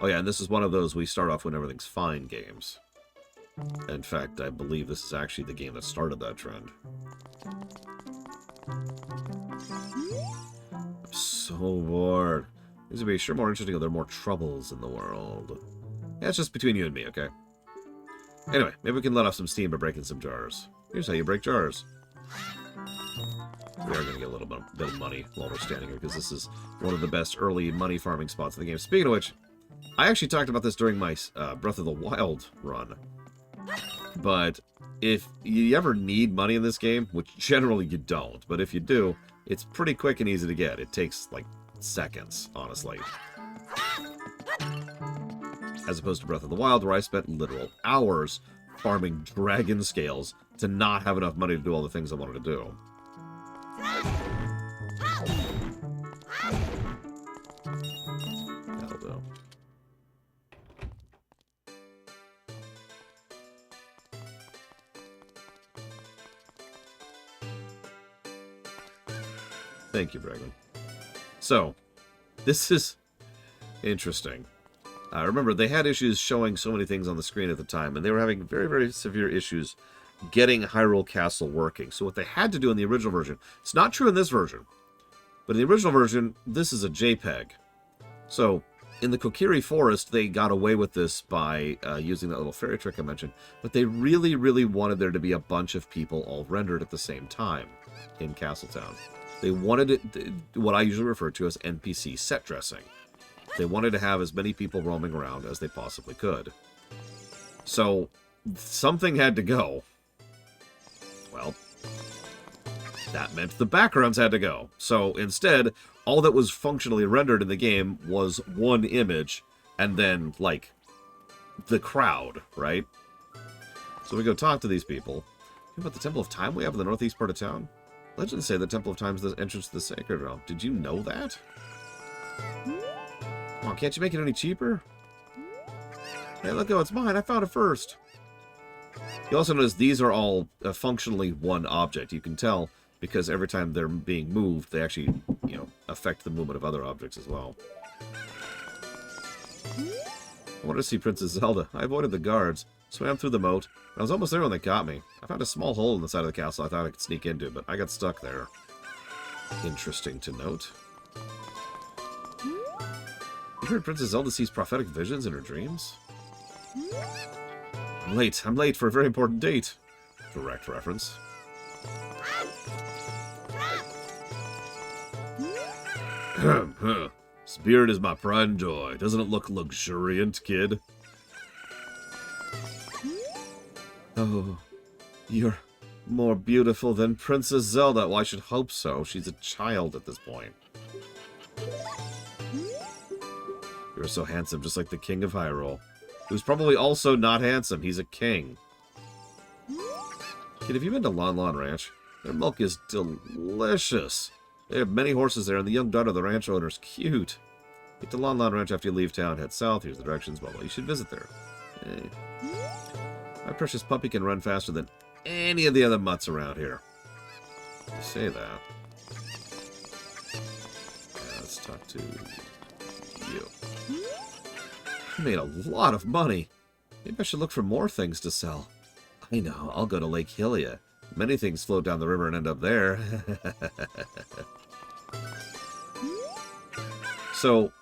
Oh yeah, and this is one of those we start off when everything's fine games. In fact, I believe this is actually the game that started that trend. I'm so bored. These would be sure more interesting if there are more troubles in the world. That's just between you and me, okay? Anyway, maybe we can let off some steam by breaking some jars. Here's how you break jars. We are going to get a little bit of money while we're standing here, because this is one of the best early money farming spots in the game. Speaking of which, I actually talked about this during my Breath of the Wild run. But if you ever need money in this game, which generally you don't, but if you do, it's pretty quick and easy to get. It takes, like, seconds, honestly. As opposed to Breath of the Wild, where I spent literal hours farming dragon scales to not have enough money to do all the things I wanted to do. That'll do. Thank you, Bregman. So, this is interesting. Remember, they had issues showing so many things on the screen at the time, and they were having very, very severe issues getting Hyrule Castle working. So what they had to do in the original version, it's not true in this version, but in the original version, this is a JPEG. So, in the Kokiri Forest, they got away with this by using that little fairy trick I mentioned, but they really, really wanted there to be a bunch of people all rendered at the same time in Castletown. They wanted it, what I usually refer to as NPC set dressing. They wanted to have as many people roaming around as they possibly could. So, something had to go. Well, that meant the backgrounds had to go. So, instead, all that was functionally rendered in the game was one image, and then, like, the crowd, right? So we go talk to these people. What about the Temple of Time we have in the northeast part of town? Legends say the Temple of Time is the entrance to the Sacred Realm. Did you know that? Come on, can't you make it any cheaper? Hey, look, it's mine. I found it first. You also notice these are all functionally one object. You can tell because every time they're being moved, they actually, you know, affect the movement of other objects as well. I wanted to see Princess Zelda. I avoided the guards, swam through the moat, and I was almost there when they caught me. I found a small hole in the side of the castle I thought I could sneak into, but I got stuck there. Interesting to note. You heard Princess Zelda sees prophetic visions in her dreams? I'm late for a very important date. Direct reference. Spirit is my pride and joy. Doesn't it look luxuriant, kid? Oh, you're more beautiful than Princess Zelda. Well, I should hope so. She's a child at this point. You're so handsome, just like the King of Hyrule. Who's probably also not handsome. He's a king. Kid, have you been to Lon Lon Ranch? Their milk is delicious. They have many horses there, and the young daughter of the ranch owner is cute. Get to Lon Lon Ranch after you leave town. Head south. Here's the directions. Blah, blah. You should visit there. Hey. My precious puppy can run faster than any of the other mutts around here. You say that. Let's talk to you. I made a lot of money. Maybe I should look for more things to sell. I know, I'll go to Lake Hylia. Many things float down the river and end up there. So,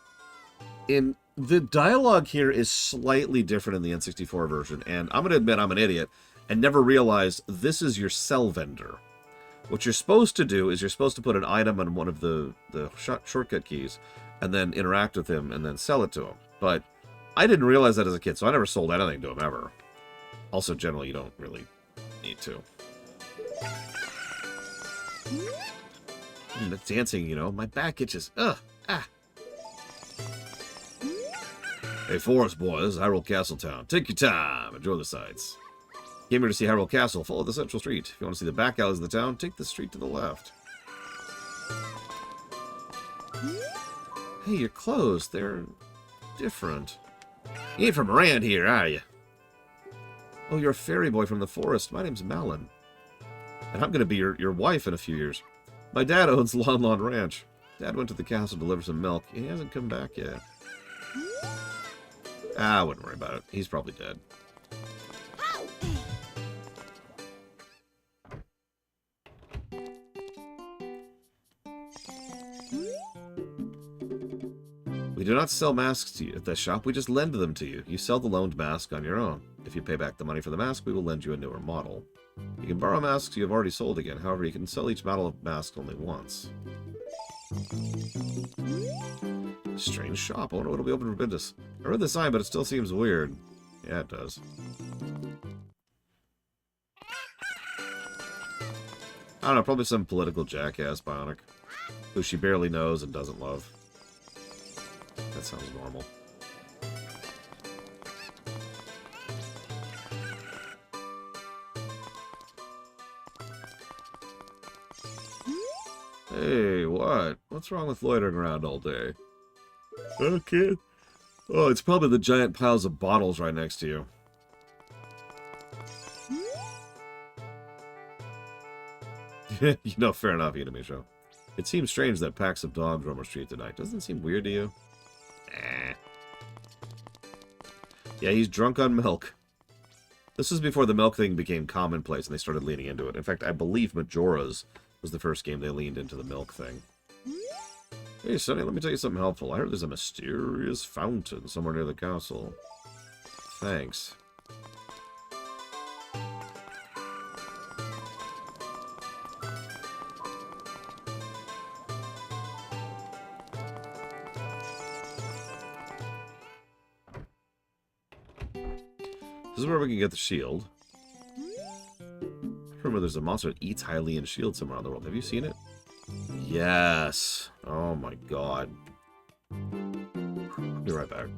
the dialogue here is slightly different in the N64 version, and I'm going to admit I'm an idiot and never realized this is your sell vendor. What you're supposed to do is you're supposed to put an item on one of the shortcut keys and then interact with him and then sell it to him. But I didn't realize that as a kid, so I never sold anything to him ever. Also, generally, you don't really need to. That's dancing, you know. My back itches. Ugh. Ah. Hey, Forest Boy, this is Hyrule Castle Town. Take your time. Enjoy the sights. Came here to see Hyrule Castle. Follow the central street. If you want to see the back alleys of the town, take the street to the left. Hey, your clothes. They're different. You ain't from around here, are you? Oh, you're a fairy boy from the forest. My name's Malin. And I'm going to be your wife in a few years. My dad owns Lon Lon Ranch. Dad went to the castle to deliver some milk. He hasn't come back yet. I wouldn't worry about it. He's probably dead. We do not sell masks to you at the shop, we just lend them to you. You sell the loaned mask on your own. If you pay back the money for the mask, we will lend you a newer model. You can borrow masks you have already sold again, however, you can sell each model of mask only once. Strange shop, I wonder what will be open for business. I read the sign, but it still seems weird. Yeah, it does. I don't know, probably some political jackass Bionic, who she barely knows and doesn't love. That sounds normal. Hey, what? What's wrong with loitering around all day? Okay. Oh, it's probably the giant piles of bottles right next to you. You know, fair enough, Intermission. It seems strange that packs of dogs roam our street tonight. Doesn't it seem weird to you? Yeah, he's drunk on milk. This was before the milk thing became commonplace and they started leaning into it. In fact, I believe Majora's was the first game they leaned into the milk thing. Hey, Sonny, let me tell you something helpful. I heard there's a mysterious fountain somewhere near the castle. Thanks. This is where we can get the shield. I remember there's a monster that eats Hylian shield somewhere on the world. Have you seen it? Yes. Oh my god. Be right back.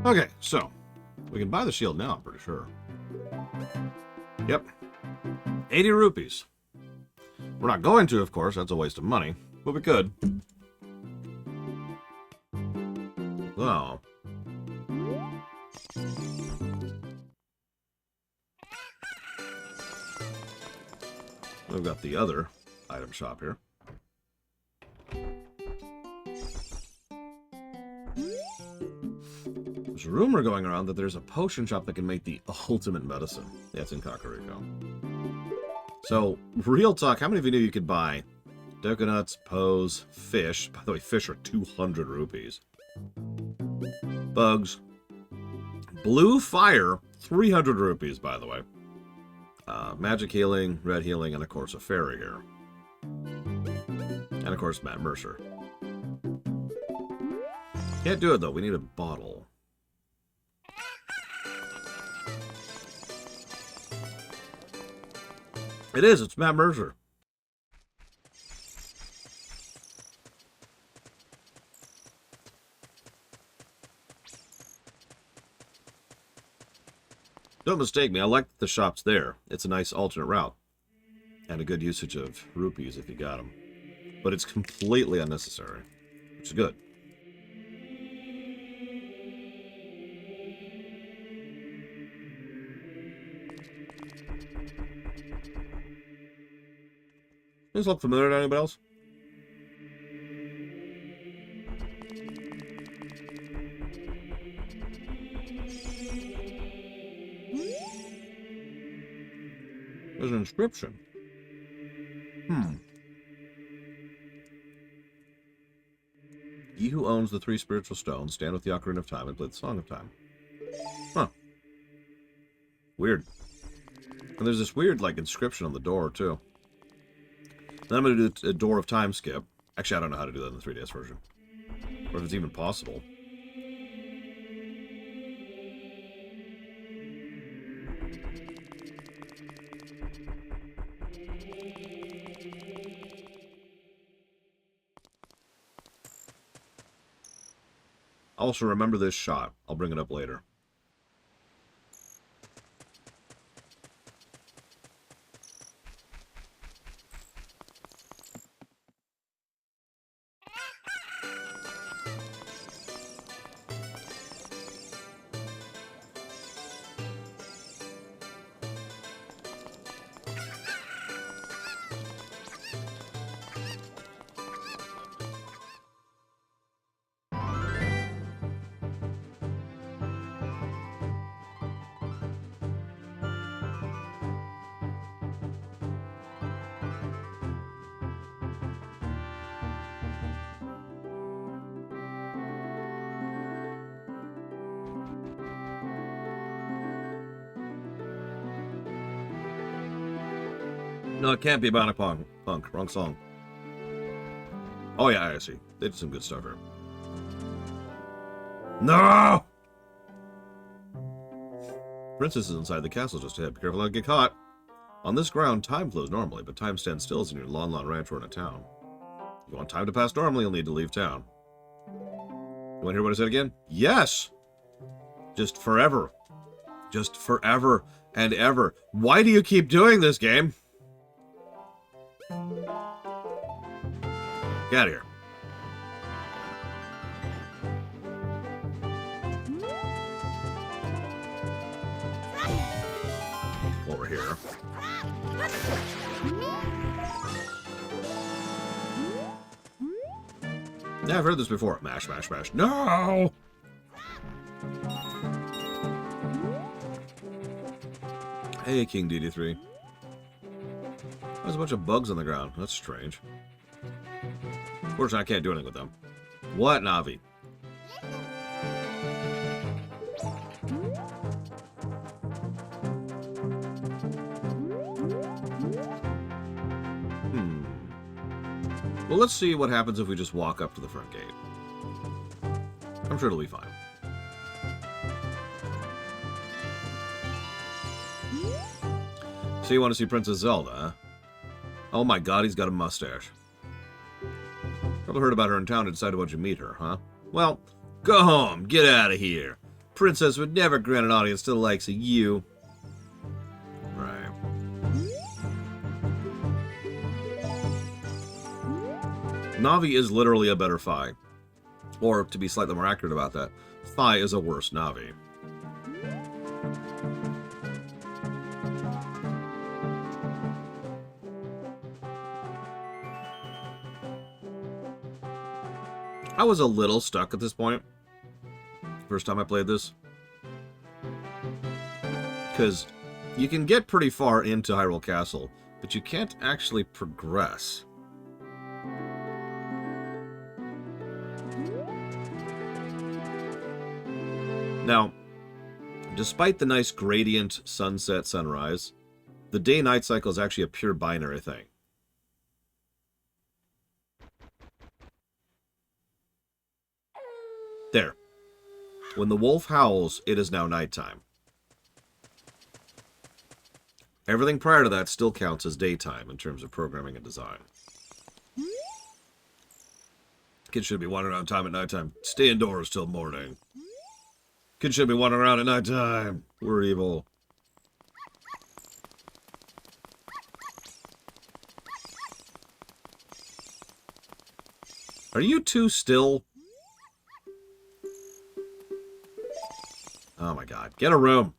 Okay, so we can buy the shield now, I'm pretty sure. Yep. 80 rupees. We're not going to, of course. That's a waste of money. But we could. So. We've got the other item shop here. There's a rumor going around that there's a potion shop that can make the ultimate medicine. Yeah, it's in Kakariko. So, real talk, how many of you knew you could buy Deku nuts, pose, fish? By the way, fish are 200 rupees. Bugs. Blue fire, 300 rupees, by the way. Magic healing, red healing, and of course a fairy here. And of course Matt Mercer. Can't do it though, we need a bottle. It is, it's Matt Mercer. Don't mistake me, I like that the shop's there. It's a nice alternate route. And a good usage of rupees if you got them. But it's completely unnecessary. Which is good. Does this look familiar to anybody else? There's an inscription. Ye who owns the 3 spiritual stones, stand with the Ocarina of Time and play the Song of Time. Huh. Weird. And there's this weird, like, inscription on the door, too. Then I'm going to do a Door of Time skip. Actually, I don't know how to do that in the 3DS version. Or if it's even possible. Also, remember this shot. I'll bring it up later. No, it can't be Bionic Punk. Wrong song. Oh, yeah, I see. They did some good stuff here. No! Princess is inside the castle just ahead. Be careful not to get caught. On this ground, time flows normally, but time stands still in your Lon Lon Ranch or in a town. If you want time to pass normally, you'll need to leave town. You want to hear what I said again? Yes! Just forever. Just forever and ever. Why do you keep doing this, game? Get out of here. Over here. Yeah, I've heard this before. Mash, mash, mash. No! Hey, King DD3. There's a bunch of bugs on the ground. That's strange. Of course, I can't do anything with them. What, Navi? Well, let's see what happens if we just walk up to the front gate. I'm sure it'll be fine. So you want to see Princess Zelda, huh? Oh my god, he's got a mustache. Probably heard about her in town and decided why don't you meet her, huh? Well, go home. Get out of here. Princess would never grant an audience to the likes of you. Right. Navi is literally a better Fi. Or, to be slightly more accurate about that, Fi is a worse Navi. I was a little stuck at this point. First time I played this. Because you can get pretty far into Hyrule Castle, but you can't actually progress. Now, despite the nice gradient sunset sunrise, the day-night cycle is actually a pure binary thing. There. When the wolf howls, it is now nighttime. Everything prior to that still counts as daytime in terms of programming and design. Kids should be wandering around time at nighttime. Stay indoors till morning. Kids should be wandering around at nighttime. We're evil. Are you two still? Oh my god. Get a room.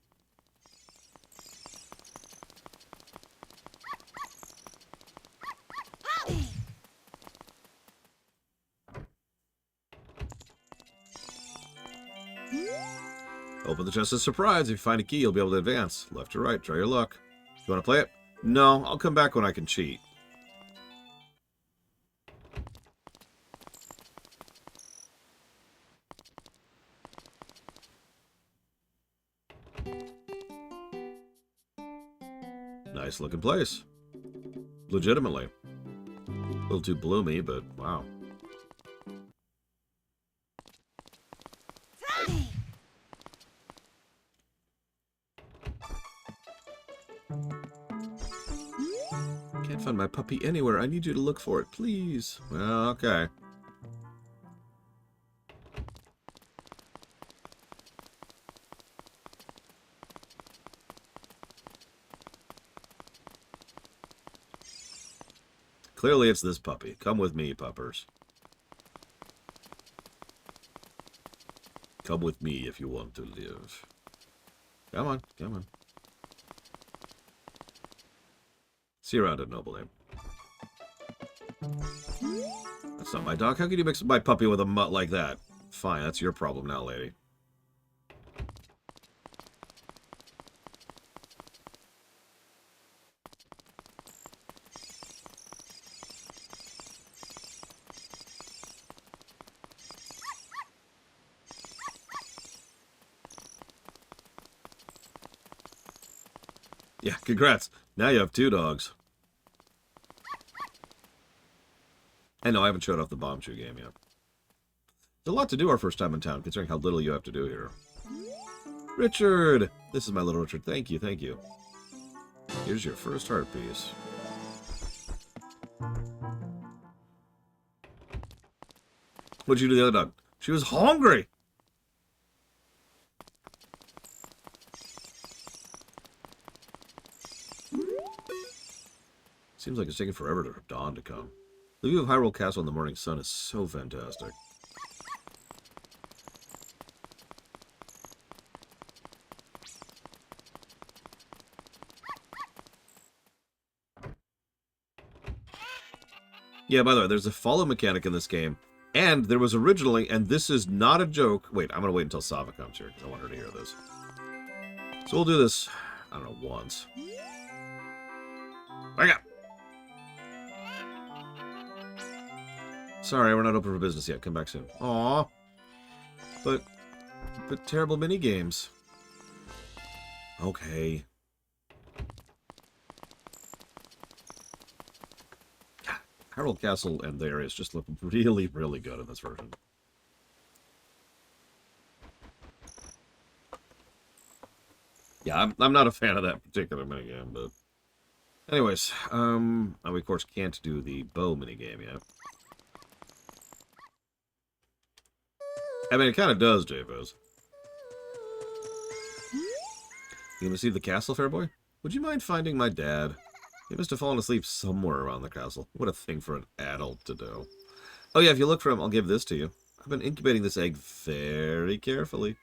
Open the chest as a surprise. If you find a key, you'll be able to advance. Left or right, try your luck. You want to play it? No, I'll come back when I can cheat. Nice looking place. Legitimately. A little too bloomy, but wow. Can't find my puppy anywhere. I need you to look for it, please. Well, okay. Clearly it's this puppy. Come with me, puppers. Come with me if you want to live. Come on, come on. See you around at Noble Name. That's not my dog. How could you mix my puppy with a mutt like that? Fine, that's your problem now, lady. Yeah, congrats. Now you have 2 dogs. I know, I haven't showed off the bomb shoe game yet. There's a lot to do our first time in town, considering how little you have to do here. Richard! This is my little Richard. Thank you, thank you. Here's your first heart piece. What'd you do to the other dog? She was hungry! Seems like it's taking forever for dawn to come. The view of Hyrule Castle in the morning sun is so fantastic. Yeah, by the way, there's a follow mechanic in this game, and there was originally, and this is not a joke. Wait, I'm going to wait until Sava comes here, because I want her to hear this. So we'll do this, I don't know, once. Wake up! Sorry, we're not open for business yet. Come back soon. Aww. But terrible mini games. Okay. Hyrule Castle and the areas just look really, really good in this version. Yeah, I'm not a fan of that particular minigame, but... Anyways, we of course can't do the bow minigame yet. I mean, it kind of does, Javos. You gonna see the castle, fair boy? Would you mind finding my dad? He must have fallen asleep somewhere around the castle. What a thing for an adult to do. Oh yeah, if you look for him, I'll give this to you. I've been incubating this egg very carefully.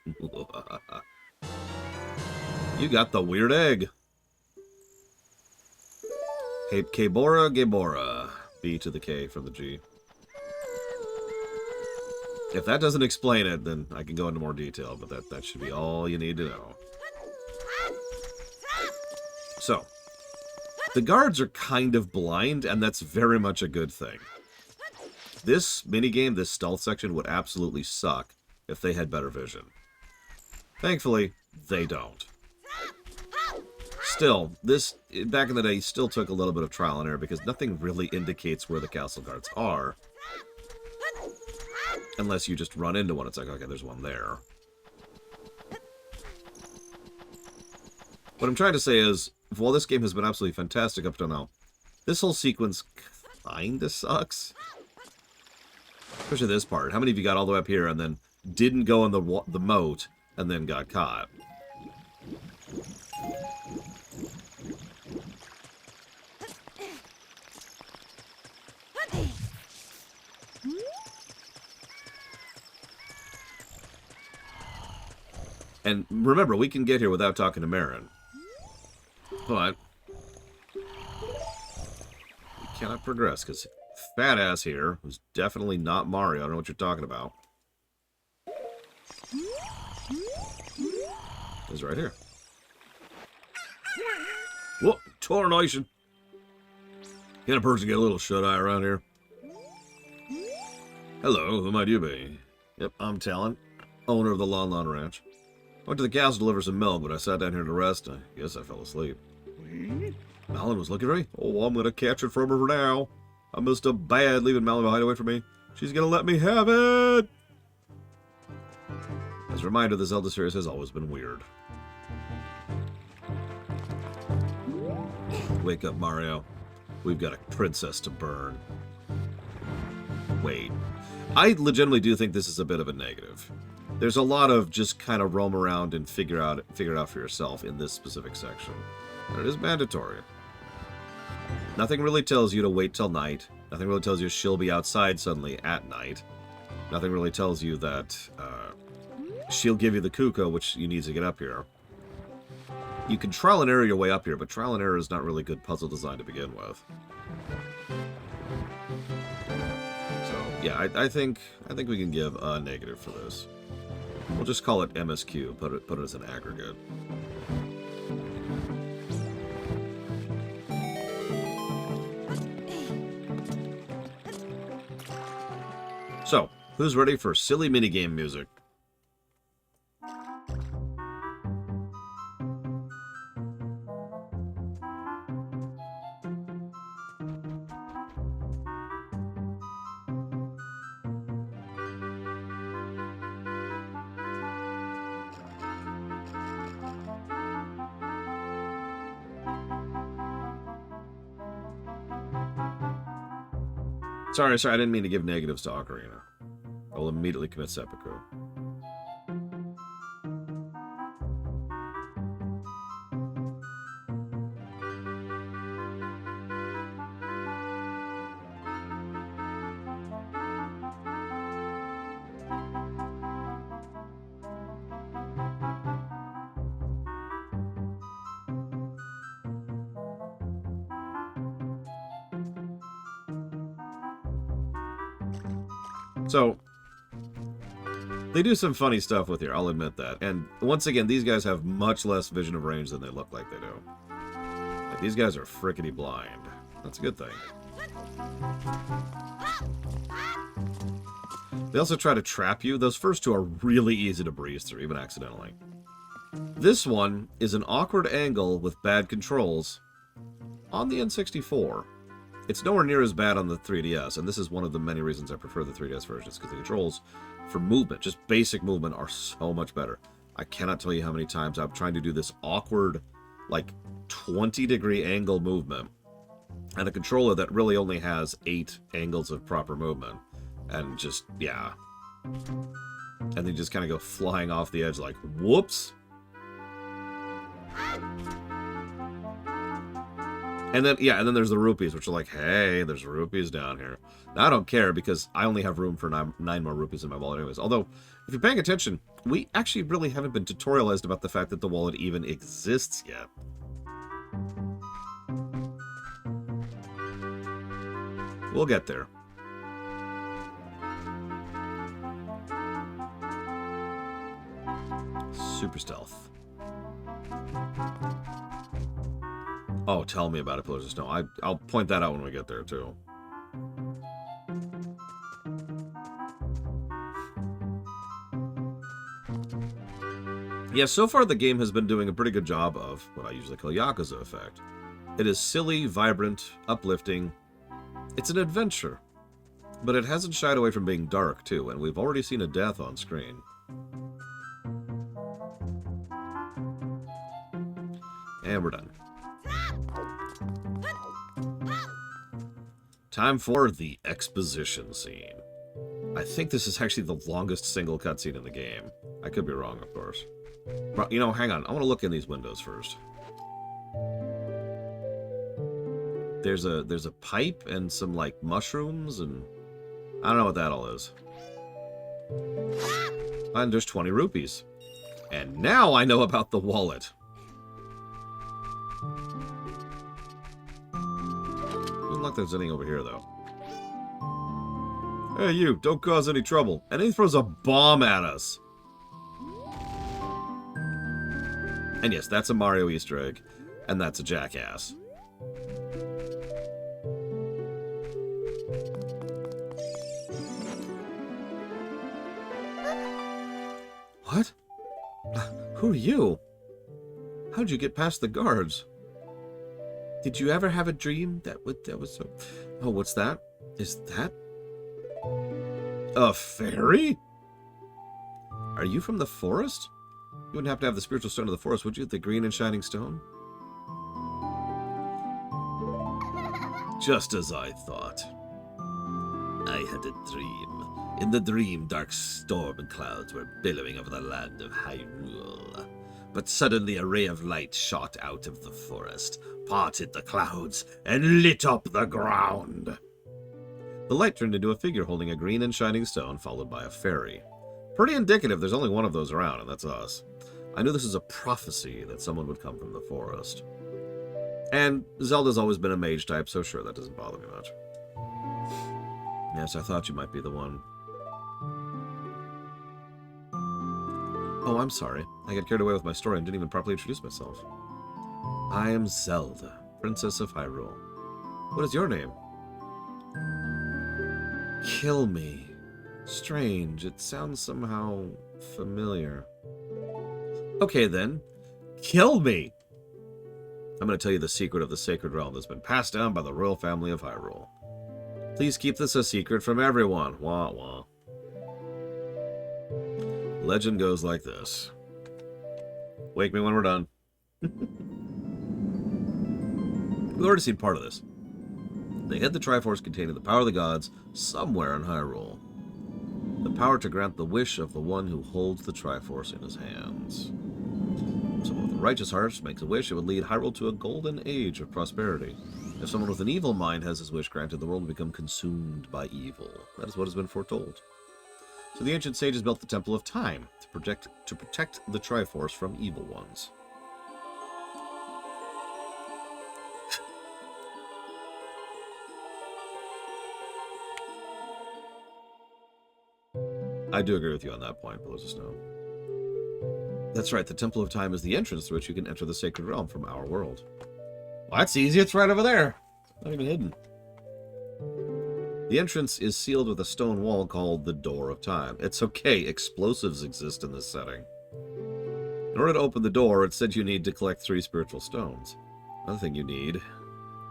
You got the weird egg. Hey, Kbora Gebora. B to the K from the G. If that doesn't explain it, then I can go into more detail, but that should be all you need to know. So, the guards are kind of blind, and that's very much a good thing. This minigame, this stealth section, would absolutely suck if they had better vision. Thankfully, they don't. Still, this, back in the day, still took a little bit of trial and error because nothing really indicates where the castle guards are. Unless you just run into one, it's like, okay, there's one there. What I'm trying to say is, while this game has been absolutely fantastic up to now, this whole sequence kinda sucks. Especially this part. How many of you got all the way up here and then didn't go in the moat and then got caught? And remember, we can get here without talking to Marin. But we cannot progress because fat ass here, who's definitely not Mario, I don't know what you're talking about, is right here. Whoa, Tornation! Can a person get a little shut-eye around here? Hello, who might you be? Yep, I'm Talon, owner of the Lon Lon Ranch. Went to the castle to deliver some milk, but I sat down here to rest. I guess I fell asleep. Malin was looking for me? Oh, I'm gonna catch it from her now. I missed a bad leaving Malin to hide away from me. She's gonna let me have it! As a reminder, the Zelda series has always been weird. Wake up, Mario. We've got a princess to burn. Wait. I legitimately do think this is a bit of a negative. There's a lot of just kind of roam around and figure it out for yourself in this specific section. And it is mandatory. Nothing really tells you to wait till night. Nothing really tells you she'll be outside suddenly at night. Nothing really tells you that she'll give you the Kuko, which you need to get up here. You can trial and error your way up here, but trial and error is not really good puzzle design to begin with. So, yeah, I think we can give a negative for this. We'll just call it MSQ, put it as an aggregate. So, who's ready for silly minigame music? Sorry, I didn't mean to give negatives to Ocarina. I will immediately commit seppuku. So, they do some funny stuff with here, I'll admit that. And once again, these guys have much less vision of range than they look like they do. Like, these guys are frickety blind. That's a good thing. They also try to trap you. Those first two are really easy to breeze through, even accidentally. This one is an awkward angle with bad controls on the N64. It's nowhere near as bad on the 3DS, and this is one of the many reasons I prefer the 3DS versions, because the controls for movement, just basic movement, are so much better. I cannot tell you how many times I'm trying to do this awkward, like, 20-degree angle movement, and a controller that really only has 8 angles of proper movement, and just, yeah. And they just kind of go flying off the edge like, whoops! And then, yeah, and then there's the rupees, which are like, hey, there's rupees down here. Now, I don't care because I only have room for nine more rupees in my wallet anyways. Although, if you're paying attention, we actually really haven't been tutorialized about the fact that the wallet even exists yet. We'll get there. Super stealth. Oh, tell me about it, Pillars of Snow. I'll point that out when we get there, too. Yeah, so far the game has been doing a pretty good job of what I usually call Yakuza effect. It is silly, vibrant, uplifting. It's an adventure. But it hasn't shied away from being dark, too, and we've already seen a death on screen. And we're done. Time for the exposition scene. I think this is actually the longest single cutscene in the game. I could be wrong, of course. But, you know, hang on. I want to look in these windows first. There's a pipe and some, like, mushrooms, and I don't know what that all is. And there's 20 rupees. And now I know about the wallet. Doesn't look like there's anything over here, though. Hey, you, don't cause any trouble. And he throws a bomb at us. And yes, that's a Mario Easter egg. And that's a jackass. What? Who are you? How'd you get past the guards? Did you ever have a dream that was so... Oh, what's that? Is that... a fairy? Are you from the forest? You wouldn't have to have the spiritual stone of the forest, would you? The green and shining stone? Just as I thought. I had a dream. In the dream, dark storm clouds were billowing over the land of Hyrule. But suddenly a ray of light shot out of the forest, parted the clouds, and lit up the ground. The light turned into a figure holding a green and shining stone, followed by a fairy. Pretty indicative there's only one of those around, and that's us. I knew this was a prophecy that someone would come from the forest. And Zelda's always been a mage type, so sure, that doesn't bother me much. Yes, I thought you might be the one. Oh, I'm sorry. I got carried away with my story and didn't even properly introduce myself. I am Zelda, Princess of Hyrule. What is your name? Kill me. Strange. It sounds somehow familiar. Okay, then. Kill me! I'm going to tell you the secret of the Sacred Realm that's been passed down by the royal family of Hyrule. Please keep this a secret from everyone. Wah, wah. Legend goes like this. Wake me when we're done. We've already seen part of this. They hid the Triforce containing the power of the gods somewhere in Hyrule. The power to grant the wish of the one who holds the Triforce in his hands. If someone with a righteous heart makes a wish, it would lead Hyrule to a golden age of prosperity. If someone with an evil mind has his wish granted, the world will become consumed by evil. That is what has been foretold. So the ancient sages built the Temple of Time to protect the Triforce from evil ones. I do agree with you on that point, Pillars of Snow. That's right, the Temple of Time is the entrance through which you can enter the Sacred Realm from our world. Well, that's easy, it's right over there. Not even hidden. The entrance is sealed with a stone wall called the Door of Time. It's okay, explosives exist in this setting. In order to open the door, it said you need to collect 3 spiritual stones. Another thing you need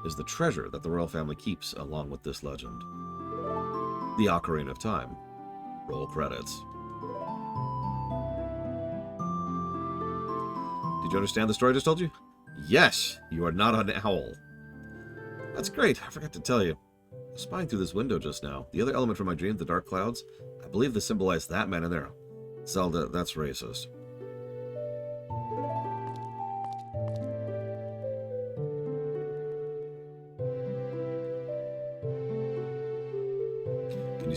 is the treasure that the royal family keeps along with this legend. The Ocarina of Time. Roll credits. Did you understand the story I just told you? Yes, you are not an owl. That's great, I forgot to tell you. I was spying through this window just now. The other element from my dream, the dark clouds, I believe they symbolize that man in there. Zelda, that's racist.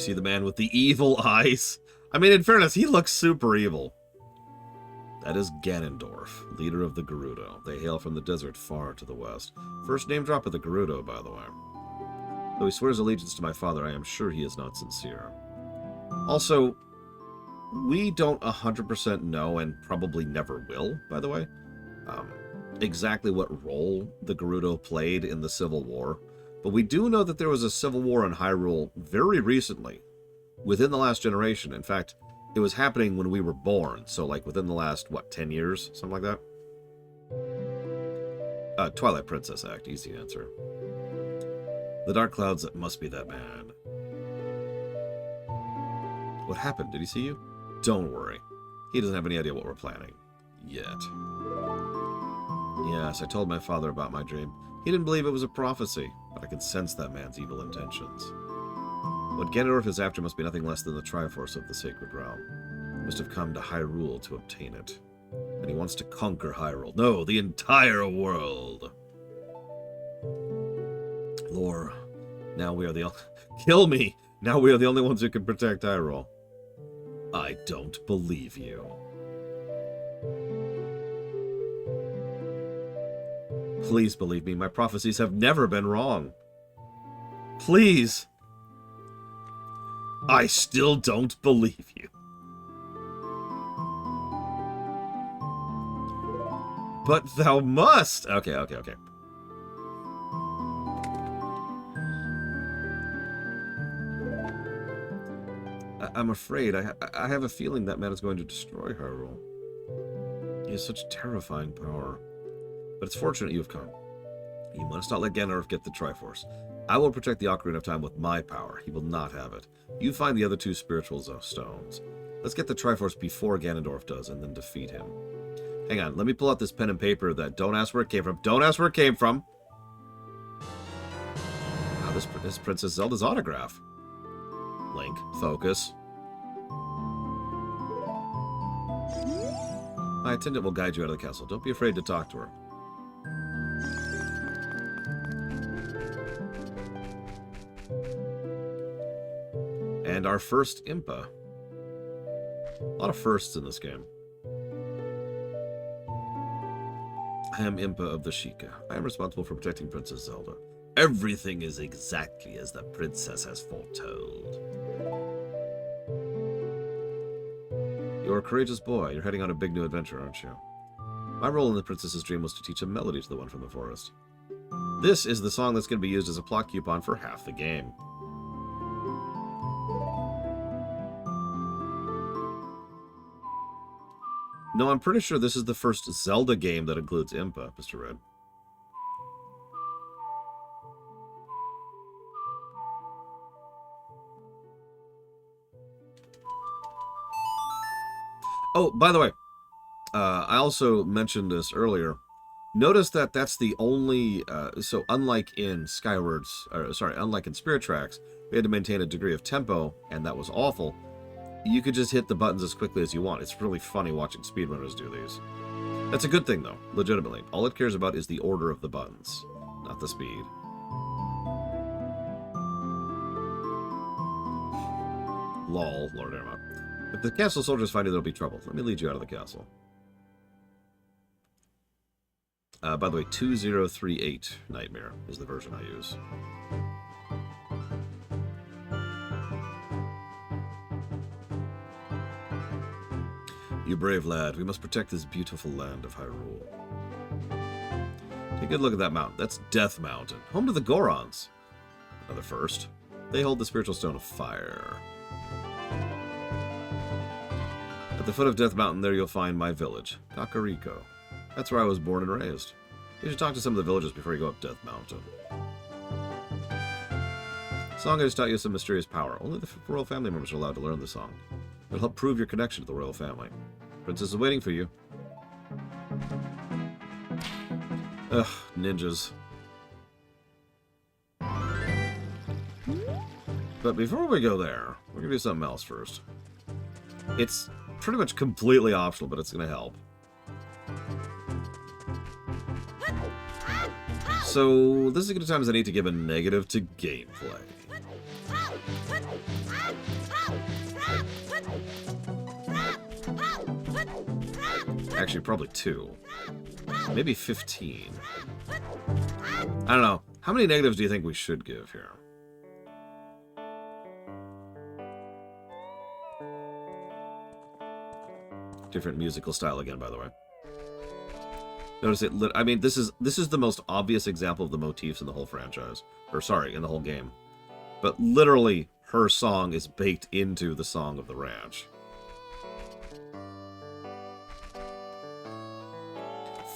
see the man with the evil eyes? I mean, in fairness, he looks super evil. That is Ganondorf, leader of the Gerudo. They hail from the desert far to the west. First name drop of the Gerudo, by the way. Though he swears allegiance to my father, I am sure he is not sincere. Also, we don't 100% know, and probably never will, by the way, exactly what role the Gerudo played in the Civil War. But we do know that there was a civil war in Hyrule very recently, within the last generation. In fact, it was happening when we were born, so like within the last, what, 10 years? Something like that? Twilight Princess Act, easy answer. The dark clouds, that must be that man. What happened? Did he see you? Don't worry. He doesn't have any idea what we're planning. Yet. Yes, I told my father about my dream. He didn't believe it was a prophecy, but I could sense that man's evil intentions. What Ganondorf is after must be nothing less than the Triforce of the Sacred Realm. He must have come to Hyrule to obtain it. And he wants to conquer Hyrule. No, the entire world. Lore, now we are the... Kill me! Now we are the only ones who can protect Hyrule. I don't believe you. Please believe me, my prophecies have never been wrong. Please. I still don't believe you. But thou must. Okay. I'm afraid. I have a feeling that man is going to destroy Hyrule. He has such terrifying power. But it's fortunate you have come. You must not let Ganondorf get the Triforce. I will protect the Ocarina of Time with my power. He will not have it. You find the other two spiritual stones. Let's get the Triforce before Ganondorf does, and then defeat him. Hang on, let me pull out this pen and paper that... Don't ask where it came from. Don't ask where it came from! Wow, this is Princess Zelda's autograph. Link, focus. My attendant will guide you out of the castle. Don't be afraid to talk to her. And our first Impa. A lot of firsts in this game. I am Impa of the Sheikah. I am responsible for protecting Princess Zelda. Everything is exactly as the princess has foretold. You're a courageous boy. You're heading on a big new adventure, aren't you? My role in the princess's dream was to teach a melody to the one from the forest. This is the song that's going to be used as a plot coupon for half the game. No, I'm pretty sure this is the first Zelda game that includes Impa, Mr. Red. Oh, by the way, I also mentioned this earlier. Notice that that's the only... so unlike in unlike in Spirit Tracks, we had to maintain a degree of tempo, and that was awful. You could just hit the buttons as quickly as you want. It's really funny watching speedrunners do these. That's a good thing, though, legitimately. All it cares about is the order of the buttons, not the speed. Lol, Lord Emma. If the castle soldiers find you, there'll be trouble. Let me lead you out of the castle. By the way, 2038 Nightmare is the version I use. You brave lad, we must protect this beautiful land of Hyrule. Take a good look at that mountain. That's Death Mountain, home to the Gorons. Another first. They hold the spiritual stone of fire. At the foot of Death Mountain, there you'll find my village, Kakariko. That's where I was born and raised. You should talk to some of the villagers before you go up Death Mountain. The song I just taught you has some mysterious power. Only the royal family members are allowed to learn the song. It'll help prove your connection to the royal family. Princess is waiting for you. Ugh, ninjas. But before we go there, we're going to do something else first. It's pretty much completely optional, but it's going to help. So, this is a good time as I need to give a negative to gameplay. Actually, probably 2. Maybe 15. I don't know. How many negatives do you think we should give here? Different musical style again, by the way. Notice it. I mean, this is the most obvious example of the motifs in the whole franchise, or sorry, in the whole game. But literally, her song is baked into the song of the ranch.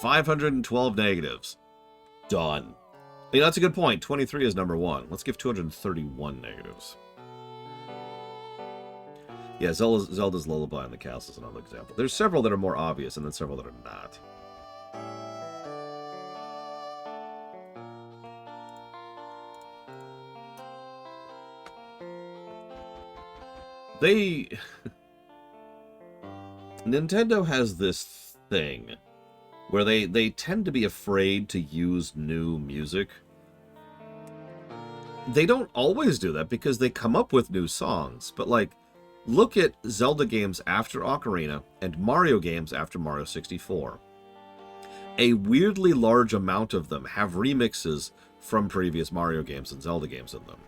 512 negatives. Done. Yeah, that's a good point. 23 is number 1. Let's give 231 negatives. Yeah, Zelda's Lullaby in the Castle is another example. There's several that are more obvious, and then several that are not. Nintendo has this thing where they tend to be afraid to use new music. They don't always do that because they come up with new songs, but like, look at Zelda games after Ocarina and Mario games after Mario 64. A weirdly large amount of them have remixes from previous Mario games and Zelda games in them.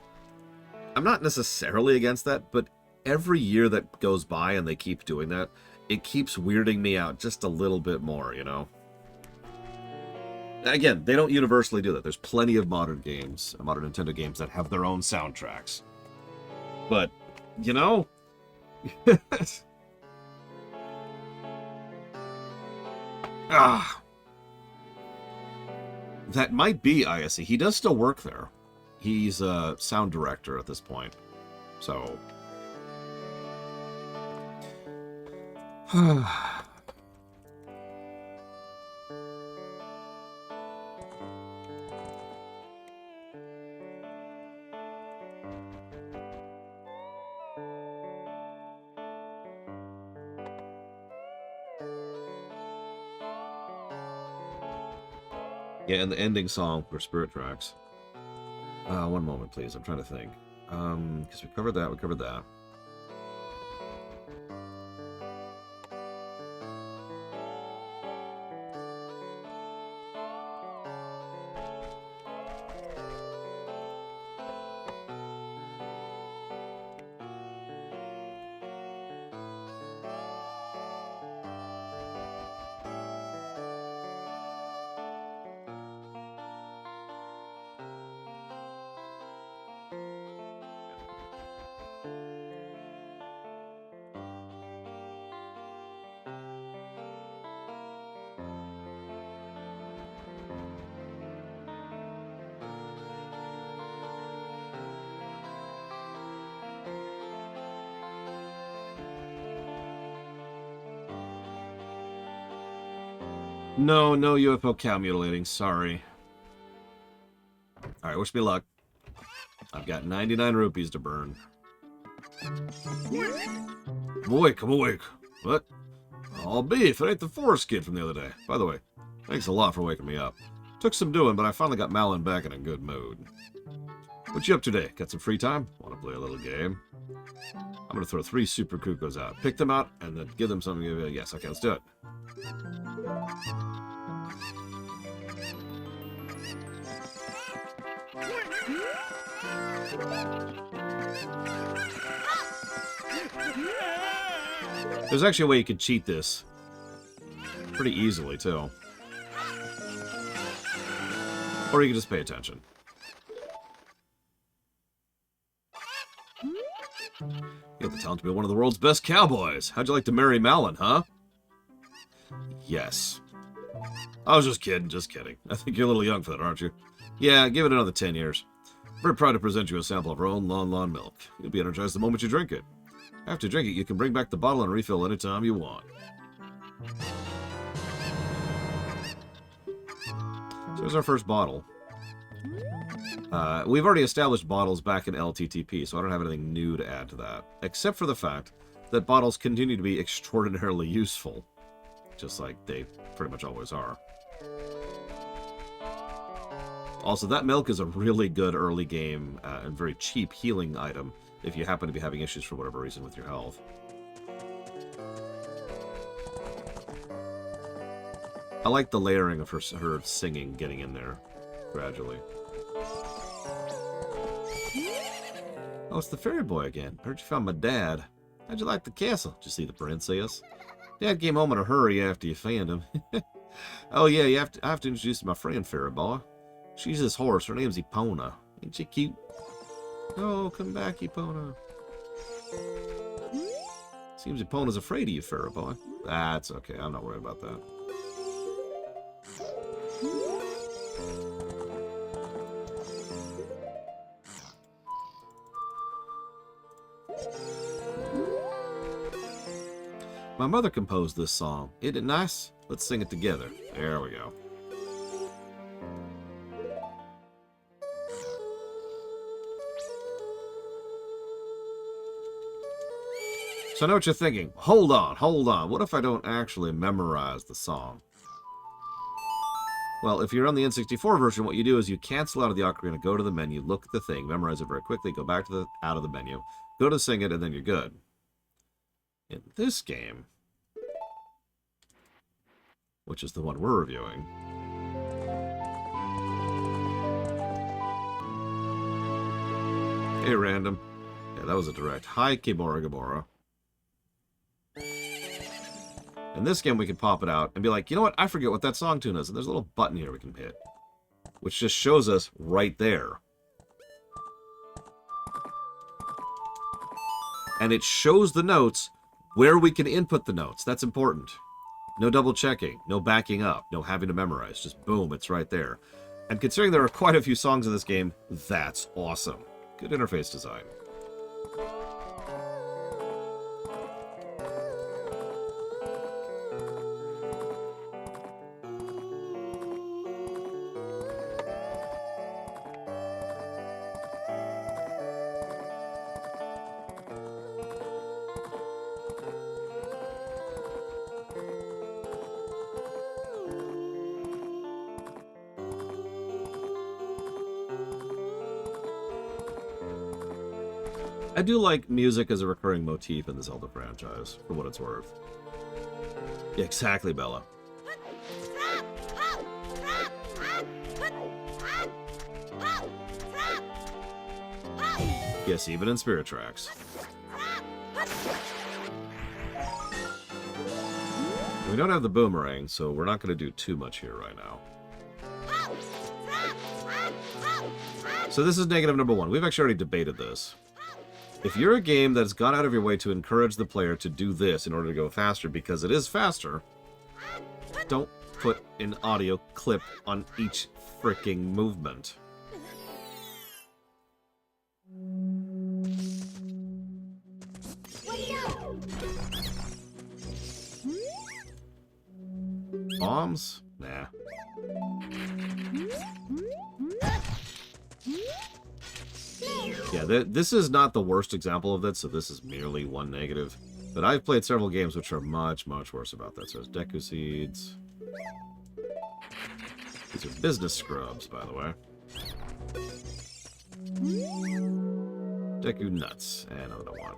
I'm not necessarily against that, but every year that goes by and they keep doing that, it keeps weirding me out just a little bit more, you know? Again, they don't universally do that. There's plenty of modern games, modern Nintendo games, that have their own soundtracks. But, you know... That might be ISE. He does still work there. He's a sound director at this point. So... Yeah, and the ending song for Spirit Tracks. One moment, please. I'm trying to think. Because we covered that. No UFO cow mutilating, sorry. Alright, wish me luck. I've got 99 rupees to burn. Boy, come awake. What? I'll be if it ain't the forest kid from the other day. By the way, thanks a lot for waking me up. Took some doing, but I finally got Malin back in a good mood. What you up to today? Got some free time? Want to play a little game? I'm going to throw 3 Super Cuckoos out. Pick them out, and then give them something. Yes, okay, let's do it. There's actually a way you could cheat this. Pretty easily, too. Or you can just pay attention. You have the talent to be one of the world's best cowboys. How'd you like to marry Malin, huh? Yes. I was just kidding, I think you're a little young for that, aren't you? Yeah, give it another 10 years. Very proud to present you a sample of our own Lon milk. You'll be energized the moment you drink it. After you drink it, you can bring back the bottle and refill anytime you want. So here's our first bottle. We've already established bottles back in LTTP, so I don't have anything new to add to that. Except for the fact that bottles continue to be extraordinarily useful. Just like they pretty much always are. Also, that milk is a really good early game and very cheap healing item if you happen to be having issues for whatever reason with your health. I like the layering of her singing getting in there gradually. Oh, it's the fairy boy again. Heard you found my dad. How'd you like the castle? Did you see the princess? Dad came home in a hurry after you found him. Oh yeah, I have to introduce my friend, fairy boy. She's his horse. Her name's Epona. Ain't she cute? Oh, come back, Epona. Seems Epona's afraid of you, fairy boy. That's okay. I'm not worried about that. My mother composed this song. Isn't it nice? Let's sing it together. There we go. So I know what you're thinking. Hold on, hold on. What if I don't actually memorize the song? Well, if you're on the N64 version, what you do is you cancel out of the ocarina, go to the menu, look at the thing, memorize it very quickly, go back to out of the menu, go to sing it, and then you're good. In this game, which is the one we're reviewing, hey, random. Yeah, that was a direct. Hi, Kibora Gabora. In this game, we can pop it out and be like, you know what? I forget what that song tune is. And there's a little button here we can hit, which just shows us right there. And it shows the notes where we can input the notes. That's important. No double checking, no backing up, no having to memorize. Just boom, it's right there. And considering there are quite a few songs in this game, that's awesome. Good interface design. I do like music as a recurring motif in the Zelda franchise, for what it's worth. Yeah, exactly, Bella. Yes, even in Spirit Tracks. We don't have the boomerang, so we're not going to do too much here right now. So this is negative number one. We've actually already debated this. If you're a game that's gone out of your way to encourage the player to do this in order to go faster, because it is faster, don't put an audio clip on each freaking movement. Bombs? Nah. Yeah, this is not the worst example of that, so this is merely one negative. But I've played several games which are much, much worse about that. So it's Deku Seeds. These are business scrubs, by the way. Deku Nuts. And another one.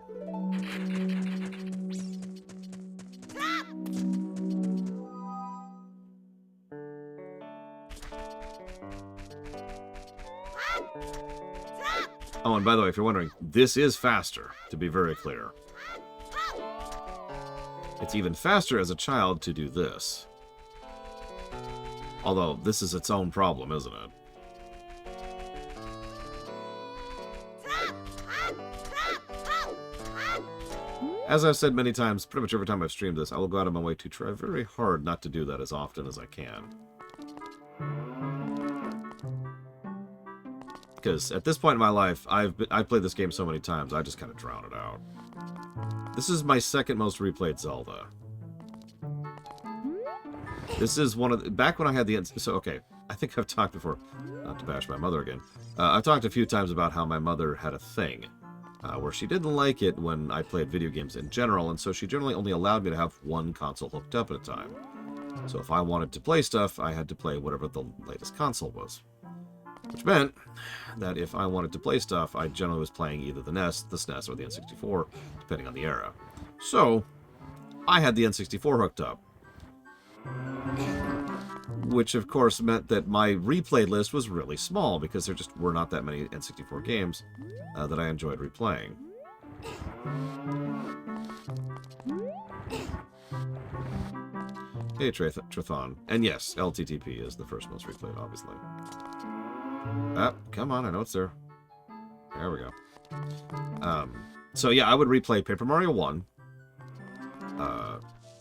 Oh, and by the way, if you're wondering, this is faster, to be very clear. It's even faster as a child to do this. Although, this is its own problem, isn't it? As I've said many times, pretty much every time I've streamed this, I will go out of my way to try very hard not to do that as often as I can. Because at this point in my life, I've played this game so many times, I just kind of drown it out. This is my second most replayed Zelda. This is one of the... Back when I had the... So, okay, I think I've talked before, not to bash my mother again. I've talked a few times about how my mother had a thing, where she didn't like it when I played video games in general, and so she generally only allowed me to have one console hooked up at a time. So if I wanted to play stuff, I had to play whatever the latest console was. Which meant that if I wanted to play stuff, I generally was playing either the NES, the SNES, or the N64, depending on the era. So, I had the N64 hooked up. which of course meant that my replay list was really small because there just were not that many N64 games that I enjoyed replaying. Hey, Trithon. And yes, LTTP is the first most replayed, obviously. Ah, come on, I know it's there. There we go. So yeah, I would replay Paper Mario 1,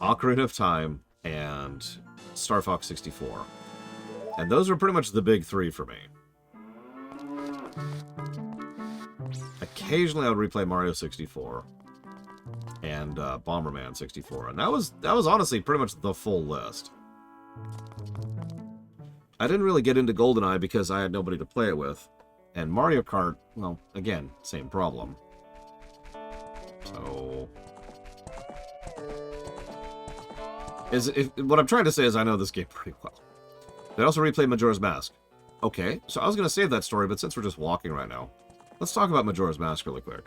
Ocarina of Time, and Star Fox 64. And those were pretty much the big three for me. Occasionally I would replay Mario 64 and Bomberman 64. And that was honestly pretty much the full list. I didn't really get into GoldenEye because I had nobody to play it with. And Mario Kart, well, again, same problem. So... what I'm trying to say is I know this game pretty well. They also replayed Majora's Mask. Okay, so I was going to save that story, but since we're just walking right now, let's talk about Majora's Mask really quick.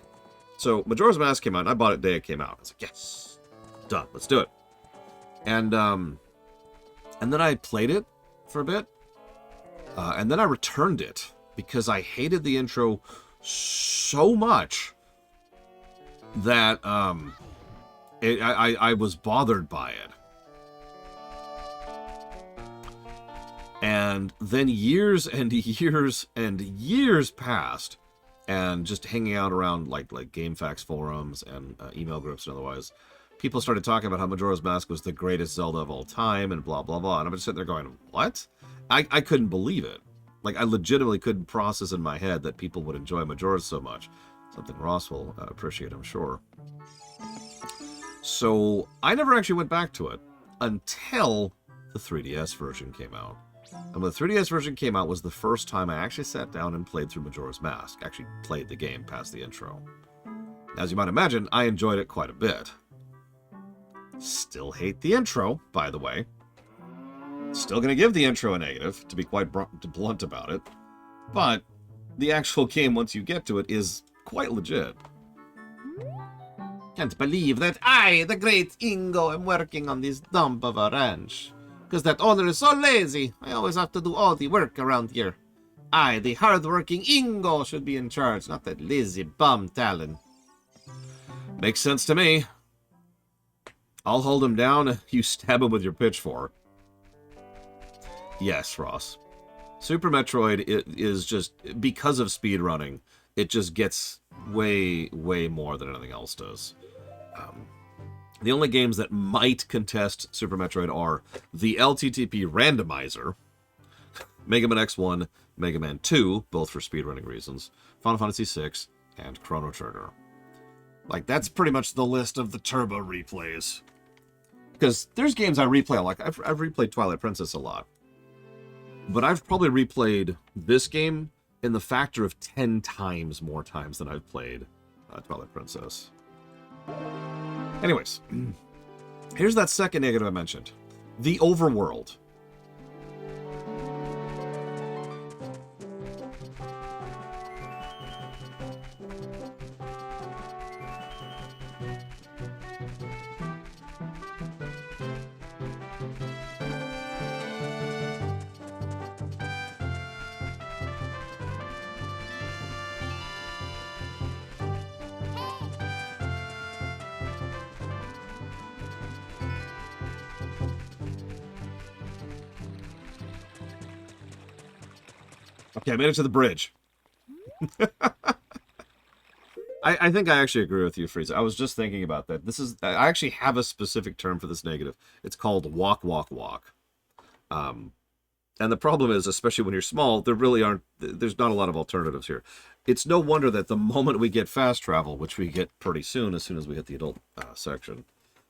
So, Majora's Mask came out, and I bought it the day it came out. I was like, yes! Done, let's do it. And then I played it for a bit, and then I returned it, because I hated the intro so much that I was bothered by it. And then years and years and years passed, and just hanging out around like GameFAQs forums and email groups and otherwise, people started talking about how Majora's Mask was the greatest Zelda of all time and blah, blah, blah. And I'm just sitting there going, what? I couldn't believe it. Like, I legitimately couldn't process in my head that people would enjoy Majora so much. Something Ross will appreciate, I'm sure. So, I never actually went back to it until the 3DS version came out. And when the 3DS version came out was the first time I actually sat down and played through Majora's Mask. Actually played the game past the intro. As you might imagine, I enjoyed it quite a bit. Still hate the intro, by the way. Still going to give the intro a negative, to be quite blunt about it. But the actual game, once you get to it, is quite legit. Can't believe that I, the great Ingo, am working on this dump of a ranch. Because that owner is so lazy, I always have to do all the work around here. I, the hard-working Ingo, should be in charge, not that lazy bum Talon. Makes sense to me. I'll hold him down, you stab him with your pitchfork. Yes, Ross. Super Metroid is just, because of speedrunning, it just gets way, way more than anything else does. The only games that might contest Super Metroid are the LTTP Randomizer, Mega Man X1, Mega Man 2, both for speedrunning reasons, Final Fantasy VI, and Chrono Trigger. Like, that's pretty much the list of the turbo replays. Because there's games I replay, like, I've replayed Twilight Princess a lot. But I've probably replayed this game in the factor of 10 times more times than I've played Twilight Princess. Anyways, here's that second negative I mentioned. The overworld. Okay, I made it to the bridge. I think I actually agree with you, Frieza. I was just thinking about that. I actually have a specific term for this negative. It's called walk, walk, walk. And the problem is, especially when you're small, there's not a lot of alternatives here. It's no wonder that the moment we get fast travel, which we get pretty soon, as soon as we hit the adult section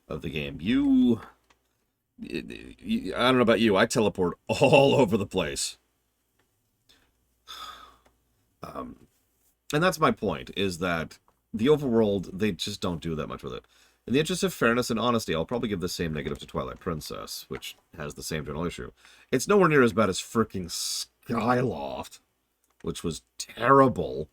of the game, I don't know about you, I teleport all over the place. And that's my point, is that the overworld, they just don't do that much with it. In the interest of fairness and honesty, I'll probably give the same negative to Twilight Princess, which has the same general issue. It's nowhere near as bad as fricking Skyloft, which was terrible.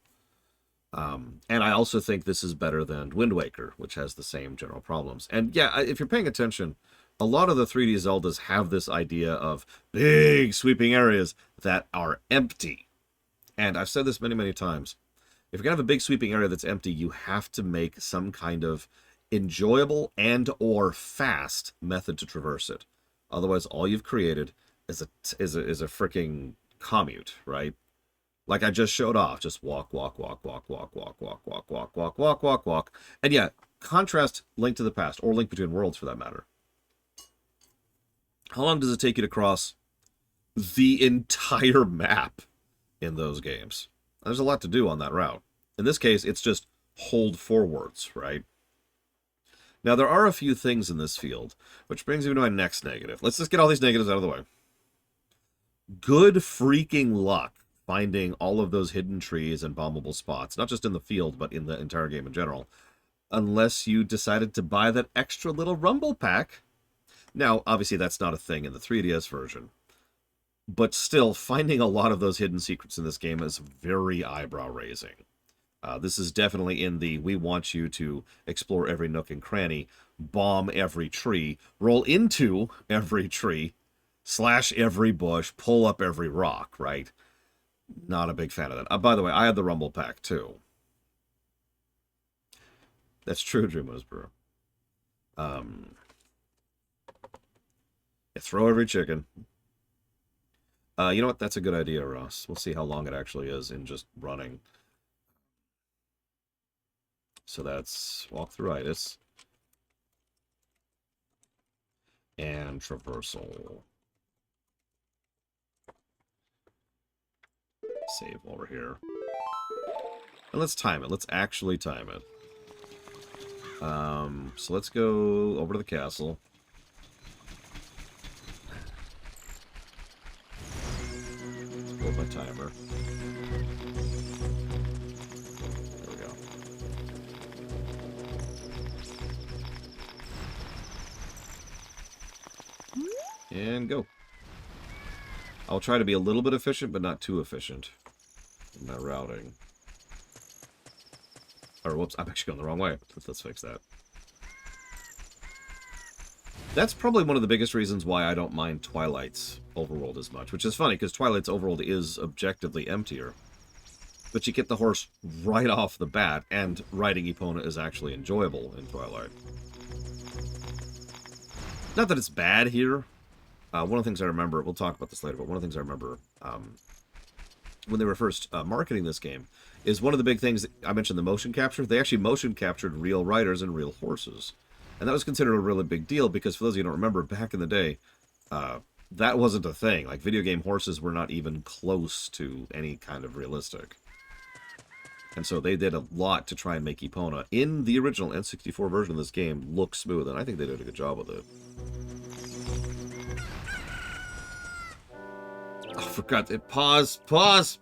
And I also think this is better than Wind Waker, which has the same general problems. And yeah, if you're paying attention, a lot of the 3D Zeldas have this idea of big sweeping areas that are empty. And I've said this many, many times. If you're going to have a big sweeping area that's empty, you have to make some kind of enjoyable and or fast method to traverse it. Otherwise, all you've created is a freaking commute, right? Like I just showed off. Just walk, walk, walk, walk, walk, walk, walk, walk, walk, walk, walk, walk, walk. And yeah, contrast Link to the Past, or Link Between Worlds for that matter. How long does it take you to cross the entire map in those games? There's a lot to do on that route. In this case, it's just hold forwards, right? Now, there are a few things in this field, which brings me to my next negative. Let's just get all these negatives out of the way. Good freaking luck finding all of those hidden trees and bombable spots, not just in the field, but in the entire game in general, unless you decided to buy that extra little rumble pack. Now, obviously, that's not a thing in the 3DS version. But still, finding a lot of those hidden secrets in this game is very eyebrow-raising. This is definitely in the we want you to explore every nook and cranny, bomb every tree, roll into every tree, slash every bush, pull up every rock, right? Not a big fan of that. By the way, I had the rumble pack, too. That's true, Dream Whisperer. Yeah, throw every chicken. You know what? That's a good idea, Ross. We'll see how long it actually is in just running. So that's walk-through-itis. And traversal. Save while we're here. And let's time it. Let's actually time it. So let's go over to the castle. Let's pull up my timer. There we go. And go. I'll try to be a little bit efficient, but not too efficient in my routing. Or, whoops, I'm actually going the wrong way. Let's fix that. That's probably one of the biggest reasons why I don't mind Twilight's overworld as much. Which is funny, because Twilight's overworld is objectively emptier. But you get the horse right off the bat, and riding Epona is actually enjoyable in Twilight. Not that it's bad here. One of the things I remember, we'll talk about this later, but one of the things I remember when they were first marketing this game is one of the big things that I mentioned, the motion capture. They actually motion captured real riders and real horses. And that was considered a really big deal because, for those of you who don't remember, back in the day, that wasn't a thing. Like, video game horses were not even close to any kind of realistic. And so they did a lot to try and make Epona, in the original N64 version of this game, look smooth. And I think they did a good job with it. Oh, forgot it. Pause. Pause.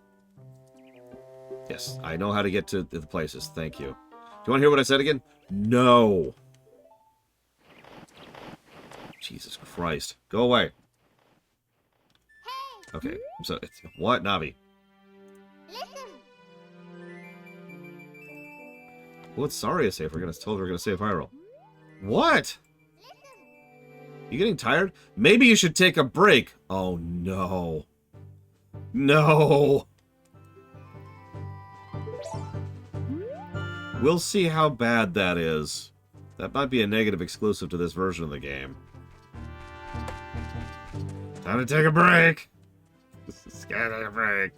Yes, I know how to get to the places. Thank you. Do you want to hear what I said again? No. Jesus Christ. Go away. Hey! Okay. So, what, Navi? Listen! What's Saria say if we're gonna save Hyrule? What? Listen! You getting tired? Maybe you should take a break. Oh no. No. We'll see how bad that is. That might be a negative exclusive to this version of the game. Time to take a break. Gotta take a break.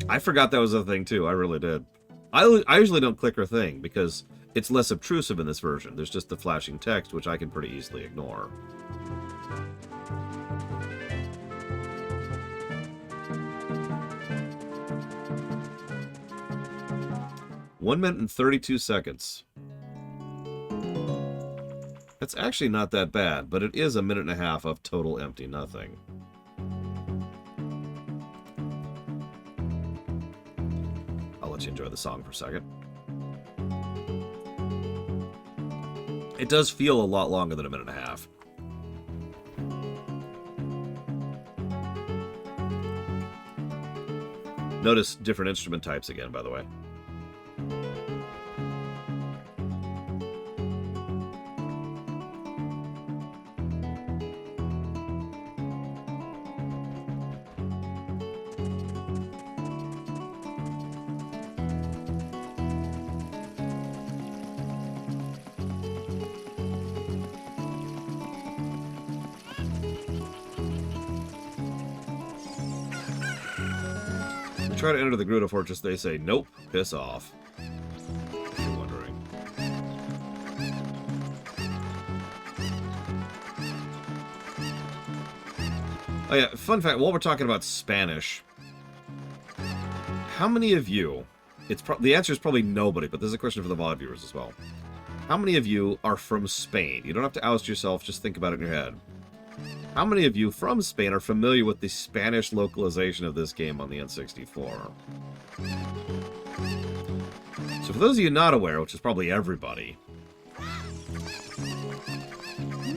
I forgot that was a thing too. I really did. I usually don't click her thing because it's less obtrusive in this version. There's just the flashing text, which I can pretty easily ignore. One minute and 32 seconds. That's actually not that bad, but it is a minute and a half of total empty nothing. I'll let you enjoy the song for a second. It does feel a lot longer than a minute and a half. Notice different instrument types again, by the way. We try to enter the Gerudo Fortress, they say, nope, piss off. If you're wondering. Oh yeah, fun fact, while we're talking about Spanish, how many of you, the answer is probably nobody, but this is a question for the VOD viewers as well. How many of you are from Spain? You don't have to oust yourself, just think about it in your head. How many of you from Spain are familiar with the Spanish localization of this game on the N64? So for those of you not aware, which is probably everybody,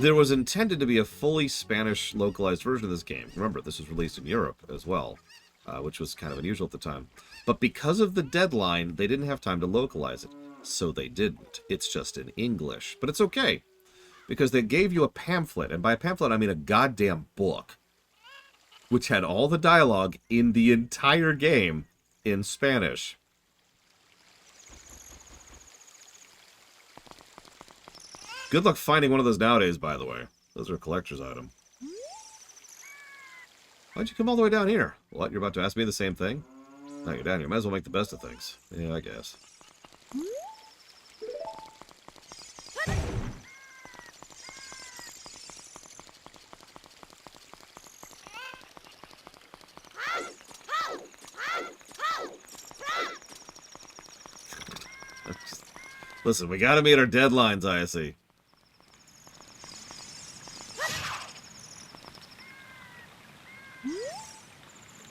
there was intended to be a fully Spanish localized version of this game. Remember, this was released in Europe as well, which was kind of unusual at the time. But because of the deadline, they didn't have time to localize it. So they didn't. It's just in English. But it's okay, because they gave you a pamphlet, and by a pamphlet I mean a goddamn book, which had all the dialogue in the entire game in Spanish. Good luck finding one of those nowadays, by the way. Those are a collector's item. Why'd you come all the way down here? What, you're about to ask me the same thing? No, you're down here. Might as well make the best of things. Yeah, I guess. Listen, we gotta meet our deadlines, I see.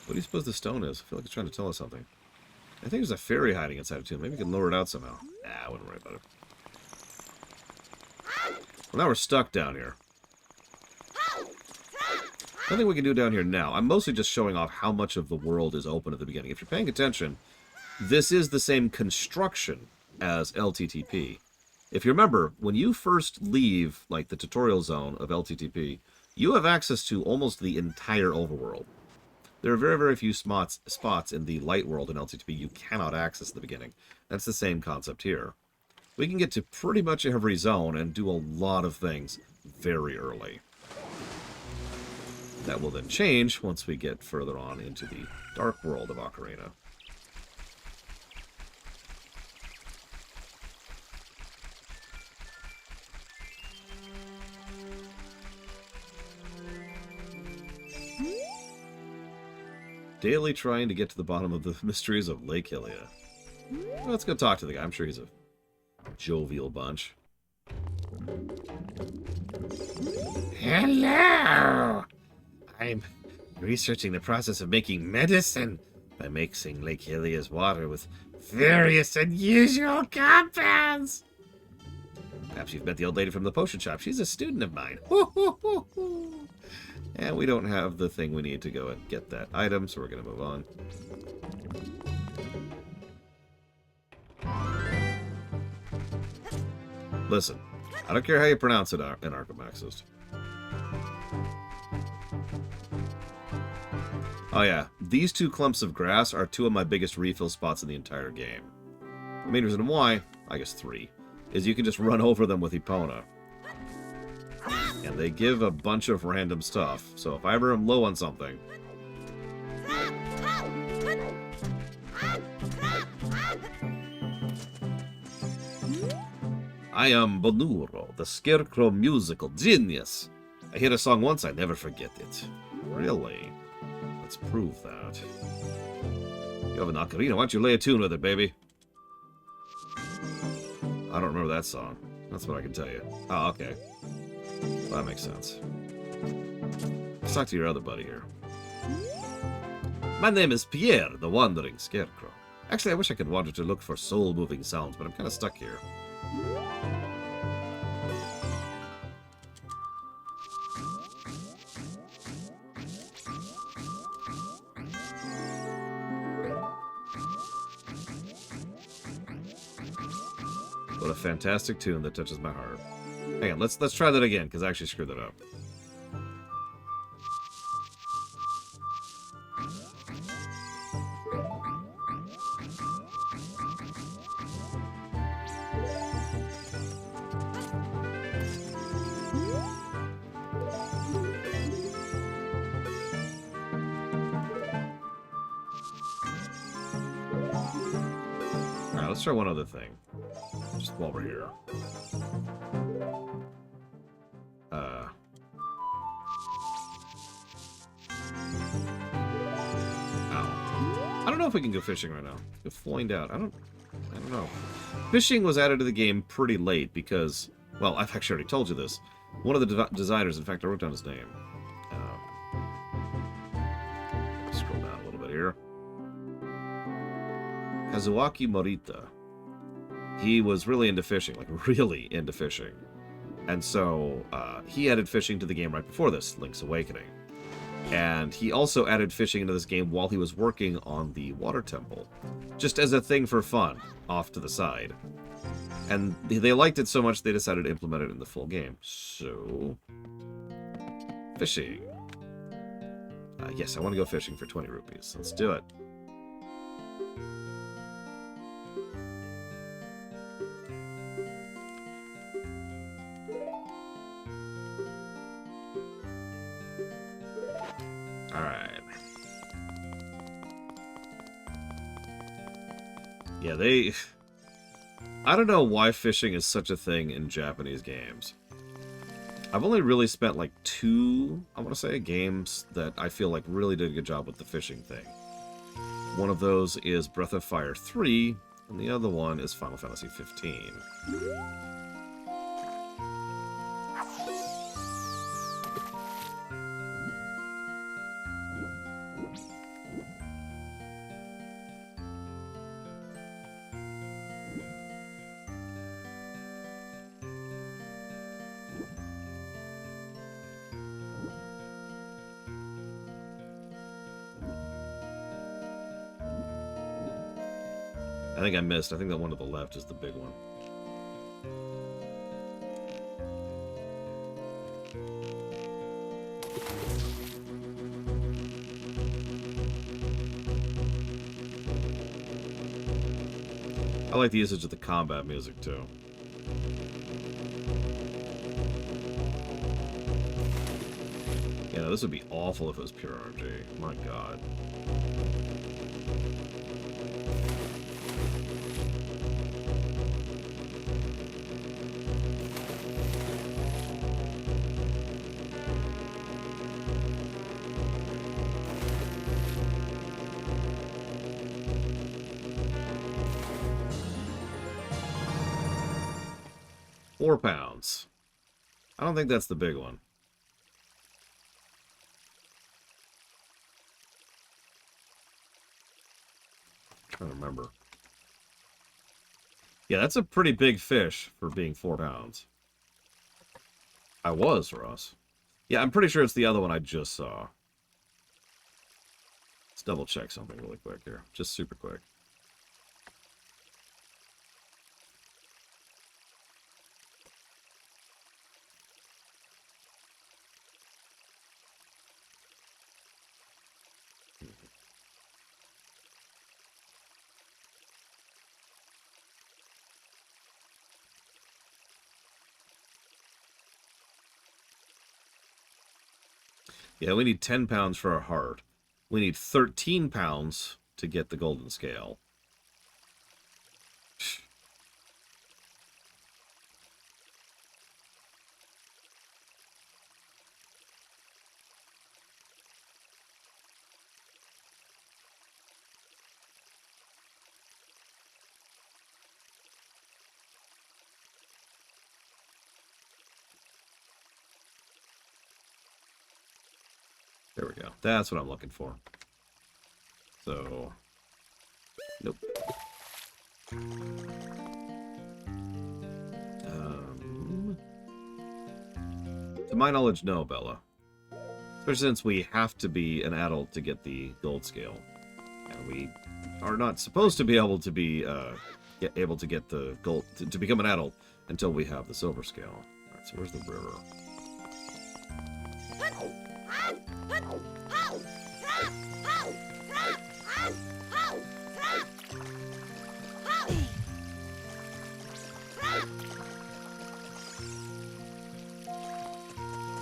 What do you suppose the stone is? I feel like it's trying to tell us something. I think there's a fairy hiding inside it too. Maybe we can lower it out somehow. Nah, I wouldn't worry about it. Well, now we're stuck down here. Nothing we can do down here now. I'm mostly just showing off how much of the world is open at the beginning. If you're paying attention, this is the same construction as LTTP. If you remember, when you first leave, like, the tutorial zone of LTTP, you have access to almost the entire overworld. There are very, very few spots in the light world in LTTP you cannot access at the beginning. That's the same concept here. We can get to pretty much every zone and do a lot of things very early. That will then change once we get further on into the dark world of Ocarina. Daily trying to get to the bottom of the mysteries of Lake Hylia. Well, let's go talk to the guy. I'm sure he's a jovial bunch. Hello! I'm researching the process of making medicine by mixing Lake Hylia's water with various unusual compounds. Perhaps you've met the old lady from the potion shop. She's a student of mine. And we don't have the thing we need to go and get that item, so we're going to move on. Listen, I don't care how you pronounce it, Anarchomaxist. Oh yeah, these two clumps of grass are two of my biggest refill spots in the entire game. The main reason why, I guess three, is you can just run over them with Epona. And they give a bunch of random stuff, so if I ever am low on something... I am Bonuro, the Scarecrow musical genius. I hear a song once, I never forget it. Really? Let's prove that. You have an ocarina, why don't you lay a tune with it, baby? I don't remember that song. That's what I can tell you. Oh, okay. Well, that makes sense. Let's talk to your other buddy here. My name is Pierre, the Wandering Scarecrow. Actually, I wish I could wander to look for soul-moving sounds, but I'm kind of stuck here. What a fantastic tune that touches my heart. Hang on, let's try that again, because I actually screwed that up. let's try one other thing. Just while we're here. Ow. I don't know if we can go fishing right now. Go find out. I don't know. Fishing was added to the game pretty late because, well, I've actually already told you this. One of the designers, in fact, I wrote down his name. Scroll down a little bit here. Kazuaki Morita. He was really into fishing, like really into fishing. And so he added fishing to the game right before this, Link's Awakening. And he also added fishing into this game while he was working on the water temple. Just as a thing for fun, off to the side. And they liked it so much they decided to implement it in the full game. So, fishing. Yes, I want to go fishing for 20 rupees. Let's do it. Alright. Yeah, I don't know why fishing is such a thing in Japanese games. I've only really spent like 2, I want to say, games that I feel like really did a good job with the fishing thing. One of those is Breath of Fire 3, and the other one is Final Fantasy 15. 'em. I think I missed. I think that one to the left is the big one. I like the usage of the combat music, too. Yeah, this would be awful if it was pure RNG. My god. £4. I don't think that's the big one. I'm trying to remember. Yeah, that's a pretty big fish for being £4. I was, Ross. Yeah, I'm pretty sure it's the other one I just saw. Let's double check something really quick here. Just super quick. Yeah, we need £10 for our heart. We need £13 to get the golden scale. There we go. That's what I'm looking for. So, nope. To my knowledge, no, Bella. Especially since we have to be an adult to get the gold scale. And we are not supposed to be able to be able to get the gold to become an adult until we have the silver scale. Alright, so where's the river?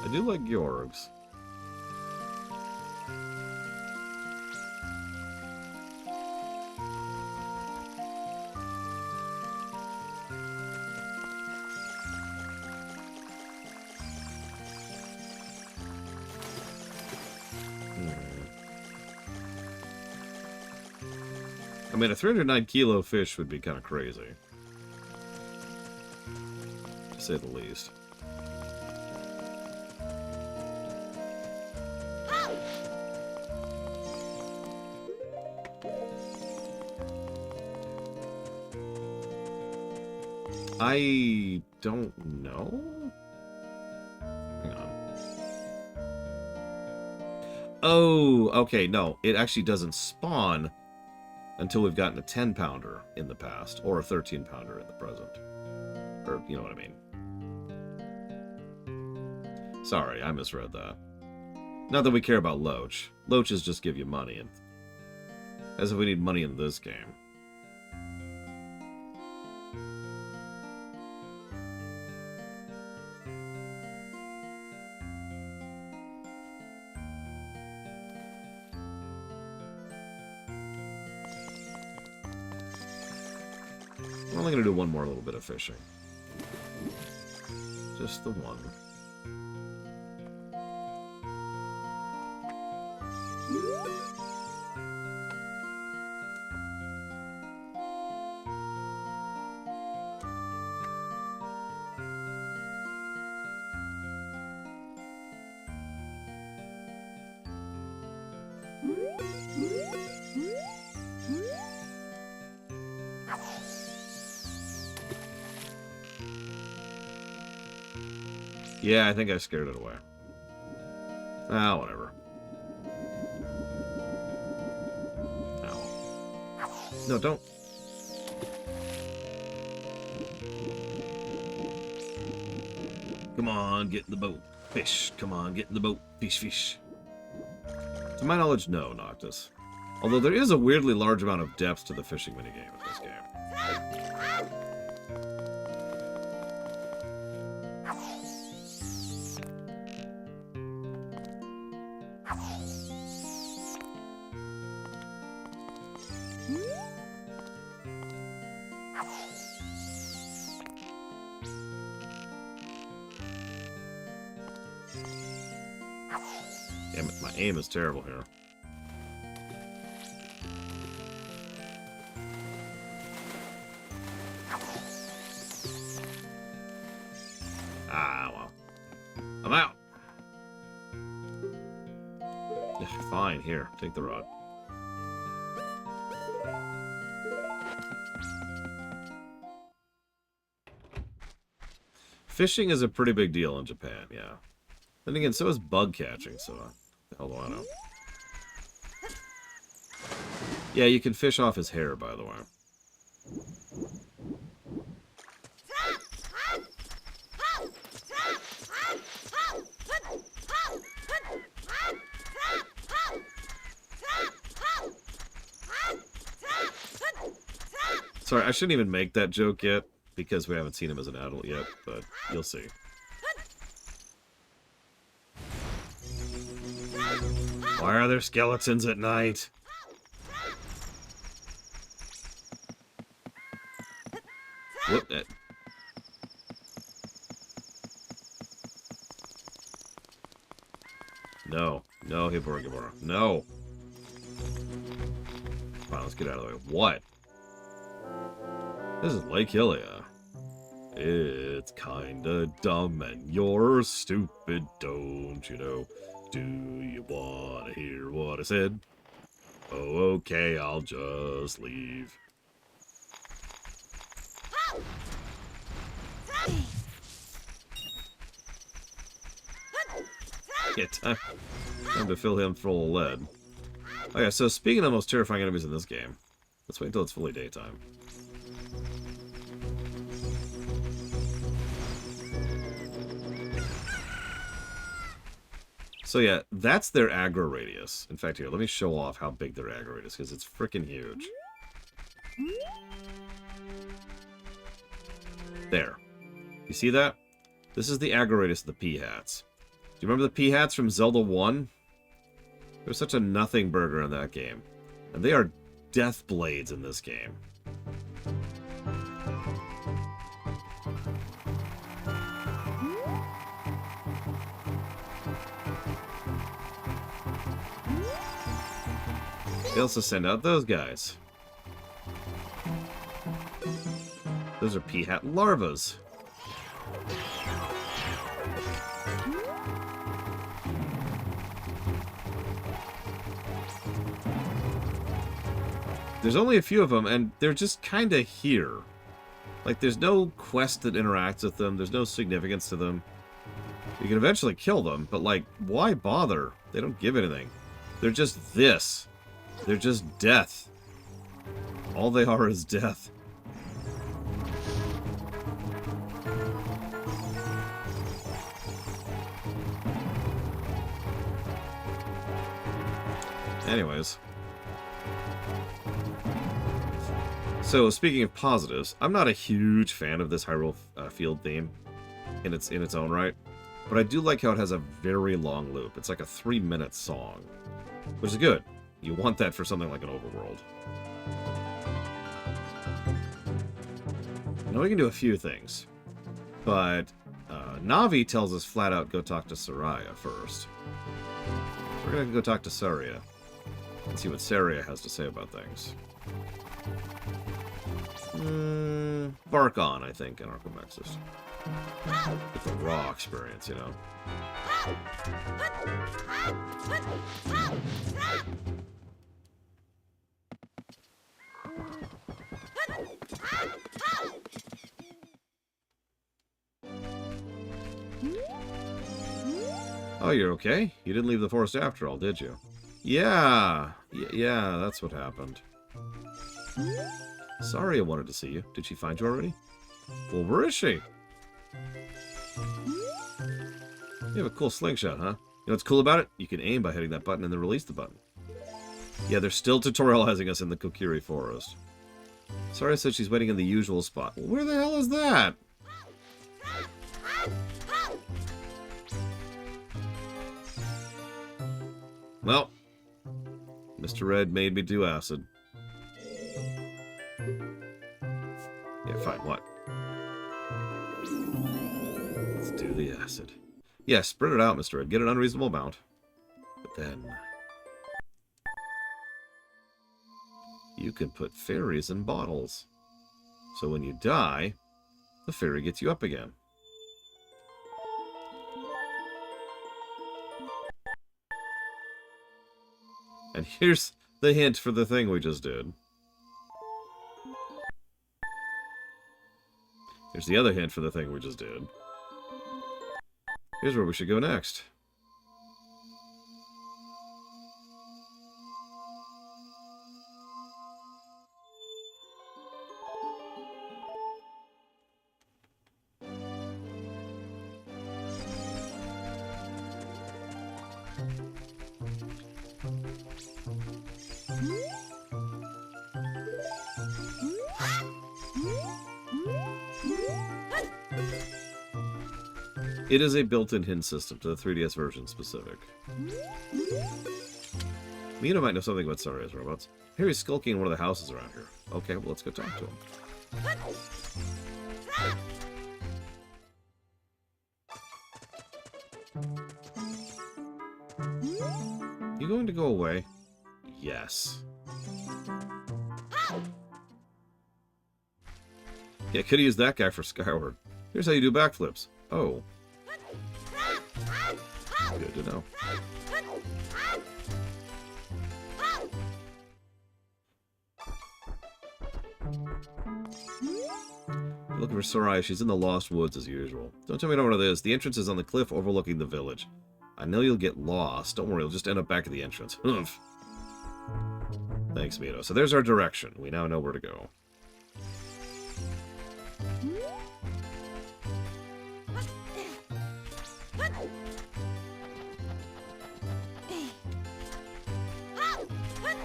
I do like Yorgs. I mean, a 309 kilo fish would be kind of crazy. To say the least. I don't know. Hang on. Oh, okay, no. It actually doesn't spawn until we've gotten a 10-pounder in the past, or a 13-pounder in the present. Or, you know what I mean. Sorry, I misread that. Not that we care about Loach. Loaches just give you money, and as if we need money in this game. We're only going to do one more little bit of fishing. Just the one. Yeah, I think I scared it away. Ah, whatever. Ow. No, don't. Come on, get in the boat. Fish. Come on, get in the boat. Fish, fish. To my knowledge, no, Noctis. Although there is a weirdly large amount of depth to the fishing minigame in this game. Damn it, my aim is terrible here. Ah, well. I'm out! Yeah, fine, here, take the rod. Fishing is a pretty big deal in Japan, yeah. Then again, so is bug catching, so the hell do I know? Yeah, you can fish off his hair, by the way. Sorry, I shouldn't even make that joke yet, because we haven't seen him as an adult yet, but you'll see. Why are there skeletons at night? Whoop, that. No. No, Hibora. No. Come on, let's get out of the way. What? This is Lake Hylia. It's kinda dumb and you're stupid, don't you know? Do you wanna hear what I said? Oh, okay, I'll just leave. Yeah, time to fill him full of lead. Okay, so speaking of the most terrifying enemies in this game, let's wait until it's fully daytime. So yeah, that's their aggro radius. In fact, here, let me show off how big their aggro radius is, because it's freaking huge. There. You see that? This is the aggro radius of the P-Hats. Do you remember the P-Hats from Zelda 1? There was such a nothing burger in that game. And they are death blades in this game. They also send out those guys. Those are peahat larvas. There's only a few of them, and they're just kind of here. Like, there's no quest that interacts with them. There's no significance to them. You can eventually kill them, but, like, why bother? They don't give anything. They're just this. They're just death. All they are is death. Anyways. So, speaking of positives, I'm not a huge fan of this Hyrule Field theme in its own right, but I do like how it has a very long loop. It's like a 3-minute song, which is good. You want that for something like an overworld. Now we can do a few things, but Navi tells us flat out go talk to Saraya first. So we're gonna go talk to Saria and see what Saria has to say about things. Bark on, I think, in Archimexis. Get the raw experience, you know. Oh, you're okay? You didn't leave the forest after all, did you? Yeah, that's what happened. Sorry I wanted to see you. Did she find you already? Well, where is she? You have a cool slingshot, huh? You know what's cool about it? You can aim by hitting that button and then release the button. Yeah, they're still tutorializing us in the Kokiri Forest. Sorry said she's waiting in the usual spot. Well, where the hell is that? Well, Mr. Red made me do acid. Yeah, fine, what? Let's do the acid. Yeah, spread it out, Mr. Red. Get an unreasonable amount. But then... you can put fairies in bottles. So when you die, the fairy gets you up again. And here's the hint for the thing we just did. Here's the other hint for the thing we just did. Here's where we should go next. It is a built-in hint system to the 3DS version specific. Mina might know something about Saria's robots. Harry's skulking in one of the houses around here. Okay, well, let's go talk to him. You going to go away? Yes. Yeah, could have used that guy for Skyward. Here's how you do backflips. Oh. Good to know. You're looking for Sarai. She's in the Lost Woods as usual. Don't tell me I don't know what it is. The entrance is on the cliff overlooking the village. I know you'll get lost. Don't worry, you'll just end up back at the entrance. Humph. Thanks, Mito. So there's our direction. We now know where to go.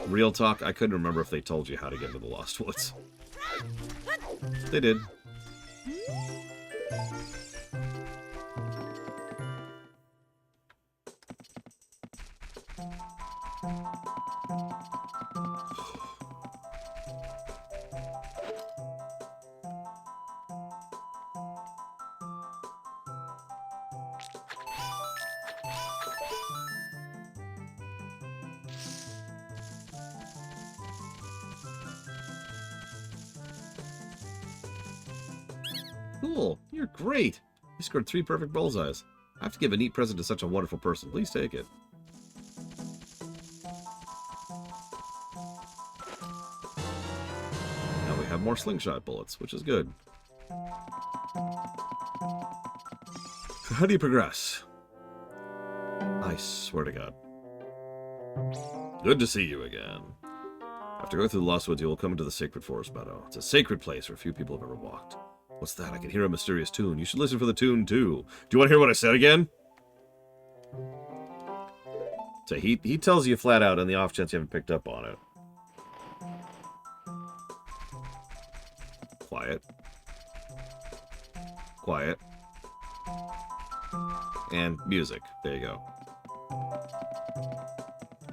Real talk, I couldn't remember if they told you how to get into the Lost Woods. They did. Cool. You're great. You scored 3 perfect bullseyes. I have to give a neat present to such a wonderful person. Please take it. Now we have more slingshot bullets, which is good. So how do you progress? I swear to God. Good to see you again. After going through the Lost Woods, you will come into the Sacred Forest Meadow. It's a sacred place where few people have ever walked. What's that? I can hear a mysterious tune. You should listen for the tune, too. Do you want to hear what I said again? So he tells you flat out on the off chance you haven't picked up on it. Quiet. Quiet. And music. There you go.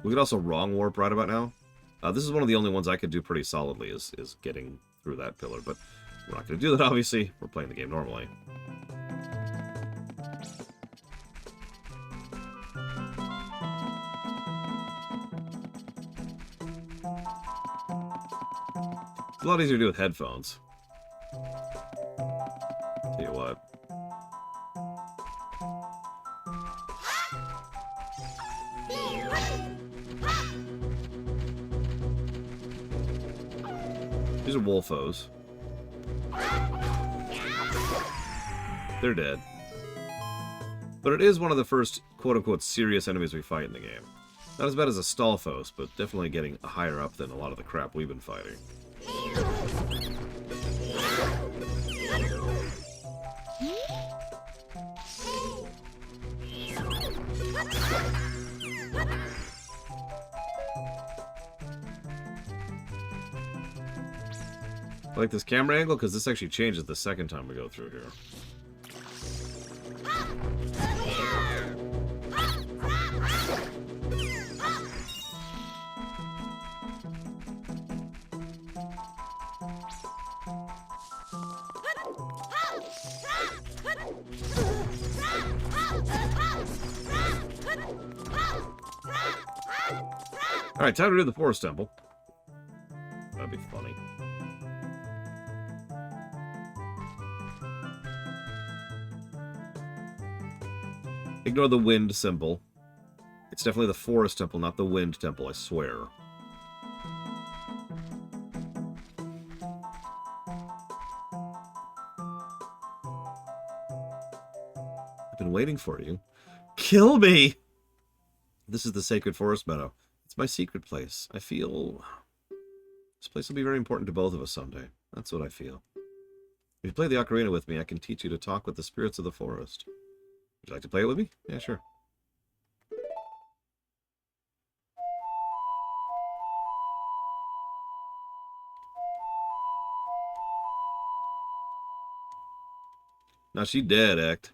We could also wrong warp right about now. This is one of the only ones I could do pretty solidly is getting through that pillar, but we're not going to do that, obviously. We're playing the game normally. It's a lot easier to do with headphones. Tell you what. These are wolfos. They're dead. But it is one of the first quote-unquote serious enemies we fight in the game. Not as bad as a Stalfos, but definitely getting higher up than a lot of the crap we've been fighting. I like this camera angle because this actually changes the second time we go through here. Alright, time to do the Forest Temple. That'd be funny. Ignore the wind symbol. It's definitely the Forest Temple, not the Wind Temple, I swear. I've been waiting for you. Kill me! This is the Sacred Forest Meadow. It's my secret place. I feel... this place will be very important to both of us someday. That's what I feel. If you play the Ocarina with me, I can teach you to talk with the spirits of the forest. Would you like to play it with me? Yeah, sure. Now she dead, Act.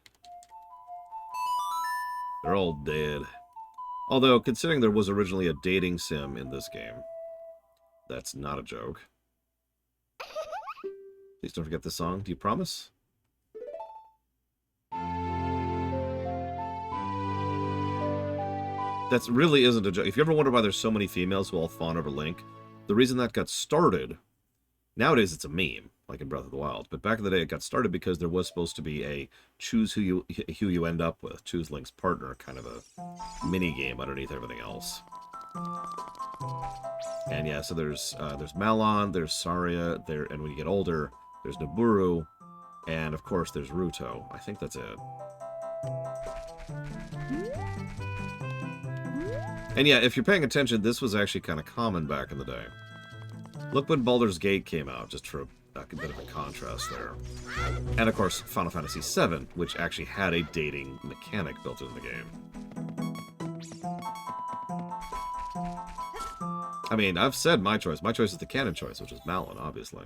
They're all dead. Although, considering there was originally a dating sim in this game, that's not a joke. Please don't forget this song. Do you promise? That really isn't a joke. If you ever wonder why there's so many females who all fawn over Link, the reason that got started... nowadays it's a meme, like in Breath of the Wild, but back in the day it got started because there was supposed to be a choose who you end up with, choose Link's partner, kind of a mini-game underneath everything else. And yeah, so there's Malon, there's Saria, and when you get older, there's Naburu, and of course there's Ruto. I think that's it. And yeah, if you're paying attention, this was actually kind of common back in the day. Look when Baldur's Gate came out, just for a bit of a contrast there. And of course, Final Fantasy VII, which actually had a dating mechanic built into the game. I mean, I've said my choice. My choice is the canon choice, which is Malon, obviously.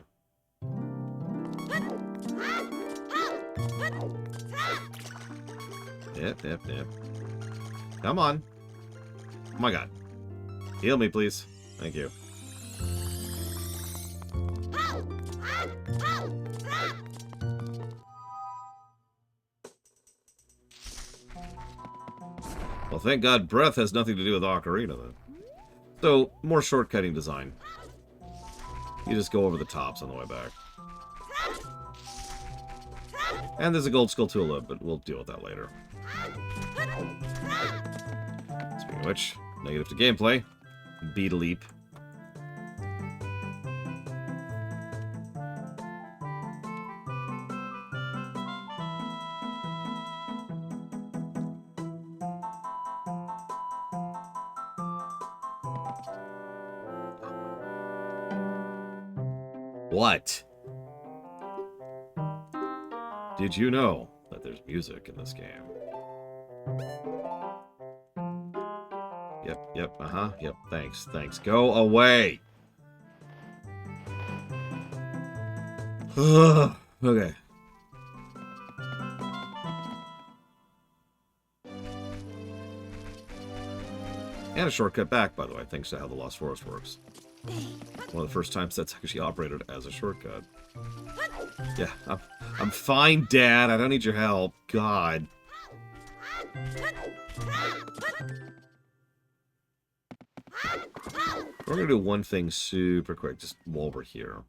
Yep. Come on. Oh my god. Heal me, please. Thank you. Well, thank God breath has nothing to do with Ocarina, then. So, more shortcutting design. You just go over the tops on the way back. And there's a gold Skulltula, but we'll deal with that later. Speaking of which, negative to gameplay. Beat a leap. What? Did you know that there's music in this game? Yep, yep, thanks. Go away! Okay. And a shortcut back, by the way, thanks to how the Lost Forest works. One of the first times that's actually operated as a shortcut. Yeah, I'm fine, Dad. I don't need your help. God. We're gonna do one thing super quick, just while we're here.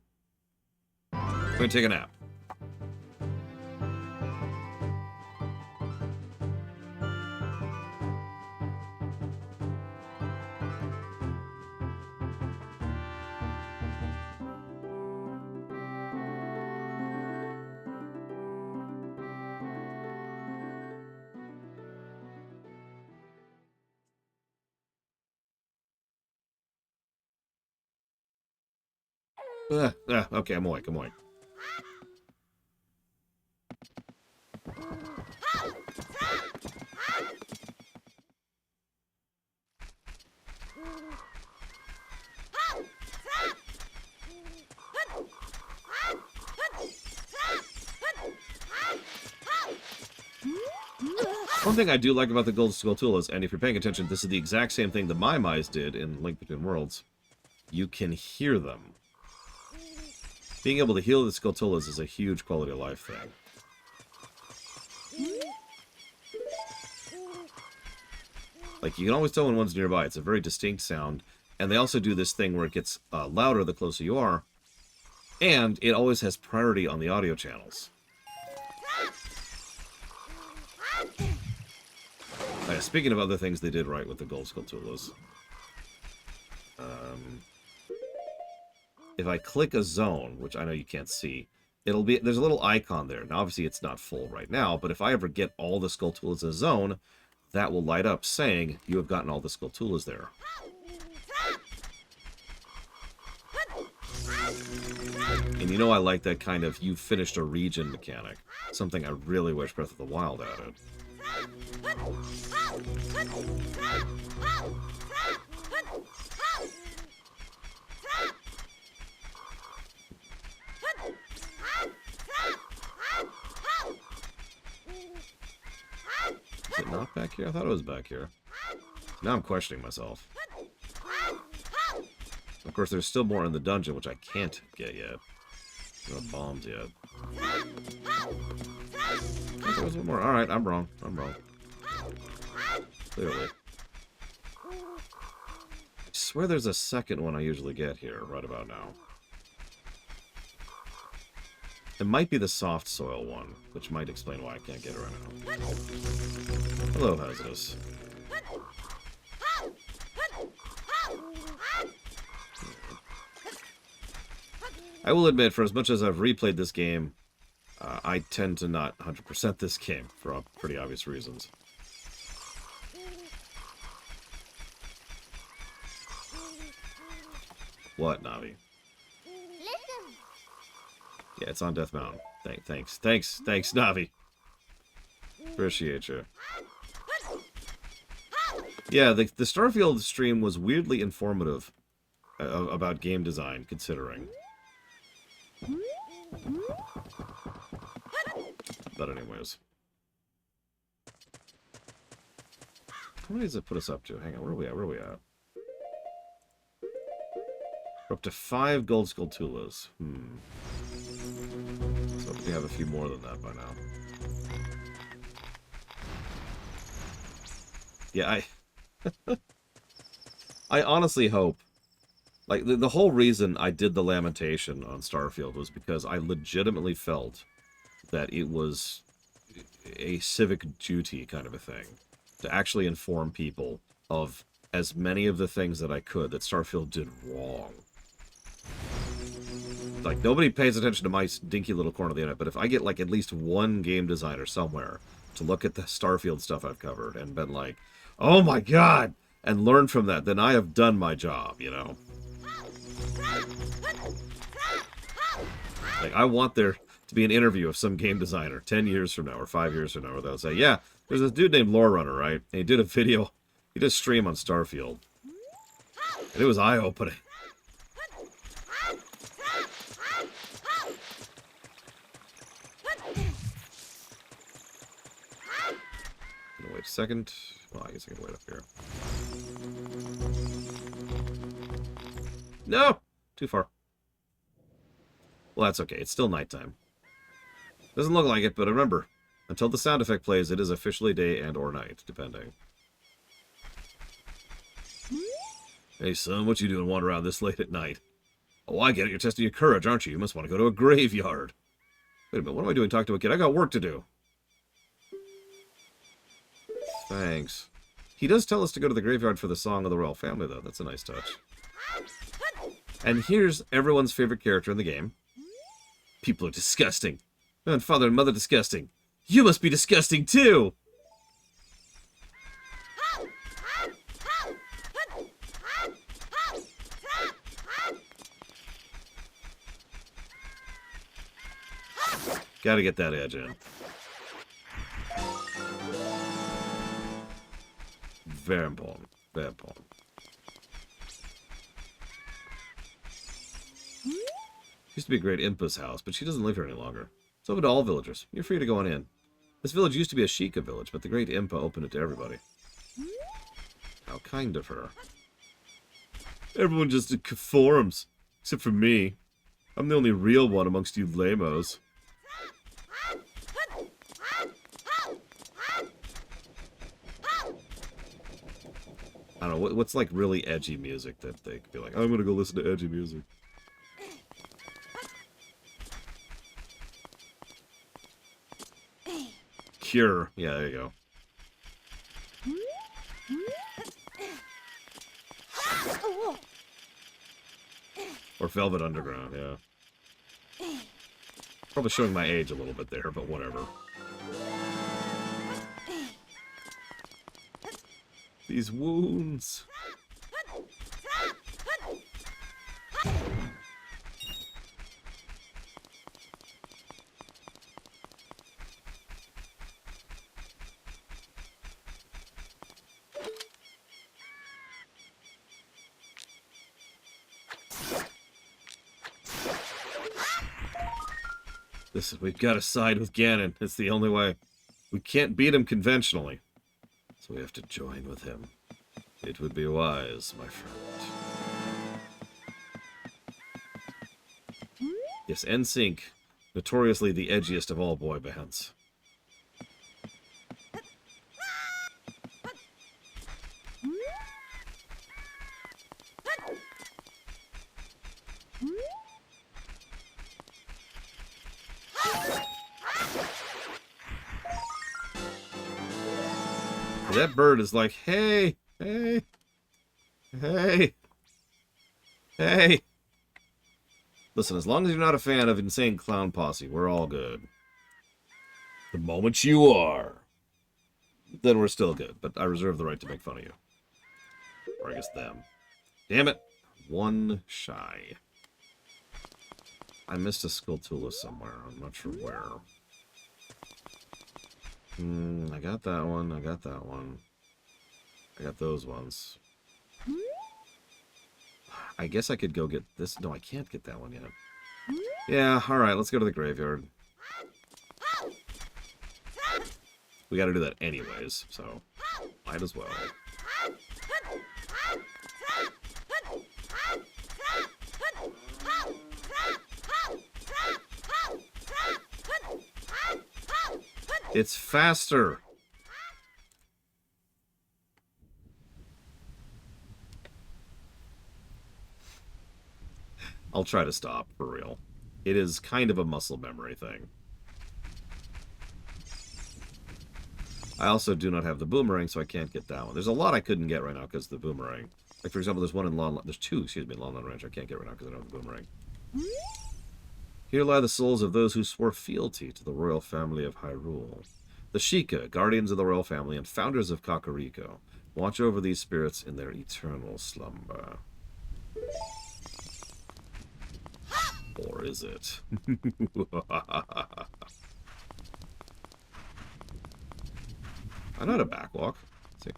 We're gonna take a nap. Okay, I'm awake. One thing I do like about the Gold Skulltulas, and if you're paying attention, this is the exact same thing the Maimais did in Link Between Worlds. You can hear them. Being able to heal the Skulltulas is a huge quality of life thing. Like, you can always tell when one's nearby. It's a very distinct sound. And they also do this thing where it gets louder the closer you are. And it always has priority on the audio channels. Speaking of other things they did right with the Gold Skulltulas. If I click a zone, which I know you can't see, there's a little icon there. Now, obviously, it's not full right now, but if I ever get all the Skulltulas in a zone, that will light up saying you have gotten all the Skulltulas there. And you know I like that kind of you finished a region mechanic. Something I really wish Breath of the Wild added. Is it not back here? I thought it was back here. Now I'm questioning myself. Of course, there's still more in the dungeon, which I can't get yet. No bombs yet. Oh, there was one more. Alright, I'm wrong. Clearly. I swear there's a second one I usually get here, right about now. It might be the soft soil one, which might explain why I can't get it right now. Hello, Hazardous. I will admit, for as much as I've replayed this game, I tend to not 100% this game, for pretty obvious reasons. What, Navi? Listen. Yeah, it's on Death Mountain. Thanks, Navi. Appreciate you. Yeah, the Starfield stream was weirdly informative about game design, considering. But anyways. How many does it put us up to? Hang on, where are we at? We're up to 5 gold Skulltulas. So we have a few more than that by now. Yeah, I honestly hope, like, the whole reason I did the lamentation on Starfield was because I legitimately felt that it was a civic duty kind of a thing to actually inform people of as many of the things that I could that Starfield did wrong. Like, nobody pays attention to my dinky little corner of the internet, but if I get, like, at least one game designer somewhere to look at the Starfield stuff I've covered and been like, oh my god, and learn from that, then I have done my job, you know? Like, I want there to be an interview of some game designer 10 years from now or 5 years from now where they'll say, yeah, there's this dude named Lore Runner, right? And he did a video, he did a stream on Starfield. And it was eye-opening. Gonna wait a second. Well, I guess I can wait up here. No! Too far. Well, that's okay. It's still nighttime. Doesn't look like it, but remember, until the sound effect plays, it is officially day and or night, depending. Hey, son, what you doing wandering around this late at night? Oh, I get it. You're testing your courage, aren't you? You must want to go to a graveyard. Wait a minute. What am I doing talking to a kid? I got work to do. Thanks. He does tell us to go to the graveyard for the Song of the Royal Family, though. That's a nice touch. And here's everyone's favorite character in the game. People are disgusting. And father and mother disgusting. You must be disgusting, too! Gotta get that edge in. Very important. Very important. Used to be a great Impa's house, but she doesn't live here any longer. It's open to all villagers. You're free to go on in. This village used to be a Sheikah village, but the great Impa opened it to everybody. How kind of her. Everyone just conforms, except for me. I'm the only real one amongst you lamos. I don't know, what's like really edgy music that they could be like, I'm gonna go listen to edgy music. Cure. Yeah, there you go. Or Velvet Underground, yeah. Probably showing my age a little bit there, but whatever. These wounds. Listen, we've got to side with Ganon. It's the only way. We can't beat him conventionally. So we have to join with him. It would be wise, my friend. Yes, NSYNC, notoriously the edgiest of all boy bands. That bird is like, hey, hey, hey, hey. Listen, as long as you're not a fan of Insane Clown Posse, we're all good. The moment you are, then we're still good. But I reserve the right to make fun of you. Or I guess them. Damn it. One shy. I missed a Skulltulas somewhere. I'm not sure where. I got that one. I got that one. I got those ones. I guess I could go get this. No, I can't get that one yet. Yeah, alright, let's go to the graveyard. We gotta do that anyways, so might as well. It's faster. I'll try to stop, for real. It is kind of a muscle memory thing. I also do not have the boomerang, so I can't get that one. There's a lot I couldn't get right now because of the boomerang. Like, for example, there's one in there's two, excuse me, in Lon Ranch I can't get right now because I don't have the boomerang. Here lie the souls of those who swore fealty to the royal family of Hyrule. The Sheikah, guardians of the royal family and founders of Kakariko, watch over these spirits in their eternal slumber. Or is it? I know how to backwalk. Let's see.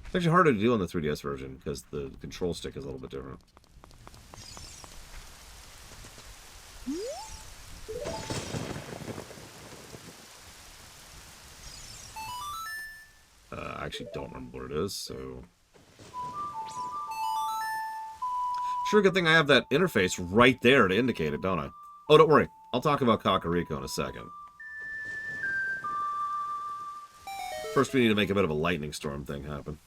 It's actually harder to do on the 3DS version because the control stick is a little bit different. I actually don't remember what it is, so... Sure, good thing I have that interface right there to indicate it, don't I? Oh, don't worry. I'll talk about Kakariko in a second. First, we need to make a bit of a lightning storm thing happen.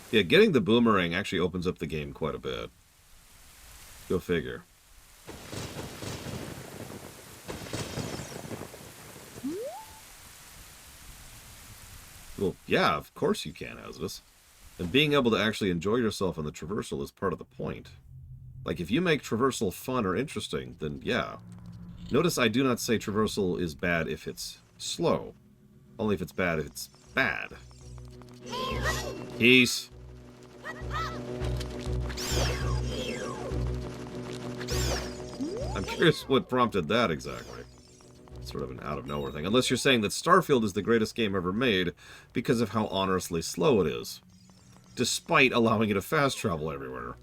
Yeah, getting the boomerang actually opens up the game quite a bit. Go figure. Well, yeah, of course you can, Hazardous. And being able to actually enjoy yourself on the traversal is part of the point. Like, if you make traversal fun or interesting, then yeah. Notice I do not say traversal is bad if it's slow. Only if it's bad if it's bad. Peace. I'm curious what prompted that exactly. Sort of an out-of-nowhere thing. Unless you're saying that Starfield is the greatest game ever made because of how honestly slow it is. Despite allowing you to fast travel everywhere.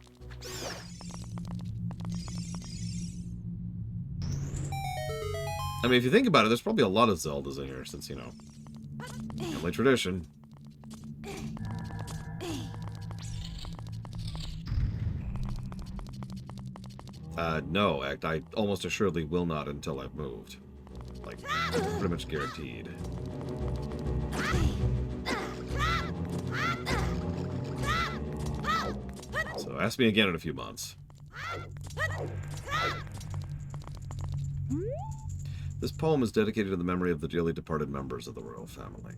I mean, if you think about it, there's probably a lot of Zeldas in here since, you know, family tradition. No, I almost assuredly will not until I've moved. Like, pretty much guaranteed. So ask me again in a few months. This poem is dedicated to the memory of the dearly departed members of the royal family.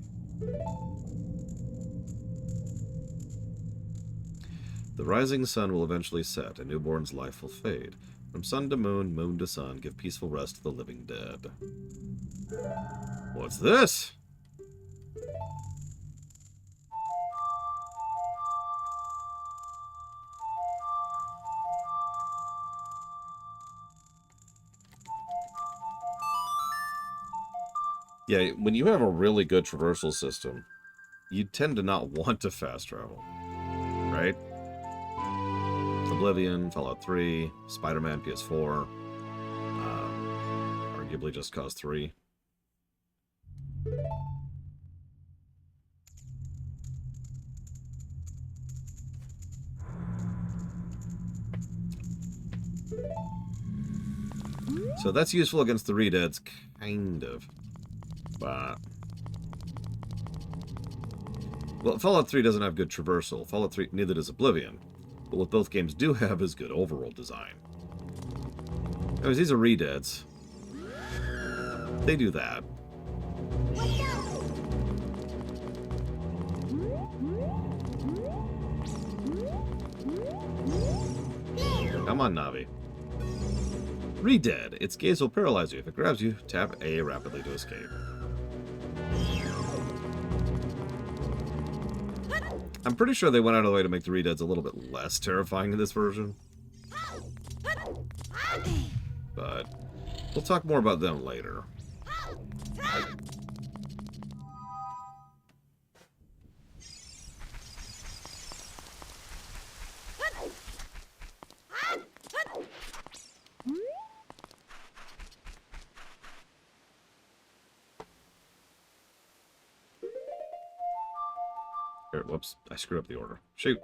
The rising sun will eventually set, a newborn's life will fade. From sun to moon, moon to sun, give peaceful rest to the living dead. What's this? Yeah, when you have a really good traversal system, you tend to not want to fast travel, right? Oblivion, Fallout 3, Spider-Man PS4, arguably Just Cause 3. So that's useful against the Redeads, kind of. But... well, Fallout 3 doesn't have good traversal. Fallout 3, neither does Oblivion. But what both games do have is good overworld design. Anyways, these are Redeads. They do that. Come on, Navi. Redead. Its gaze will paralyze you. If it grabs you, tap A rapidly to escape. I'm pretty sure they went out of the way to make the Redeads a little bit less terrifying in this version. But we'll talk more about them later. Here, whoops, I screwed up the order. Shoot.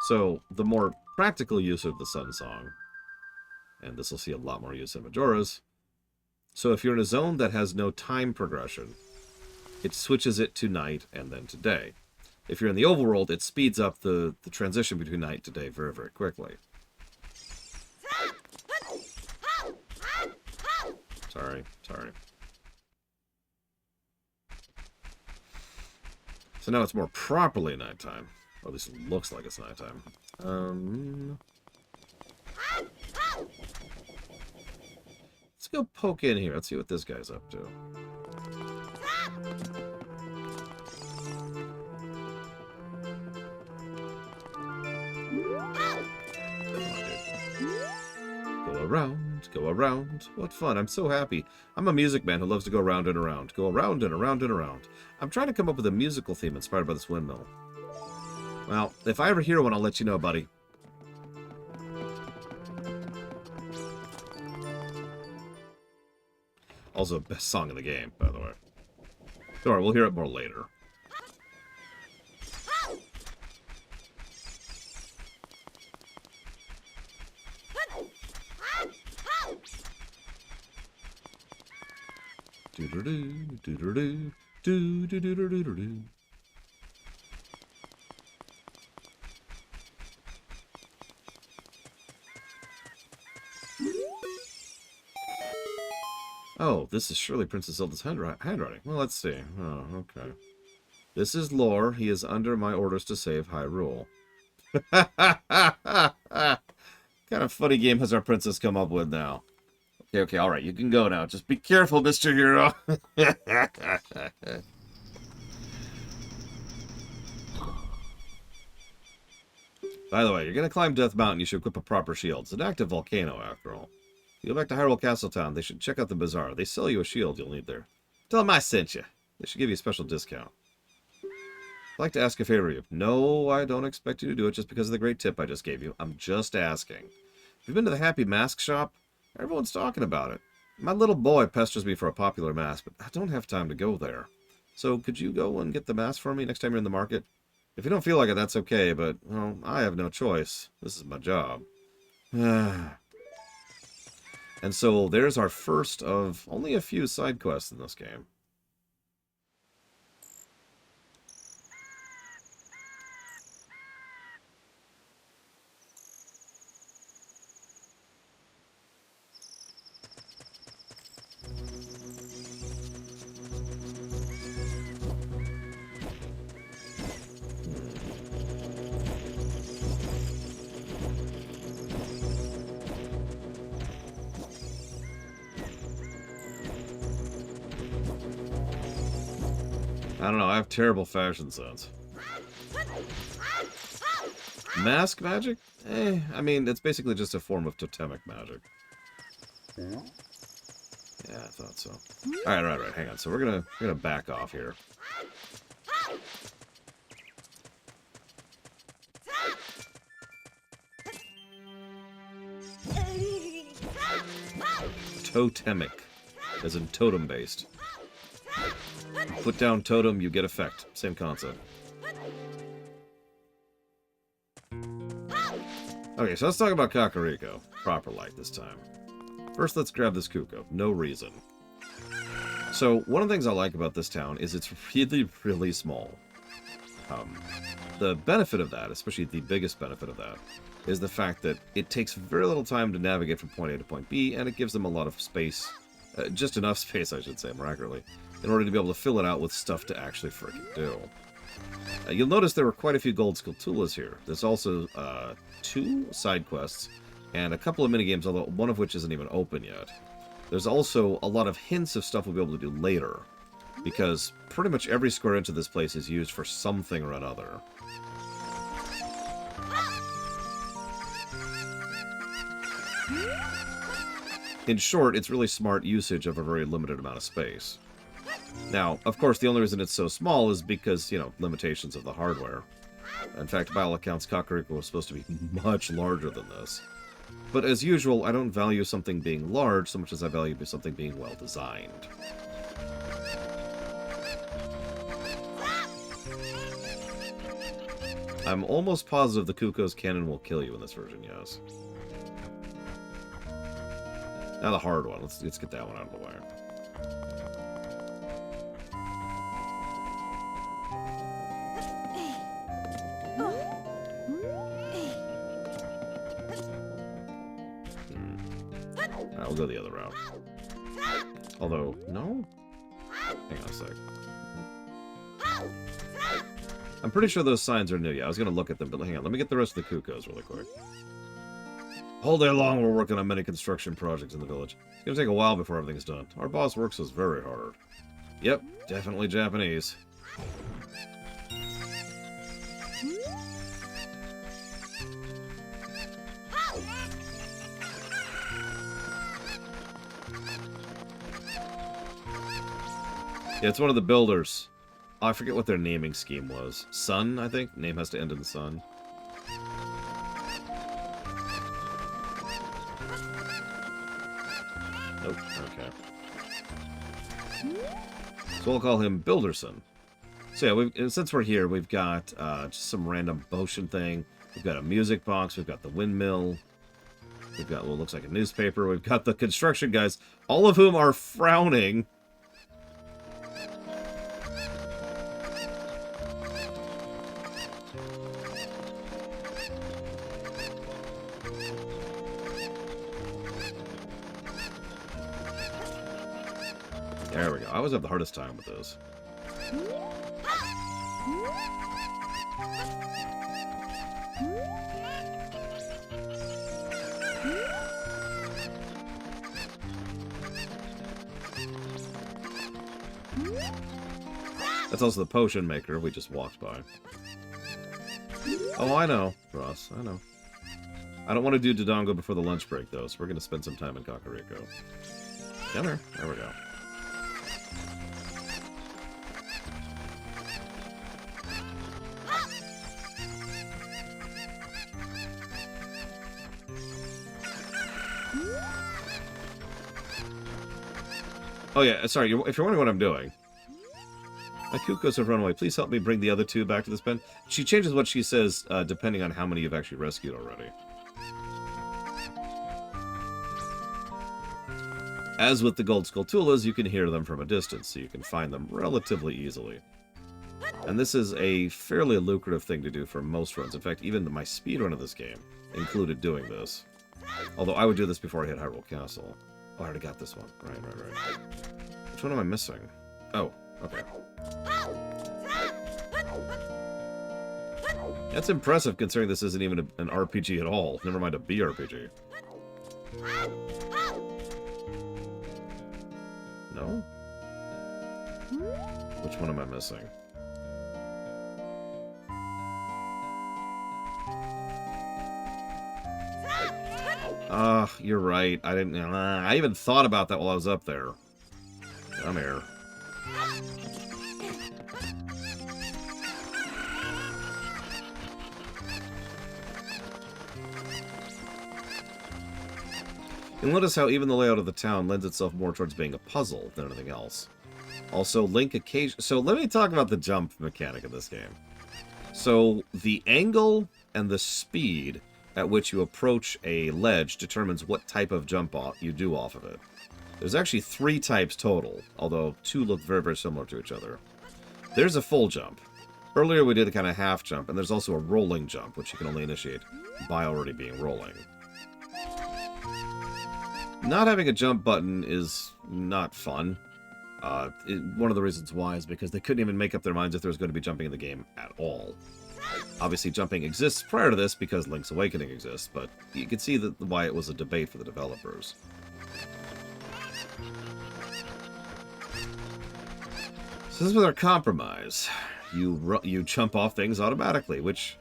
So, the more practical use of the Sun Song, and this will see a lot more use in Majora's. So if you're in a zone that has no time progression, it switches it to night and then to day. If you're in the overworld, it speeds up the transition between night to day very, very quickly. Sorry. So now it's more properly nighttime. Or at least it looks like it's nighttime. Let's go poke in here. Let's see what this guy's up to. Go around. What fun. I'm so happy. I'm a music man who loves to go around and around. Go around and around and around. I'm trying to come up with a musical theme inspired by this windmill. Well, if I ever hear one, I'll let you know, buddy. Also, best song in the game, by the way. Don't worry, we'll hear it more later. Do-do-do, do-do-do, do-do-do-do-do-do. Oh, this is surely Princess Zelda's handwriting. Well, let's see. Oh, okay. This is lore. He is under my orders to save Hyrule. What kind of funny game has our princess come up with now? Okay, all right, you can go now. Just be careful, Mr. Hero. By the way, you're going to climb Death Mountain, you should equip a proper shield. It's an active volcano, after all. You go back to Hyrule Castle Town, they should check out the bazaar. They sell you a shield you'll need there. Tell them I sent you. They should give you a special discount. I'd like to ask a favor of you. No, I don't expect you to do it just because of the great tip I just gave you. I'm just asking. Have you been to the Happy Mask shop? Everyone's talking about it. My little boy pesters me for a popular mask, but I don't have time to go there. So could you go and get the mask for me next time you're in the market? If you don't feel like it, that's okay, but, well, I have no choice. This is my job. And so there's our first of only a few side quests in this game. I don't know, I have terrible fashion sense. Mask magic? I mean, it's basically just a form of totemic magic. Yeah, I thought so. Alright, hang on. So we're gonna back off here. Totemic, as in totem-based. Put down totem, you get effect. Same concept. Okay, so let's talk about Kakariko. Proper light this time. First, let's grab this Kuko. No reason. So, one of the things I like about this town is it's really, really small. The benefit of that, especially the biggest benefit of that, is the fact that it takes very little time to navigate from point A to point B, and it gives them a lot of space. Just enough space, I should say, more accurately, in order to be able to fill it out with stuff to actually freaking do. You'll notice there were quite a few gold Skulltulas here. There's also 2 side quests and a couple of minigames, although one of which isn't even open yet. There's also a lot of hints of stuff we'll be able to do later, because pretty much every square inch of this place is used for something or another. In short, it's really smart usage of a very limited amount of space. Now, of course, the only reason it's so small is because, you know, limitations of the hardware. In fact, by all accounts, Kakariko was supposed to be much larger than this. But as usual, I don't value something being large so much as I value something being well designed. I'm almost positive the Kuko's cannon will kill you in this version, yes. Now the hard one. Let's get that one out of the way. Alright, we'll go the other route. Although, no? Hang on a sec. I'm pretty sure those signs are new. Yeah, I was going to look at them, but hang on. Let me get the rest of the Cuckoos really quick. All day long, we're working on many construction projects in the village. It's going to take a while before everything's done. Our boss works us very hard. Yep, definitely Japanese. Yeah, it's one of the builders. Oh, I forget what their naming scheme was. Sun, I think? Name has to end in the sun. Oh, okay. So we'll call him Builderson. So yeah, since we're here, we've got just some random potion thing. We've got a music box. We've got the windmill. We've got what looks like a newspaper. We've got the construction guys, all of whom are frowning. There we go. I always have the hardest time with those. That's also the potion maker we just walked by. Oh, I know, Ross. I know. I don't want to do Dodongo before the lunch break, though, so we're going to spend some time in Kakariko. Come here. There we go. Oh yeah, sorry, if you're wondering what I'm doing. My Cuckoos have run away. Please help me bring the other two back to this pen. She changes what she says depending on how many you've actually rescued already. As with the gold Skulltulas, you can hear them from a distance, so you can find them relatively easily. And this is a fairly lucrative thing to do for most runs. In fact, even my speedrun of this game included doing this. Although I would do this before I hit Hyrule Castle. Oh, I already got this one. Right. Which one am I missing? Oh, okay. That's impressive considering this isn't even an RPG at all. Never mind a BRPG. No? Which one am I missing? You're right. I didn't. I even thought about that while I was up there. Come here. You'll notice how even the layout of the town lends itself more towards being a puzzle than anything else. Also, Link occasion. So let me talk about the jump mechanic of this game. So the angle and the speed at which you approach a ledge determines what type of jump you do off of it. There's actually 3 types total, although 2 look very, very similar to each other. There's a full jump. Earlier we did a kind of half jump, and there's also a rolling jump, which you can only initiate by already being rolling. Not having a jump button is not fun. One of the reasons why is because they couldn't even make up their minds if there was going to be jumping in the game at all. Obviously, jumping exists prior to this because Link's Awakening exists, but you can see why it was a debate for the developers. So this was our compromise. You jump off things automatically, which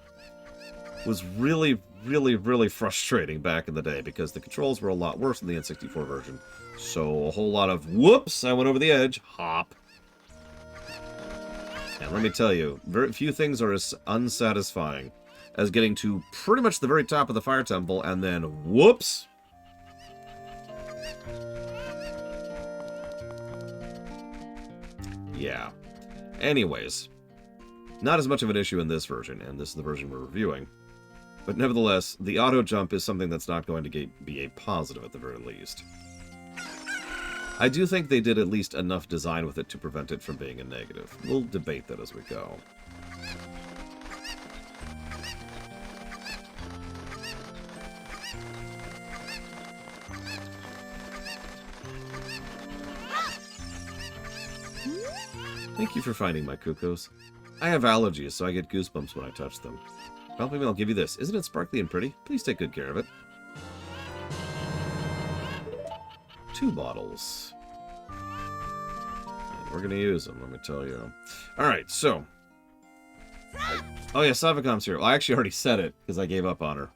was really, really, really frustrating back in the day because the controls were a lot worse in the N64 version. So a whole lot of, whoops, I went over the edge, hop. And let me tell you, very few things are as unsatisfying as getting to pretty much the very top of the fire temple and then, whoops. Yeah. Anyways, not as much of an issue in this version, and this is the version we're reviewing. But nevertheless, the auto jump is something that's not going to be a positive at the very least. I do think they did at least enough design with it to prevent it from being a negative. We'll debate that as we go. Thank you for finding my cuckoos. I have allergies, so I get goosebumps when I touch them. Well, maybe I'll give you this. Isn't it sparkly and pretty? Please take good care of it. 2 bottles. And we're going to use them, let me tell you. Alright, so. Oh yeah, Savicom's here. Well, I actually already said it, because I gave up on her.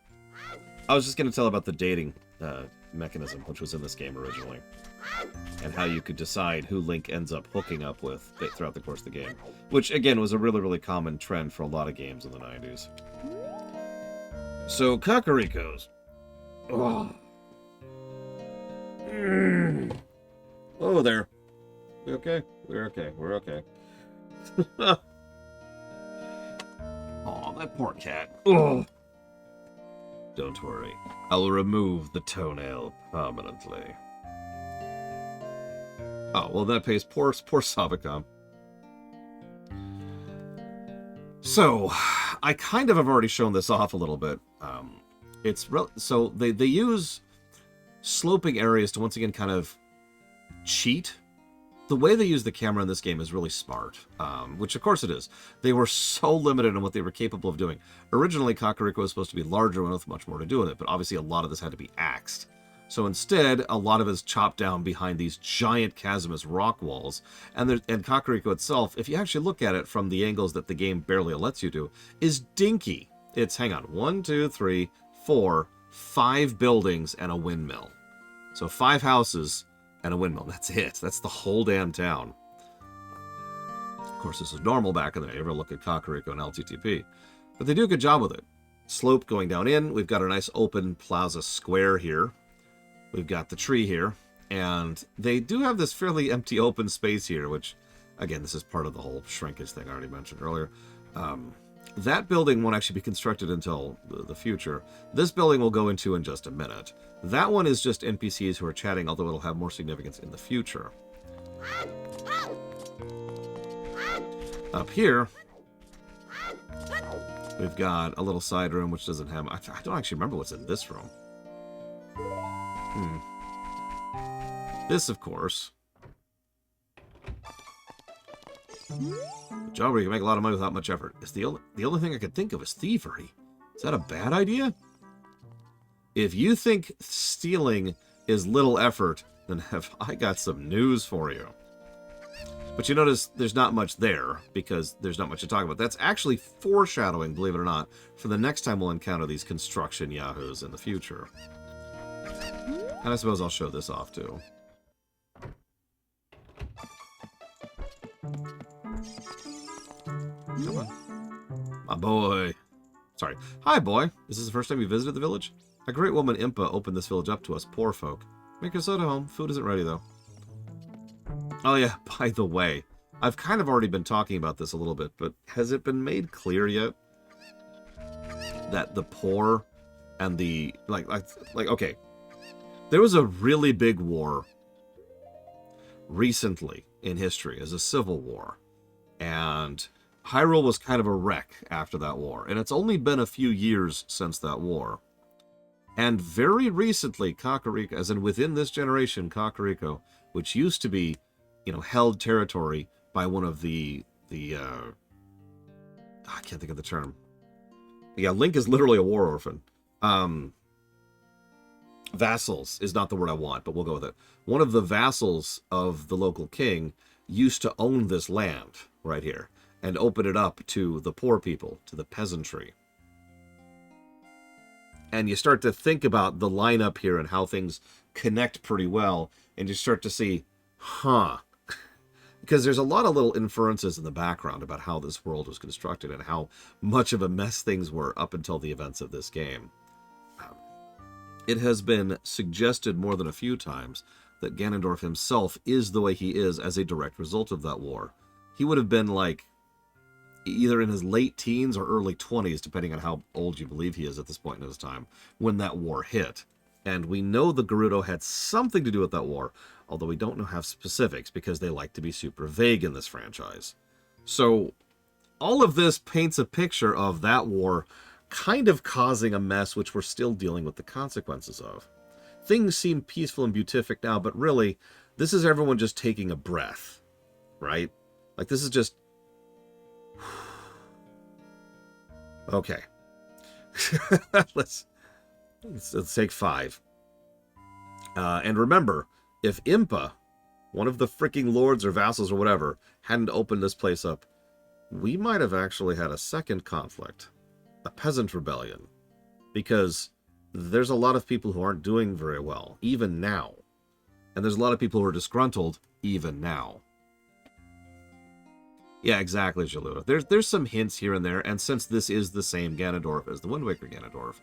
I was just going to tell about the dating mechanism, which was in this game originally. And how you could decide who Link ends up hooking up with throughout the course of the game. Which, again, was a really, really common trend for a lot of games in the 90s. So, Kakarikos. Oh. Oh, there. We okay? We're okay. We're okay. Oh, that poor cat. Oh. Don't worry. I'll remove the toenail permanently. Oh, well, that pays poor Savicom. So, I kind of have already shown this off a little bit. So they use sloping areas to once again kind of cheat. The way they use the camera in this game is really smart, which of course it is. They were so limited in what they were capable of doing. Originally, Kakariko was supposed to be larger and with much more to do with it, but obviously a lot of this had to be axed. So instead, a lot of it is chopped down behind these giant chasmous rock walls. And Kakariko itself, if you actually look at it from the angles that the game barely lets you do, is dinky. It's, hang on, 1, 2, 3, 4, 5 buildings and a windmill. So 5 houses and a windmill. That's it. That's the whole damn town. Of course, this is normal back in the day. Ever look at Kakariko and LTTP. But they do a good job with it. Slope going down in. We've got a nice open plaza square here. We've got the tree here, and they do have this fairly empty open space here, which, again, this is part of the whole shrinkage thing I already mentioned earlier. That building won't actually be constructed until the future. This building we'll go into in just a minute. That one is just NPCs who are chatting, although it'll have more significance in the future. Up here, we've got a little side room, which doesn't have... I don't actually remember what's in this room. This, of course. A job where you can make a lot of money without much effort. It's the only thing I could think of is thievery. Is that a bad idea? If you think stealing is little effort, then have I got some news for you. But you notice there's not much there, because there's not much to talk about. That's actually foreshadowing, believe it or not, for the next time we'll encounter these construction yahoos in the future. And I suppose I'll show this off, too. Come on. My boy. Sorry. Hi, boy. Is this the first time you visited the village? A great woman, Impa, opened this village up to us poor folk. Make your soda home. Food isn't ready, though. Oh, yeah. By the way, I've kind of already been talking about this a little bit, but has it been made clear yet that the poor and the... okay. There was a really big war recently in history as a civil war. And Hyrule was kind of a wreck after that war. And it's only been a few years since that war. And very recently, Kakariko, as in within this generation, Kakariko, which used to be, held territory by one of I can't think of the term. Yeah, Link is literally a war orphan. Vassals is not the word I want, but we'll go with it. One of the vassals of the local king used to own this land right here and open it up to the poor people, to the peasantry. And you start to think about the lineup here and how things connect pretty well, and you start to see, because there's a lot of little inferences in the background about how this world was constructed and how much of a mess things were up until the events of this game. It has been suggested more than a few times that Ganondorf himself is the way he is as a direct result of that war. He would have been either in his late teens or early 20s, depending on how old you believe he is at this point in his time, when that war hit. And we know the Gerudo had something to do with that war, although we don't know have specifics because they like to be super vague in this franchise. So all of this paints a picture of that war kind of causing a mess which we're still dealing with the consequences of. Things seem peaceful and beatific now, but really, this is everyone just taking a breath, right? Like, this is just... Okay. Let's take 5. And remember, if Impa, one of the freaking lords or vassals or whatever, hadn't opened this place up, we might have actually had a second conflict. A peasant rebellion. Because there's a lot of people who aren't doing very well, even now. And there's a lot of people who are disgruntled, even now. Yeah, exactly, Jalua. There's some hints here and there, and since this is the same Ganondorf as the Wind Waker Ganondorf,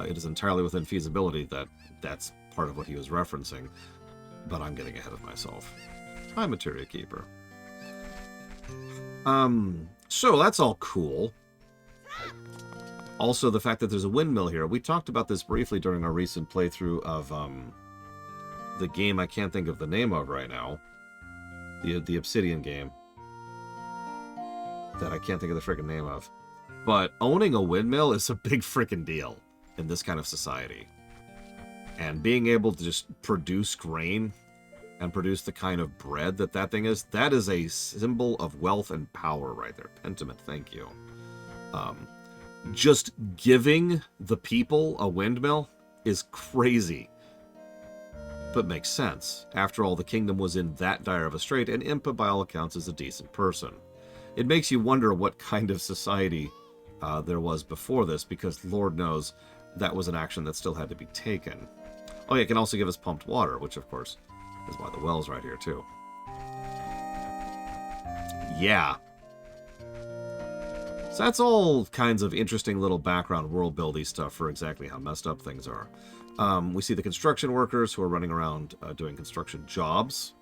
it is entirely within feasibility that that's part of what he was referencing. But I'm getting ahead of myself. Hi, Materia Keeper. So that's all cool. Also, the fact that there's a windmill here. We talked about this briefly during our recent playthrough of the game I can't think of the name of right now. The Obsidian game. That I can't think of the freaking name of. But owning a windmill is a big freaking deal in this kind of society. And being able to just produce grain and produce the kind of bread that thing is, that is a symbol of wealth and power right there. Pentiment, thank you. Just giving the people a windmill is crazy. But makes sense. After all, the kingdom was in that dire of a strait, and Impa, by all accounts, is a decent person. It makes you wonder what kind of society there was before this, because Lord knows that was an action that still had to be taken. Oh yeah, it can also give us pumped water, which of course is why the well's right here too. Yeah. So that's all kinds of interesting little background world building stuff for exactly how messed up things are. We see the construction workers who are running around doing construction jobs.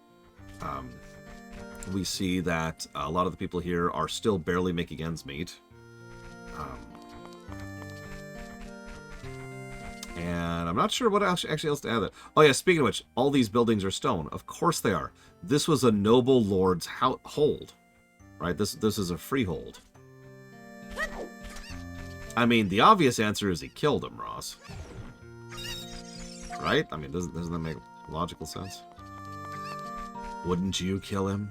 We see that a lot of the people here are still barely making ends meet. And I'm not sure what actually else to add there. Oh yeah, speaking of which, all these buildings are stone. Of course they are. This was a noble lord's hold. Right? This is a freehold. I mean, the obvious answer is he killed him, Ross. Right? I mean, doesn't that make logical sense? Wouldn't you kill him?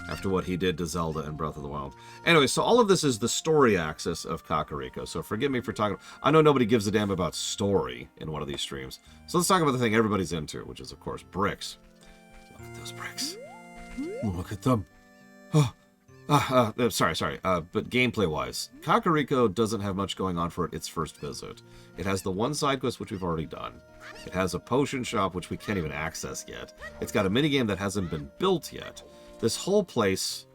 After what he did to Zelda in Breath of the Wild. Anyway, so all of this is the story axis of Kakariko. So forgive me for talking... I know nobody gives a damn about story in one of these streams. So let's talk about the thing everybody's into, which is, of course, bricks. Look at those bricks. Look at them. Sorry. But gameplay-wise, Kakariko doesn't have much going on for its first visit. It has the one side quest, which we've already done. It has a potion shop, which we can't even access yet. It's got a minigame that hasn't been built yet. This whole place,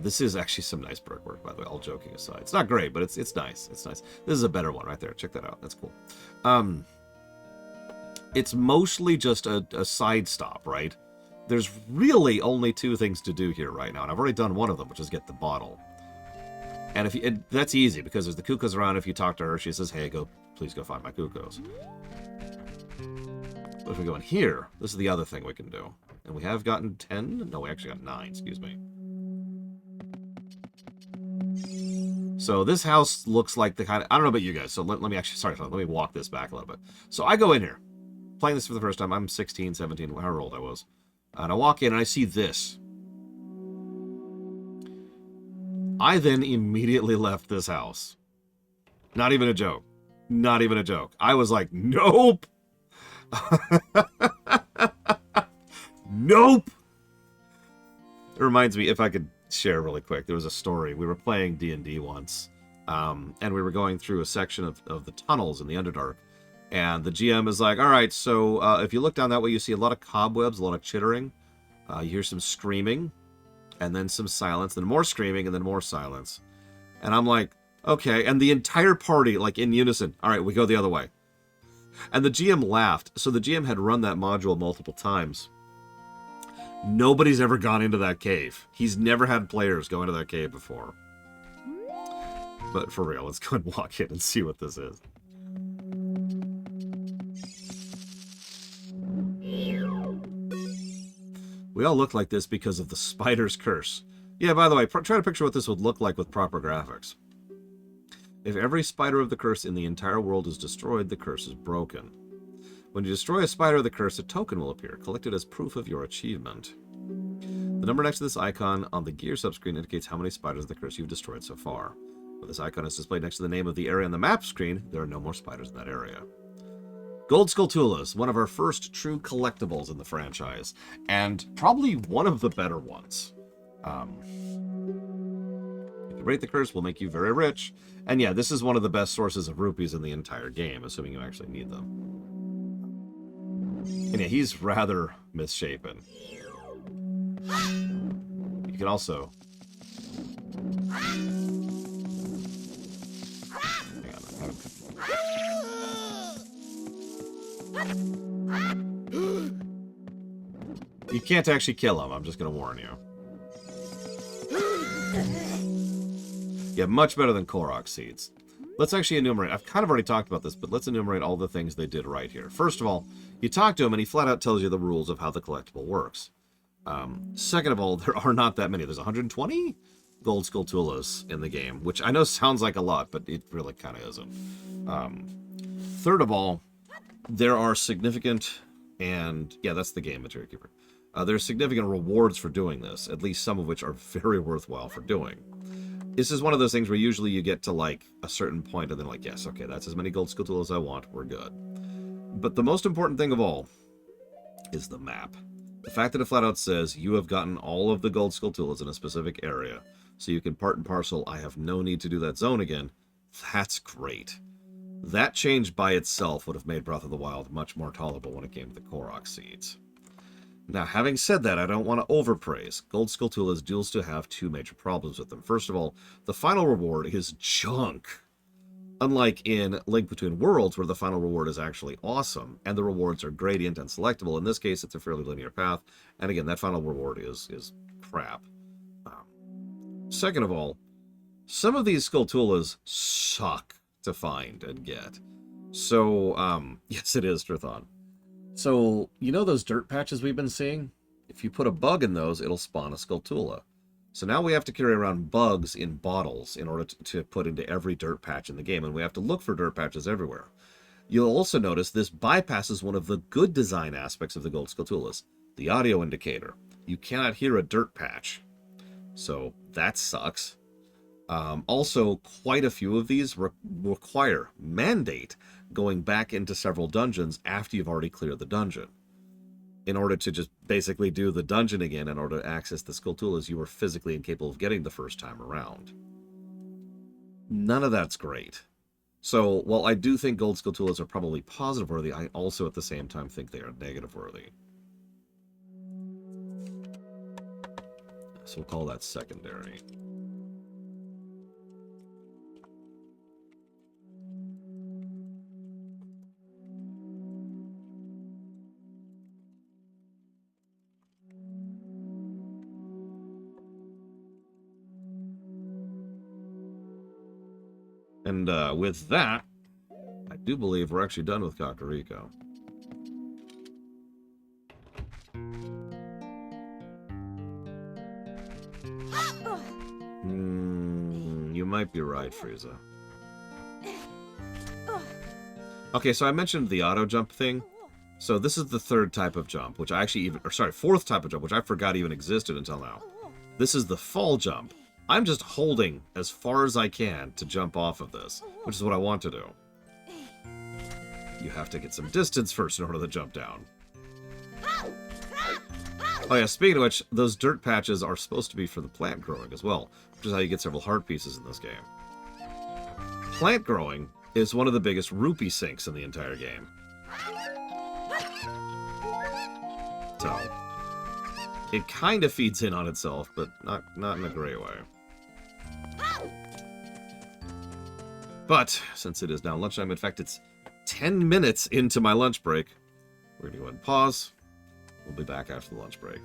this is actually some nice brickwork, by the way, all joking aside. It's not great, but it's nice. It's nice. This is a better one right there. Check that out. That's cool. It's mostly just a side stop, right? There's really only 2 things to do here right now, and I've already done one of them, which is get the bottle. And that's easy, because there's the Cuckoos around. If you talk to her, she says, hey, please go find my Cuckoos. But if we go in here, this is the other thing we can do. And we have gotten 10? No, we actually got 9, excuse me. So this house looks like the kind of... I don't know about you guys, so let me walk this back a little bit. So I go in here, playing this for the first time. I'm 16, 17, however old I was. And I walk in and I see this. I then immediately left this house. Not even a joke. Not even a joke. I was like, nope. Nope. It reminds me, if I could share really quick, there was a story. We were playing D&D once, and we were going through a section of the tunnels in the Underdark. And the GM is like, all right, so if you look down that way, you see a lot of cobwebs, a lot of chittering. You hear some screaming, and then some silence, then more screaming, and then more silence. And I'm like, okay. And the entire party, like in unison, all right, we go the other way. And the GM laughed. So the GM had run that module multiple times. Nobody's ever gone into that cave. He's never had players go into that cave before. But for real, let's go and walk in and see what this is. We all look like this because of the spider's curse. Yeah, by the way, try to picture what this would look like with proper graphics. If every spider of the curse in the entire world is destroyed, the curse is broken. When you destroy a spider of the curse, a token will appear, collected as proof of your achievement. The number next to this icon on the gear subscreen indicates how many spiders of the curse you've destroyed so far. When this icon is displayed next to the name of the area on the map screen, there are no more spiders in that area. Gold Skulltulas, one of our first true collectibles in the franchise, and probably one of the better ones. If you break the curse, will make you very rich. And yeah, this is one of the best sources of rupees in the entire game, assuming you actually need them. And yeah, he's rather misshapen. You can also... Hang on, I'm having... You can't actually kill him, I'm just going to warn you. Yeah, much better than Korok seeds. Let's actually enumerate. I've kind of already talked about this, but let's enumerate all the things they did right here. First of all, you talk to him and he flat out tells you the rules of how the collectible works. Second of all, there are not that many. There's 120 gold Skulltulas in the game, which I know sounds like a lot, but it really kind of isn't. Third of all, there are significant, and yeah, that's the game material keeper. There's significant rewards for doing this, at least some of which are very worthwhile for doing. This is one of those things where usually you get to like a certain point and then like, yes, okay, that's as many gold Skulltulas as I want, we're good. But the most important thing of all is the map. The fact that it flat out says you have gotten all of the gold Skulltulas in a specific area, so you can part and parcel, I have no need to do that zone again, that's great. That change by itself would have made Breath of the Wild much more tolerable when it came to the Korok seeds. Now, having said that, I don't want to overpraise. Gold Skulltulas do still have two major problems with them. First of all, the final reward is junk. Unlike in Link Between Worlds, where the final reward is actually awesome, and the rewards are gradient and selectable. In this case, it's a fairly linear path, and again, that final reward is crap. Second of all, some of these Skulltulas suck to find and get. So, yes, it is, Trithon. So, you know those dirt patches we've been seeing? If you put a bug in those, it'll spawn a Skulltula. So now we have to carry around bugs in bottles in order to put into every dirt patch in the game, and we have to look for dirt patches everywhere. You'll also notice this bypasses one of the good design aspects of the Gold Skulltulas, the audio indicator. You cannot hear a dirt patch. So that sucks. Also, quite a few of these mandate going back into several dungeons after you've already cleared the dungeon. In order to just basically do the dungeon again, in order to access the Skulltulas you were physically incapable of getting the first time around. None of that's great. So, while I do think gold Skulltulas are probably positive worthy, I also at the same time think they are negative worthy. So we'll call that secondary. And with that, I do believe we're actually done with Kakariko. You might be right, Frieza. Okay, so I mentioned the auto jump thing. So this is the third type of jump, which I actually fourth type of jump, which I forgot even existed until now. This is the fall jump. I'm just holding as far as I can to jump off of this, which is what I want to do. You have to get some distance first in order to jump down. Oh yeah, speaking of which, those dirt patches are supposed to be for the plant growing as well, which is how you get several heart pieces in this game. Plant growing is one of the biggest rupee sinks in the entire game. So, it kind of feeds in on itself, but not in a great way. But, since it is now lunchtime, in fact, it's 10 minutes into my lunch break, we're going to go ahead and pause. We'll be back after the lunch break.